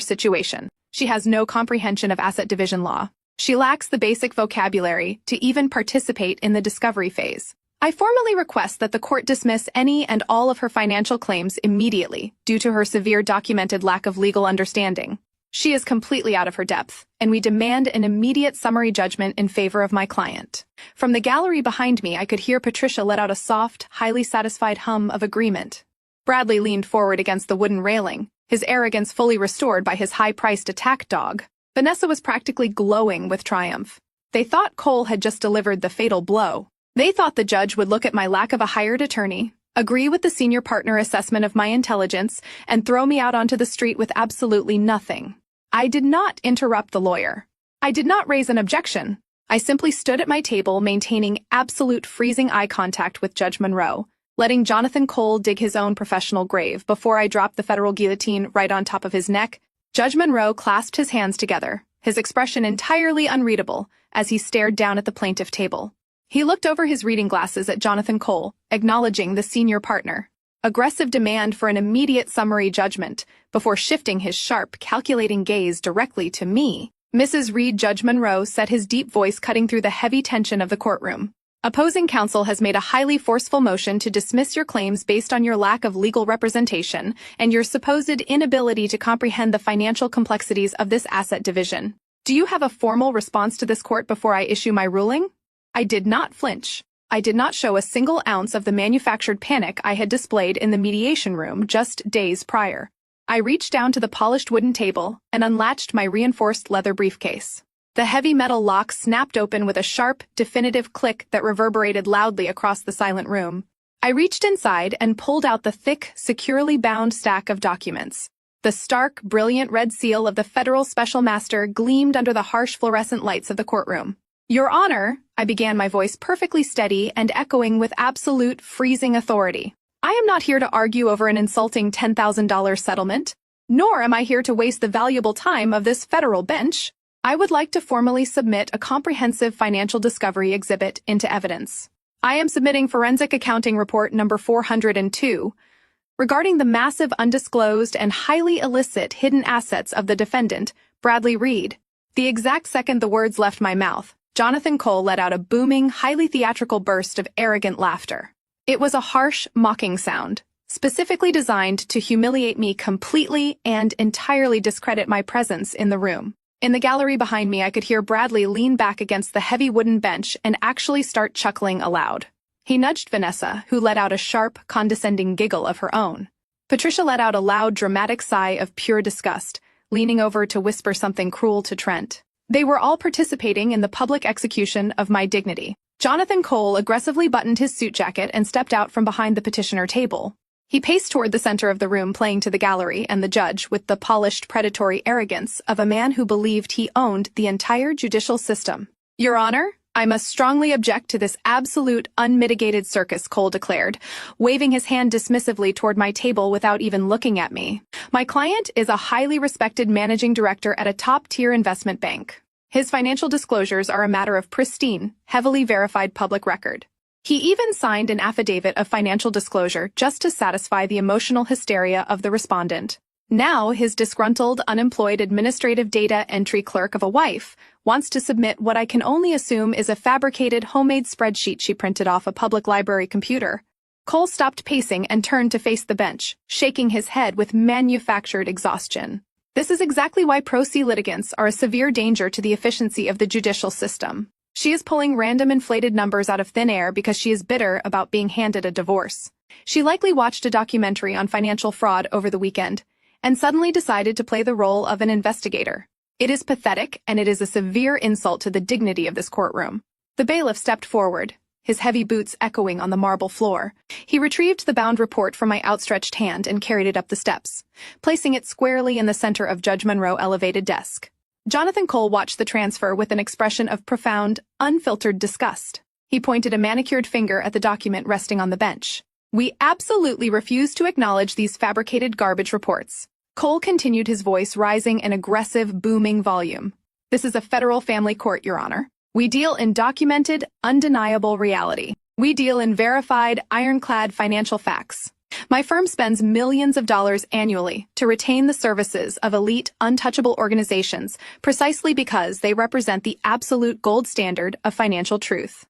situation. She has no comprehension of asset division law. She lacks the basic vocabulary to even participate in the discovery phase. I formally request that the court dismiss any and all of her financial claims immediately due to her severe documented lack of legal understanding. She is completely out of her depth, and we demand an immediate summary judgment in favor of my client. From the gallery behind me, I could hear Patricia let out a soft, highly satisfied hum of agreement. Bradley leaned forward against the wooden railing, his arrogance fully restored by his high-priced attack dog. Vanessa was practically glowing with triumph. They thought Cole had just delivered the fatal blow. They thought the judge would look at my lack of a hired attorney, agree with the senior partner assessment of my intelligence, and throw me out onto the street with absolutely nothing. I did not interrupt the lawyer. I did not raise an objection. I simply stood at my table, maintaining absolute freezing eye contact with Judge Monroe, letting Jonathan Cole dig his own professional grave before I dropped the federal guillotine right on top of his neck. Judge Monroe clasped his hands together, his expression entirely unreadable as he stared down at the plaintiff table. He looked over his reading glasses at Jonathan Cole, acknowledging the senior partner. Aggressive demand for an immediate summary judgment before shifting his sharp, calculating gaze directly to me. Mrs. Reed, Judge Monroe said, his deep voice cutting through the heavy tension of the courtroom. Opposing counsel has made a highly forceful motion to dismiss your claims based on your lack of legal representation and your supposed inability to comprehend the financial complexities of this asset division. Do you have a formal response to this court before I issue my ruling? I did not flinch. I did not show a single ounce of the manufactured panic I had displayed in the mediation room just days prior. I reached down to the polished wooden table and unlatched my reinforced leather briefcase. The heavy metal lock snapped open with a sharp, definitive click that reverberated loudly across the silent room. I reached inside and pulled out the thick, securely bound stack of documents. The stark, brilliant red seal of the federal special master gleamed under the harsh fluorescent lights of the courtroom. Your Honor, I began, my voice perfectly steady and echoing with absolute, freezing authority. I am not here to argue over an insulting $10,000 settlement, nor am I here to waste the valuable time of this federal bench. I would like to formally submit a comprehensive financial discovery exhibit into evidence. I am submitting Forensic Accounting Report number 402 regarding the massive undisclosed and highly illicit hidden assets of the defendant, Bradley Reed. The exact second the words left my mouth, Jonathan Cole let out a booming, highly theatrical burst of arrogant laughter. It was a harsh, mocking sound, specifically designed to humiliate me completely and entirely discredit my presence in the room. In the gallery behind me, I could hear Bradley lean back against the heavy wooden bench and actually start chuckling aloud. He nudged Vanessa, who let out a sharp, condescending giggle of her own. Patricia let out a loud, dramatic sigh of pure disgust, leaning over to whisper something cruel to Trent. They were all participating in the public execution of my dignity. Jonathan Cole aggressively buttoned his suit jacket and stepped out from behind the petitioner table. He paced toward the center of the room, playing to the gallery and the judge with the polished, predatory arrogance of a man who believed he owned the entire judicial system. Your Honor, I must strongly object to this absolute, unmitigated circus, Cole declared, waving his hand dismissively toward my table without even looking at me. My client is a highly respected managing director at a top-tier investment bank. His financial disclosures are a matter of pristine, heavily verified public record. He even signed an affidavit of financial disclosure just to satisfy the emotional hysteria of the respondent. Now, his disgruntled, unemployed administrative data entry clerk of a wife wants to submit what I can only assume is a fabricated homemade spreadsheet she printed off a public library computer. Cole stopped pacing and turned to face the bench, shaking his head with manufactured exhaustion. This is exactly why pro se litigants are a severe danger to the efficiency of the judicial system. She is pulling random inflated numbers out of thin air because she is bitter about being handed a divorce. She likely watched a documentary on financial fraud over the weekend and suddenly decided to play the role of an investigator. It is pathetic, and it is a severe insult to the dignity of this courtroom. The bailiff stepped forward, his heavy boots echoing on the marble floor. He retrieved the bound report from my outstretched hand and carried it up the steps, placing it squarely in the center of Judge Monroe's elevated desk. Jonathan Cole watched the transfer with an expression of profound, unfiltered disgust. He pointed a manicured finger at the document resting on the bench. "We absolutely refuse to acknowledge these fabricated garbage reports." Cole continued, his voice rising in aggressive, booming volume. "This is a federal family court, Your Honor. We deal in documented, undeniable reality. We deal in verified, ironclad financial facts. My firm spends millions of dollars annually to retain the services of elite, untouchable organizations precisely because they represent the absolute gold standard of financial truth."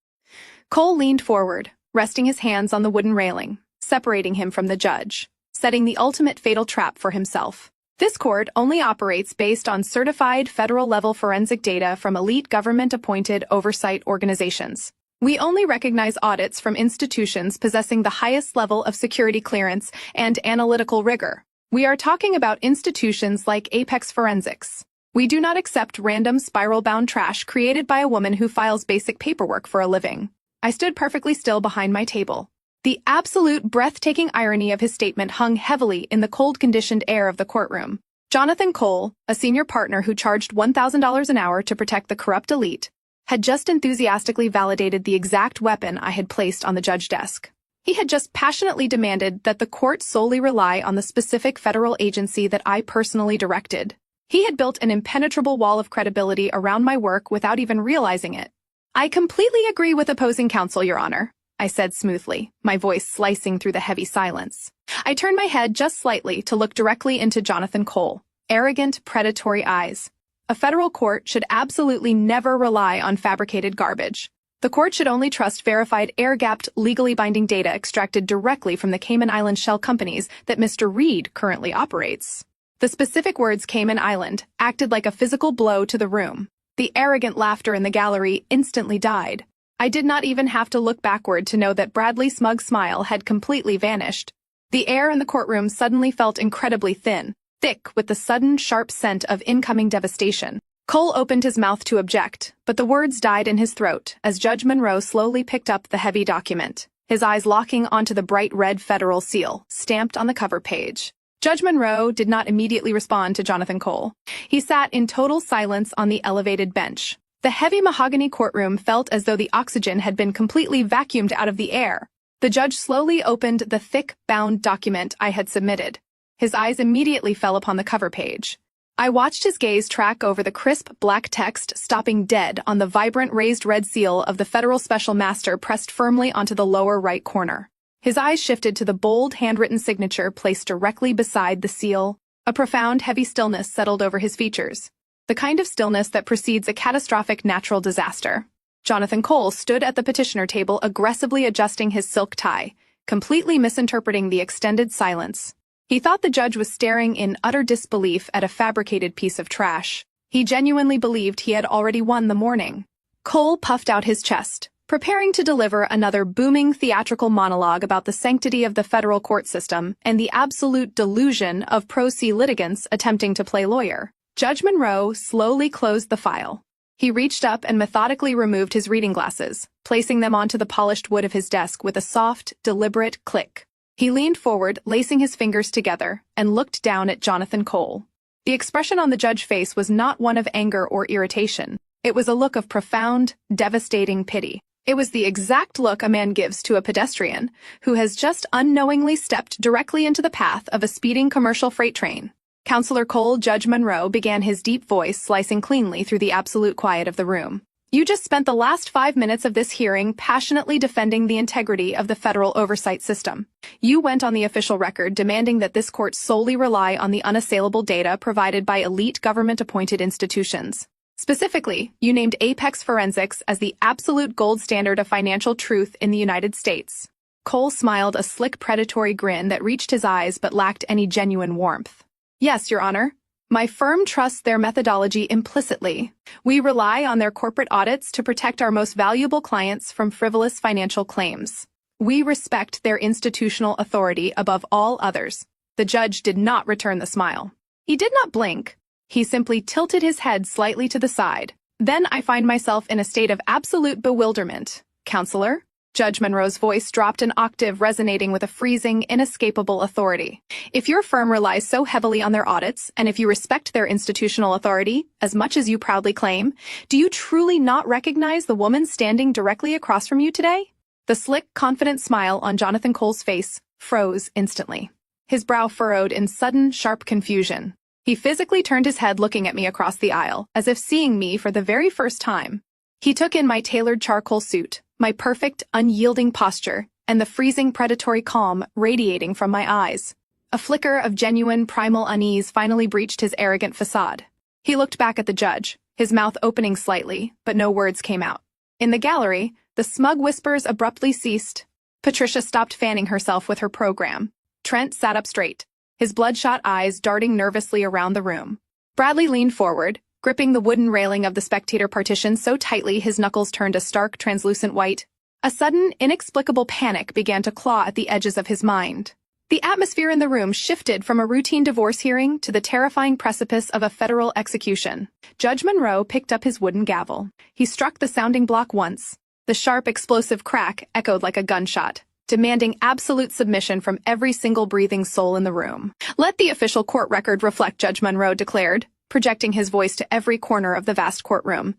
Cole leaned forward, resting his hands on the wooden railing, separating him from the judge, setting the ultimate fatal trap for himself. This court only operates based on certified federal-level forensic data from elite government-appointed oversight organizations. We only recognize audits from institutions possessing the highest level of security clearance and analytical rigor. We are talking about institutions like Apex Forensics. We do not accept random spiral-bound trash created by a woman who files basic paperwork for a living. I stood perfectly still behind my table. The absolute breathtaking irony of his statement hung heavily in the cold-conditioned air of the courtroom. Jonathan Cole, a senior partner who charged $1,000 an hour to protect the corrupt elite, had just enthusiastically validated the exact weapon I had placed on the judge's desk. He had just passionately demanded that the court solely rely on the specific federal agency that I personally directed. He had built an impenetrable wall of credibility around my work without even realizing it. "I completely agree with opposing counsel, Your Honor," I said smoothly, my voice slicing through the heavy silence. I turned my head just slightly to look directly into Jonathan Cole. Arrogant, predatory eyes. A federal court should absolutely never rely on fabricated garbage. The court should only trust verified, air-gapped, legally binding data extracted directly from the Cayman Island shell companies that Mr. Reed currently operates. The specific words Cayman Island acted like a physical blow to the room. The arrogant laughter in the gallery instantly died. I did not even have to look backward to know that Bradley's smug smile had completely vanished. The air in the courtroom suddenly felt incredibly thin, thick with the sudden, sharp scent of incoming devastation. Cole opened his mouth to object, but the words died in his throat as Judge Monroe slowly picked up the heavy document, his eyes locking onto the bright red federal seal, stamped on the cover page. Judge Monroe did not immediately respond to Jonathan Cole. He sat in total silence on the elevated bench. The heavy mahogany courtroom felt as though the oxygen had been completely vacuumed out of the air. The judge slowly opened the thick, bound document I had submitted. His eyes immediately fell upon the cover page. I watched his gaze track over the crisp black text, stopping dead on the vibrant raised red seal of the federal special master pressed firmly onto the lower right corner. His eyes shifted to the bold, handwritten signature placed directly beside the seal. A profound, heavy stillness settled over his features, the kind of stillness that precedes a catastrophic natural disaster. Jonathan Cole stood at the petitioner table, aggressively adjusting his silk tie, completely misinterpreting the extended silence. He thought the judge was staring in utter disbelief at a fabricated piece of trash. He genuinely believed he had already won the morning. Cole puffed out his chest, preparing to deliver another booming theatrical monologue about the sanctity of the federal court system and the absolute delusion of pro se litigants attempting to play lawyer. Judge Monroe slowly closed the file. He reached up and methodically removed his reading glasses, placing them onto the polished wood of his desk with a soft, deliberate click. He leaned forward, lacing his fingers together, and looked down at Jonathan Cole. The expression on the judge's face was not one of anger or irritation. It was a look of profound, devastating pity. It was the exact look a man gives to a pedestrian who has just unknowingly stepped directly into the path of a speeding commercial freight train. Counselor Cole, Judge Monroe began, his deep voice slicing cleanly through the absolute quiet of the room. You just spent the last 5 minutes of this hearing passionately defending the integrity of the federal oversight system. You went on the official record demanding that this court solely rely on the unassailable data provided by elite government-appointed institutions. Specifically, you named Apex Forensics as the absolute gold standard of financial truth in the United States. Cole smiled a slick, predatory grin that reached his eyes but lacked any genuine warmth. Yes, Your Honor. My firm trusts their methodology implicitly. We rely on their corporate audits to protect our most valuable clients from frivolous financial claims. We respect their institutional authority above all others. The judge did not return the smile. He did not blink. He simply tilted his head slightly to the side. Then I find myself in a state of absolute bewilderment. Counselor? Judge Monroe's voice dropped an octave, resonating with a freezing, inescapable authority. If your firm relies so heavily on their audits, and if you respect their institutional authority, as much as you proudly claim, do you truly not recognize the woman standing directly across from you today? The slick, confident smile on Jonathan Cole's face froze instantly. His brow furrowed in sudden, sharp confusion. He physically turned his head, looking at me across the aisle, as if seeing me for the very first time. He took in my tailored charcoal suit, my perfect, unyielding posture, and the freezing predatory calm radiating from my eyes. A flicker of genuine primal unease finally breached his arrogant facade. He looked back at the judge, his mouth opening slightly, but no words came out. In the gallery, the smug whispers abruptly ceased. Patricia stopped fanning herself with her program. Trent sat up straight, his bloodshot eyes darting nervously around the room. Bradley leaned forward, gripping the wooden railing of the spectator partition so tightly his knuckles turned a stark, translucent white. A sudden, inexplicable panic began to claw at the edges of his mind. The atmosphere in the room shifted from a routine divorce hearing to the terrifying precipice of a federal execution. Judge Monroe picked up his wooden gavel. He struck the sounding block once. The sharp, explosive crack echoed like a gunshot, demanding absolute submission from every single breathing soul in the room. "Let the official court record reflect," Judge Monroe declared, projecting his voice to every corner of the vast courtroom,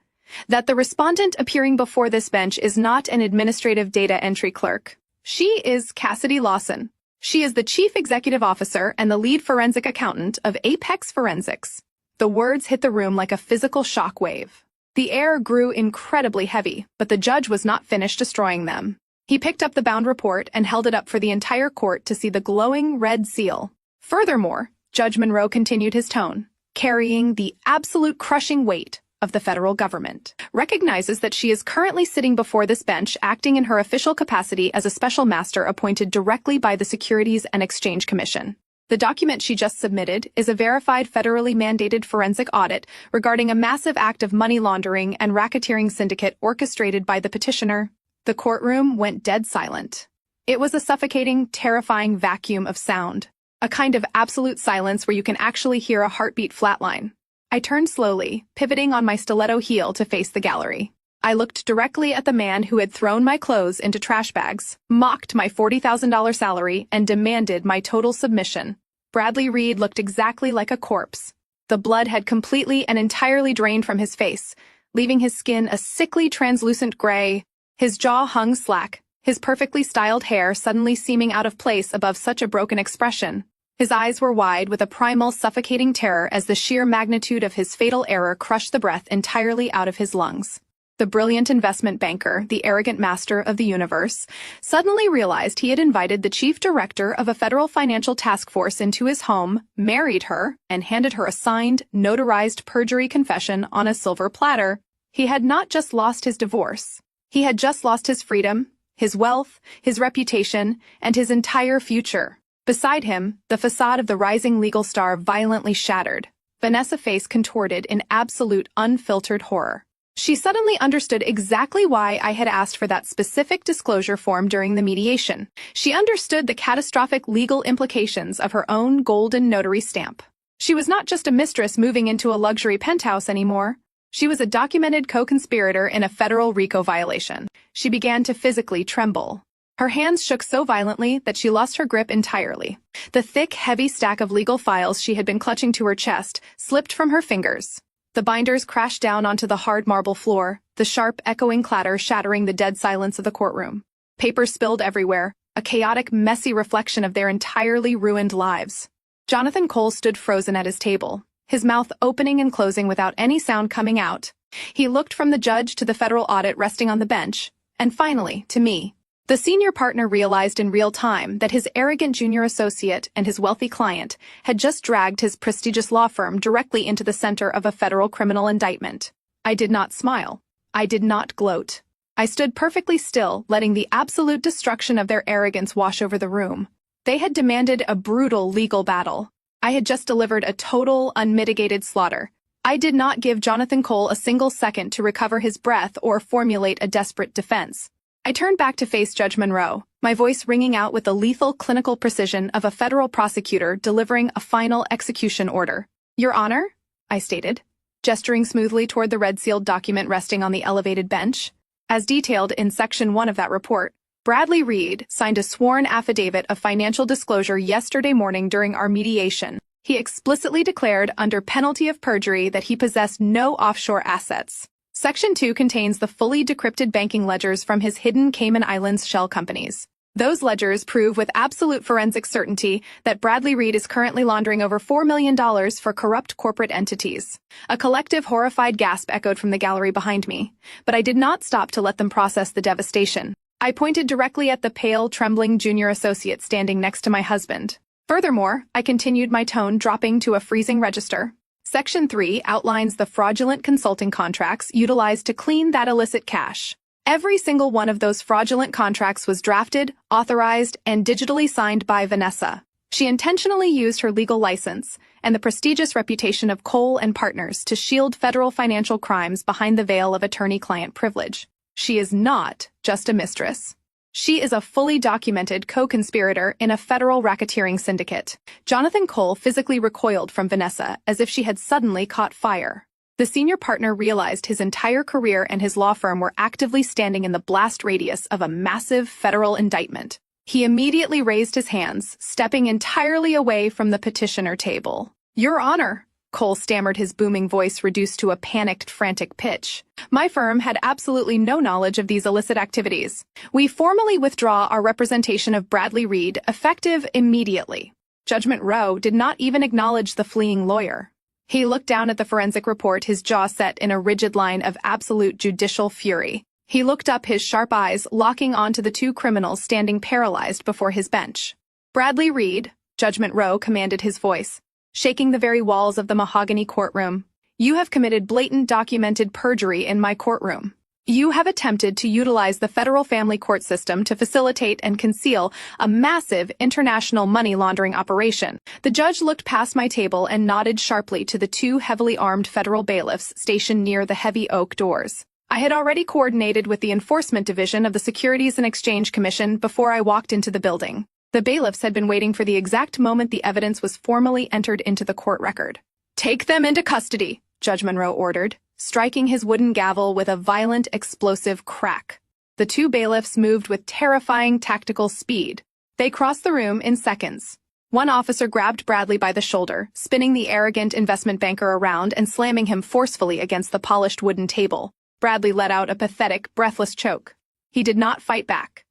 "that the respondent appearing before this bench is not an administrative data entry clerk. She is Cassidy Lawson. She is the chief executive officer and the lead forensic accountant of Apex Forensics." The words hit the room like a physical shock wave. The air grew incredibly heavy, but the judge was not finished destroying them. He picked up the bound report and held it up for the entire court to see the glowing red seal. Furthermore, Judge Monroe continued his tone, carrying the absolute crushing weight of the federal government, recognizes that she is currently sitting before this bench acting in her official capacity as a special master appointed directly by the Securities and Exchange Commission. The document she just submitted is a verified federally mandated forensic audit regarding a massive act of money laundering and racketeering syndicate orchestrated by the petitioner. The courtroom went dead silent. It was a suffocating, terrifying vacuum of sound, a kind of absolute silence where you can actually hear a heartbeat flatline. I turned slowly, pivoting on my stiletto heel to face the gallery. I looked directly at the man who had thrown my clothes into trash bags, mocked my $40,000 salary, and demanded my total submission. Bradley Reed looked exactly like a corpse. The blood had completely and entirely drained from his face, leaving his skin a sickly, translucent gray. His jaw hung slack, his perfectly styled hair suddenly seeming out of place above such a broken expression. His eyes were wide with a primal, suffocating terror as the sheer magnitude of his fatal error crushed the breath entirely out of his lungs. The brilliant investment banker, the arrogant master of the universe, suddenly realized he had invited the chief director of a federal financial task force into his home, married her, and handed her a signed, notarized perjury confession on a silver platter. He had not just lost his divorce. He had just lost his freedom, his wealth, his reputation, and his entire future. Beside him, the facade of the rising legal star violently shattered. Vanessa's face contorted in absolute, unfiltered horror. She suddenly understood exactly why I had asked for that specific disclosure form during the mediation. She understood the catastrophic legal implications of her own golden notary stamp. She was not just a mistress moving into a luxury penthouse anymore. She was a documented co-conspirator in a federal RICO violation. She began to physically tremble. Her hands shook so violently that she lost her grip entirely. The thick, heavy stack of legal files she had been clutching to her chest slipped from her fingers. The binders crashed down onto the hard marble floor, the sharp, echoing clatter shattering the dead silence of the courtroom. Papers spilled everywhere, a chaotic, messy reflection of their entirely ruined lives. Jonathan Cole stood frozen at his table, his mouth opening and closing without any sound coming out. He looked from the judge to the federal audit resting on the bench, and finally, to me. The senior partner realized in real time that his arrogant junior associate and his wealthy client had just dragged his prestigious law firm directly into the center of a federal criminal indictment. I did not smile. I did not gloat. I stood perfectly still, letting the absolute destruction of their arrogance wash over the room. They had demanded a brutal legal battle. I had just delivered a total, unmitigated slaughter. I did not give Jonathan Cole a single second to recover his breath or formulate a desperate defense. I turned back to face Judge Monroe, my voice ringing out with the lethal clinical precision of a federal prosecutor delivering a final execution order. "Your Honor, I stated, gesturing smoothly toward the red-sealed document resting on the elevated bench. As detailed in Section 1 of that report, Bradley Reed signed a sworn affidavit of financial disclosure yesterday morning during our mediation. He explicitly declared under penalty of perjury that he possessed no offshore assets. Section 2 contains the fully decrypted banking ledgers from his hidden Cayman Islands shell companies. Those ledgers prove with absolute forensic certainty that Bradley Reed is currently laundering over $4 million for corrupt corporate entities. A collective horrified gasp echoed from the gallery behind me, but I did not stop to let them process the devastation. I pointed directly at the pale, trembling junior associate standing next to my husband. Furthermore, I continued, my tone dropping to a freezing register. Section 3 outlines the fraudulent consulting contracts utilized to clean that illicit cash. Every single one of those fraudulent contracts was drafted, authorized, and digitally signed by Vanessa. She intentionally used her legal license and the prestigious reputation of Cole and Partners to shield federal financial crimes behind the veil of attorney-client privilege. She is not just a mistress. She is a fully documented co-conspirator in a federal racketeering syndicate. Jonathan Cole physically recoiled from Vanessa as if she had suddenly caught fire. The senior partner realized his entire career and his law firm were actively standing in the blast radius of a massive federal indictment. He immediately raised his hands, stepping entirely away from the petitioner table. "Your Honor," Cole stammered, his booming voice reduced to a panicked, frantic pitch. "My firm had absolutely no knowledge of these illicit activities. We formally withdraw our representation of Bradley Reed, effective immediately." Judgment Rowe did not even acknowledge the fleeing lawyer. He looked down at the forensic report, his jaw set in a rigid line of absolute judicial fury. He looked up, his sharp eyes locking onto the two criminals standing paralyzed before his bench. "Bradley Reed," Judgment Rowe commanded, his voice shaking the very walls of the mahogany courtroom, "you have committed blatant documented perjury in my courtroom. You have attempted to utilize the federal family court system to facilitate and conceal a massive international money laundering operation." The judge looked past my table and nodded sharply to the two heavily armed federal bailiffs stationed near the heavy oak doors. I had already coordinated with the Enforcement Division of the Securities and Exchange Commission before I walked into the building. The bailiffs had been waiting for the exact moment the evidence was formally entered into the court record. "Take them into custody," Judge Monroe ordered, striking his wooden gavel with a violent, explosive crack. The two bailiffs moved with terrifying tactical speed. They crossed the room in seconds. One officer grabbed Bradley by the shoulder, spinning the arrogant investment banker around and slamming him forcefully against the polished wooden table. Bradley let out a pathetic, breathless choke. He did not fight back.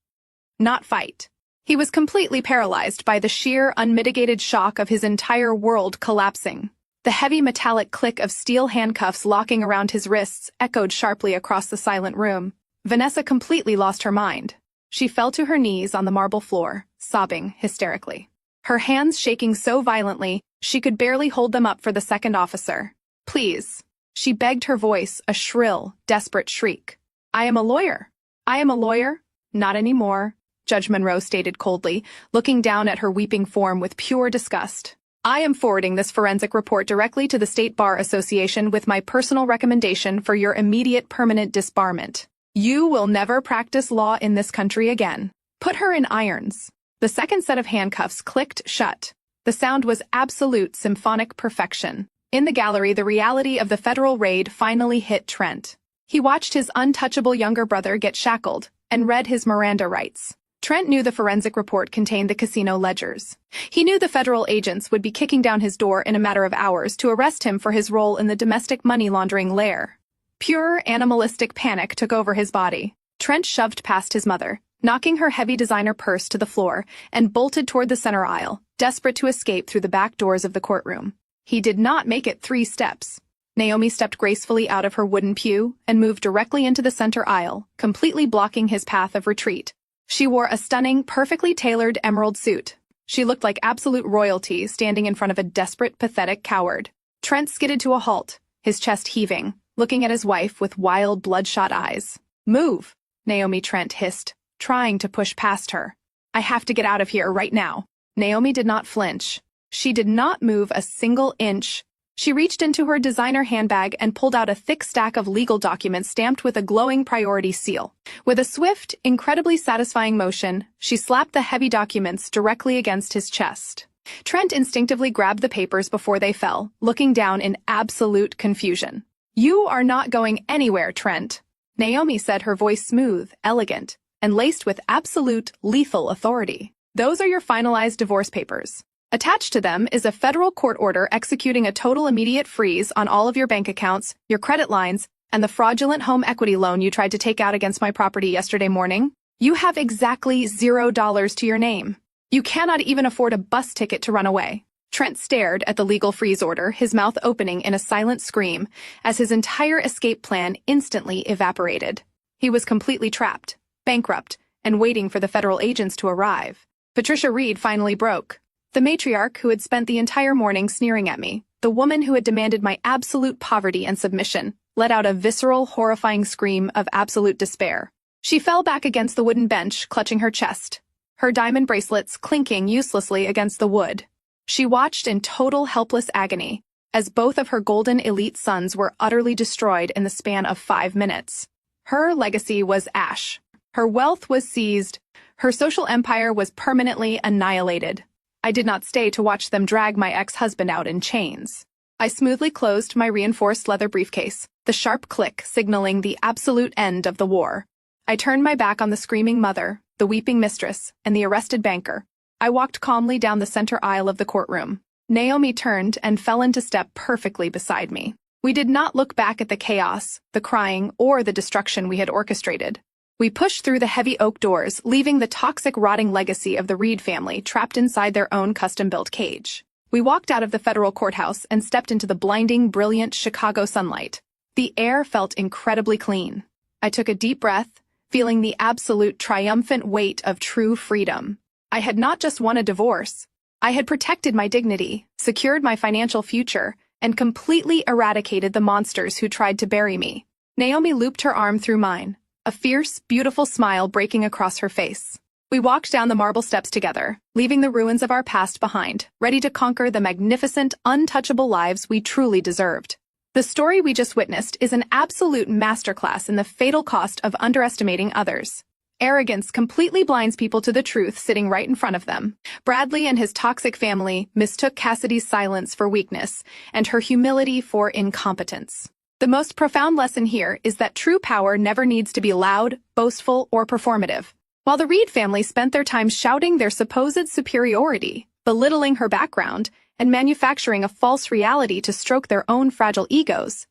Not fight. He was completely paralyzed by the sheer, unmitigated shock of his entire world collapsing. The heavy metallic click of steel handcuffs locking around his wrists echoed sharply across the silent room. Vanessa completely lost her mind. She fell to her knees on the marble floor, sobbing hysterically. Her hands shaking so violently, she could barely hold them up for the second officer. "Please," she begged, her voice a shrill, desperate shriek. "I am a lawyer. I am a lawyer." "Not anymore," Judge Monroe stated coldly, looking down at her weeping form with pure disgust. "I am forwarding this forensic report directly to the State Bar Association with my personal recommendation for your immediate permanent disbarment. You will never practice law in this country again. Put her in irons." The second set of handcuffs clicked shut. The sound was absolute symphonic perfection. In the gallery, the reality of the federal raid finally hit Trent. He watched his untouchable younger brother get shackled and read his Miranda rights. Trent knew the forensic report contained the casino ledgers. He knew the federal agents would be kicking down his door in a matter of hours to arrest him for his role in the domestic money laundering lair. Pure animalistic panic took over his body. Trent shoved past his mother, knocking her heavy designer purse to the floor, and bolted toward the center aisle, desperate to escape through the back doors of the courtroom. He did not make it 3 steps. Naomi stepped gracefully out of her wooden pew and moved directly into the center aisle, completely blocking his path of retreat. She wore a stunning, perfectly tailored emerald suit. She looked like absolute royalty standing in front of a desperate, pathetic coward. Trent skidded to a halt, his chest heaving, looking at his wife with wild, bloodshot eyes. "Move," Naomi Trent hissed, trying to push past her. "I have to get out of here right now." Naomi did not flinch. She did not move a single inch. She reached into her designer handbag and pulled out a thick stack of legal documents stamped with a glowing priority seal. With a swift, incredibly satisfying motion, she slapped the heavy documents directly against his chest. Trent instinctively grabbed the papers before they fell, looking down in absolute confusion. "You are not going anywhere, Trent," Naomi said, her voice smooth, elegant, and laced with absolute, lethal authority. "Those are your finalized divorce papers. Attached to them is a federal court order executing a total immediate freeze on all of your bank accounts, your credit lines, and the fraudulent home equity loan you tried to take out against my property yesterday morning. You have exactly $0 to your name. You cannot even afford a bus ticket to run away." Trent stared at the legal freeze order, his mouth opening in a silent scream, as his entire escape plan instantly evaporated. He was completely trapped, bankrupt, and waiting for the federal agents to arrive. Patricia Reed finally broke. The matriarch who had spent the entire morning sneering at me, the woman who had demanded my absolute poverty and submission, let out a visceral, horrifying scream of absolute despair. She fell back against the wooden bench, clutching her chest, her diamond bracelets clinking uselessly against the wood. She watched in total helpless agony as both of her golden elite sons were utterly destroyed in the span of 5 minutes. Her legacy was ash. Her wealth was seized. Her social empire was permanently annihilated. I did not stay to watch them drag my ex-husband out in chains. I smoothly closed my reinforced leather briefcase, the sharp click signaling the absolute end of the war. I turned my back on the screaming mother, the weeping mistress, and the arrested banker. I walked calmly down the center aisle of the courtroom. Naomi turned and fell into step perfectly beside me. We did not look back at the chaos, the crying, or the destruction we had orchestrated. We pushed through the heavy oak doors, leaving the toxic, rotting legacy of the Reed family trapped inside their own custom-built cage. We walked out of the federal courthouse and stepped into the blinding, brilliant Chicago sunlight. The air felt incredibly clean. I took a deep breath, feeling the absolute triumphant weight of true freedom. I had not just won a divorce. I had protected my dignity, secured my financial future, and completely eradicated the monsters who tried to bury me. Naomi looped her arm through mine, a fierce, beautiful smile breaking across her face. We walked down the marble steps together, leaving the ruins of our past behind, ready to conquer the magnificent, untouchable lives we truly deserved. The story we just witnessed is an absolute masterclass in the fatal cost of underestimating others. Arrogance completely blinds people to the truth sitting right in front of them. Bradley and his toxic family mistook Cassidy's silence for weakness and her humility for incompetence. The most profound lesson here is that true power never needs to be loud, boastful, or performative. While the Reed family spent their time shouting their supposed superiority, belittling her background, and manufacturing a false reality to stroke their own fragile egos,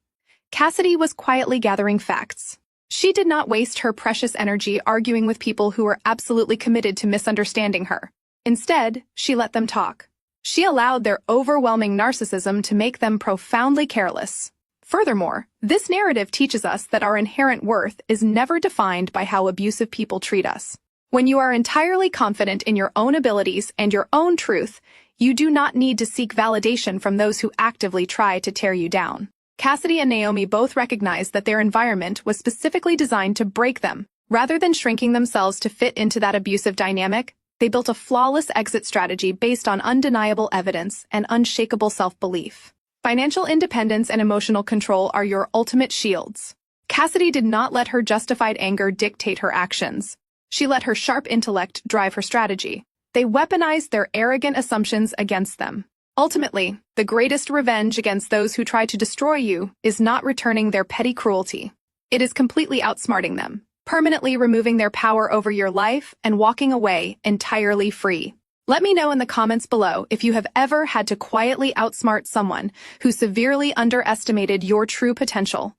Cassidy was quietly gathering facts. She did not waste her precious energy arguing with people who were absolutely committed to misunderstanding her. Instead, she let them talk. She allowed their overwhelming narcissism to make them profoundly careless. Furthermore, this narrative teaches us that our inherent worth is never defined by how abusive people treat us. When you are entirely confident in your own abilities and your own truth, you do not need to seek validation from those who actively try to tear you down. Cassidy and Naomi both recognized that their environment was specifically designed to break them. Rather than shrinking themselves to fit into that abusive dynamic, they built a flawless exit strategy based on undeniable evidence and unshakable self-belief. Financial independence and emotional control are your ultimate shields. Cassidy did not let her justified anger dictate her actions. She let her sharp intellect drive her strategy. They weaponized their arrogant assumptions against them. Ultimately, the greatest revenge against those who try to destroy you is not returning their petty cruelty. It is completely outsmarting them, permanently removing their power over your life and walking away entirely free. Let me know in the comments below if you have ever had to quietly outsmart someone who severely underestimated your true potential.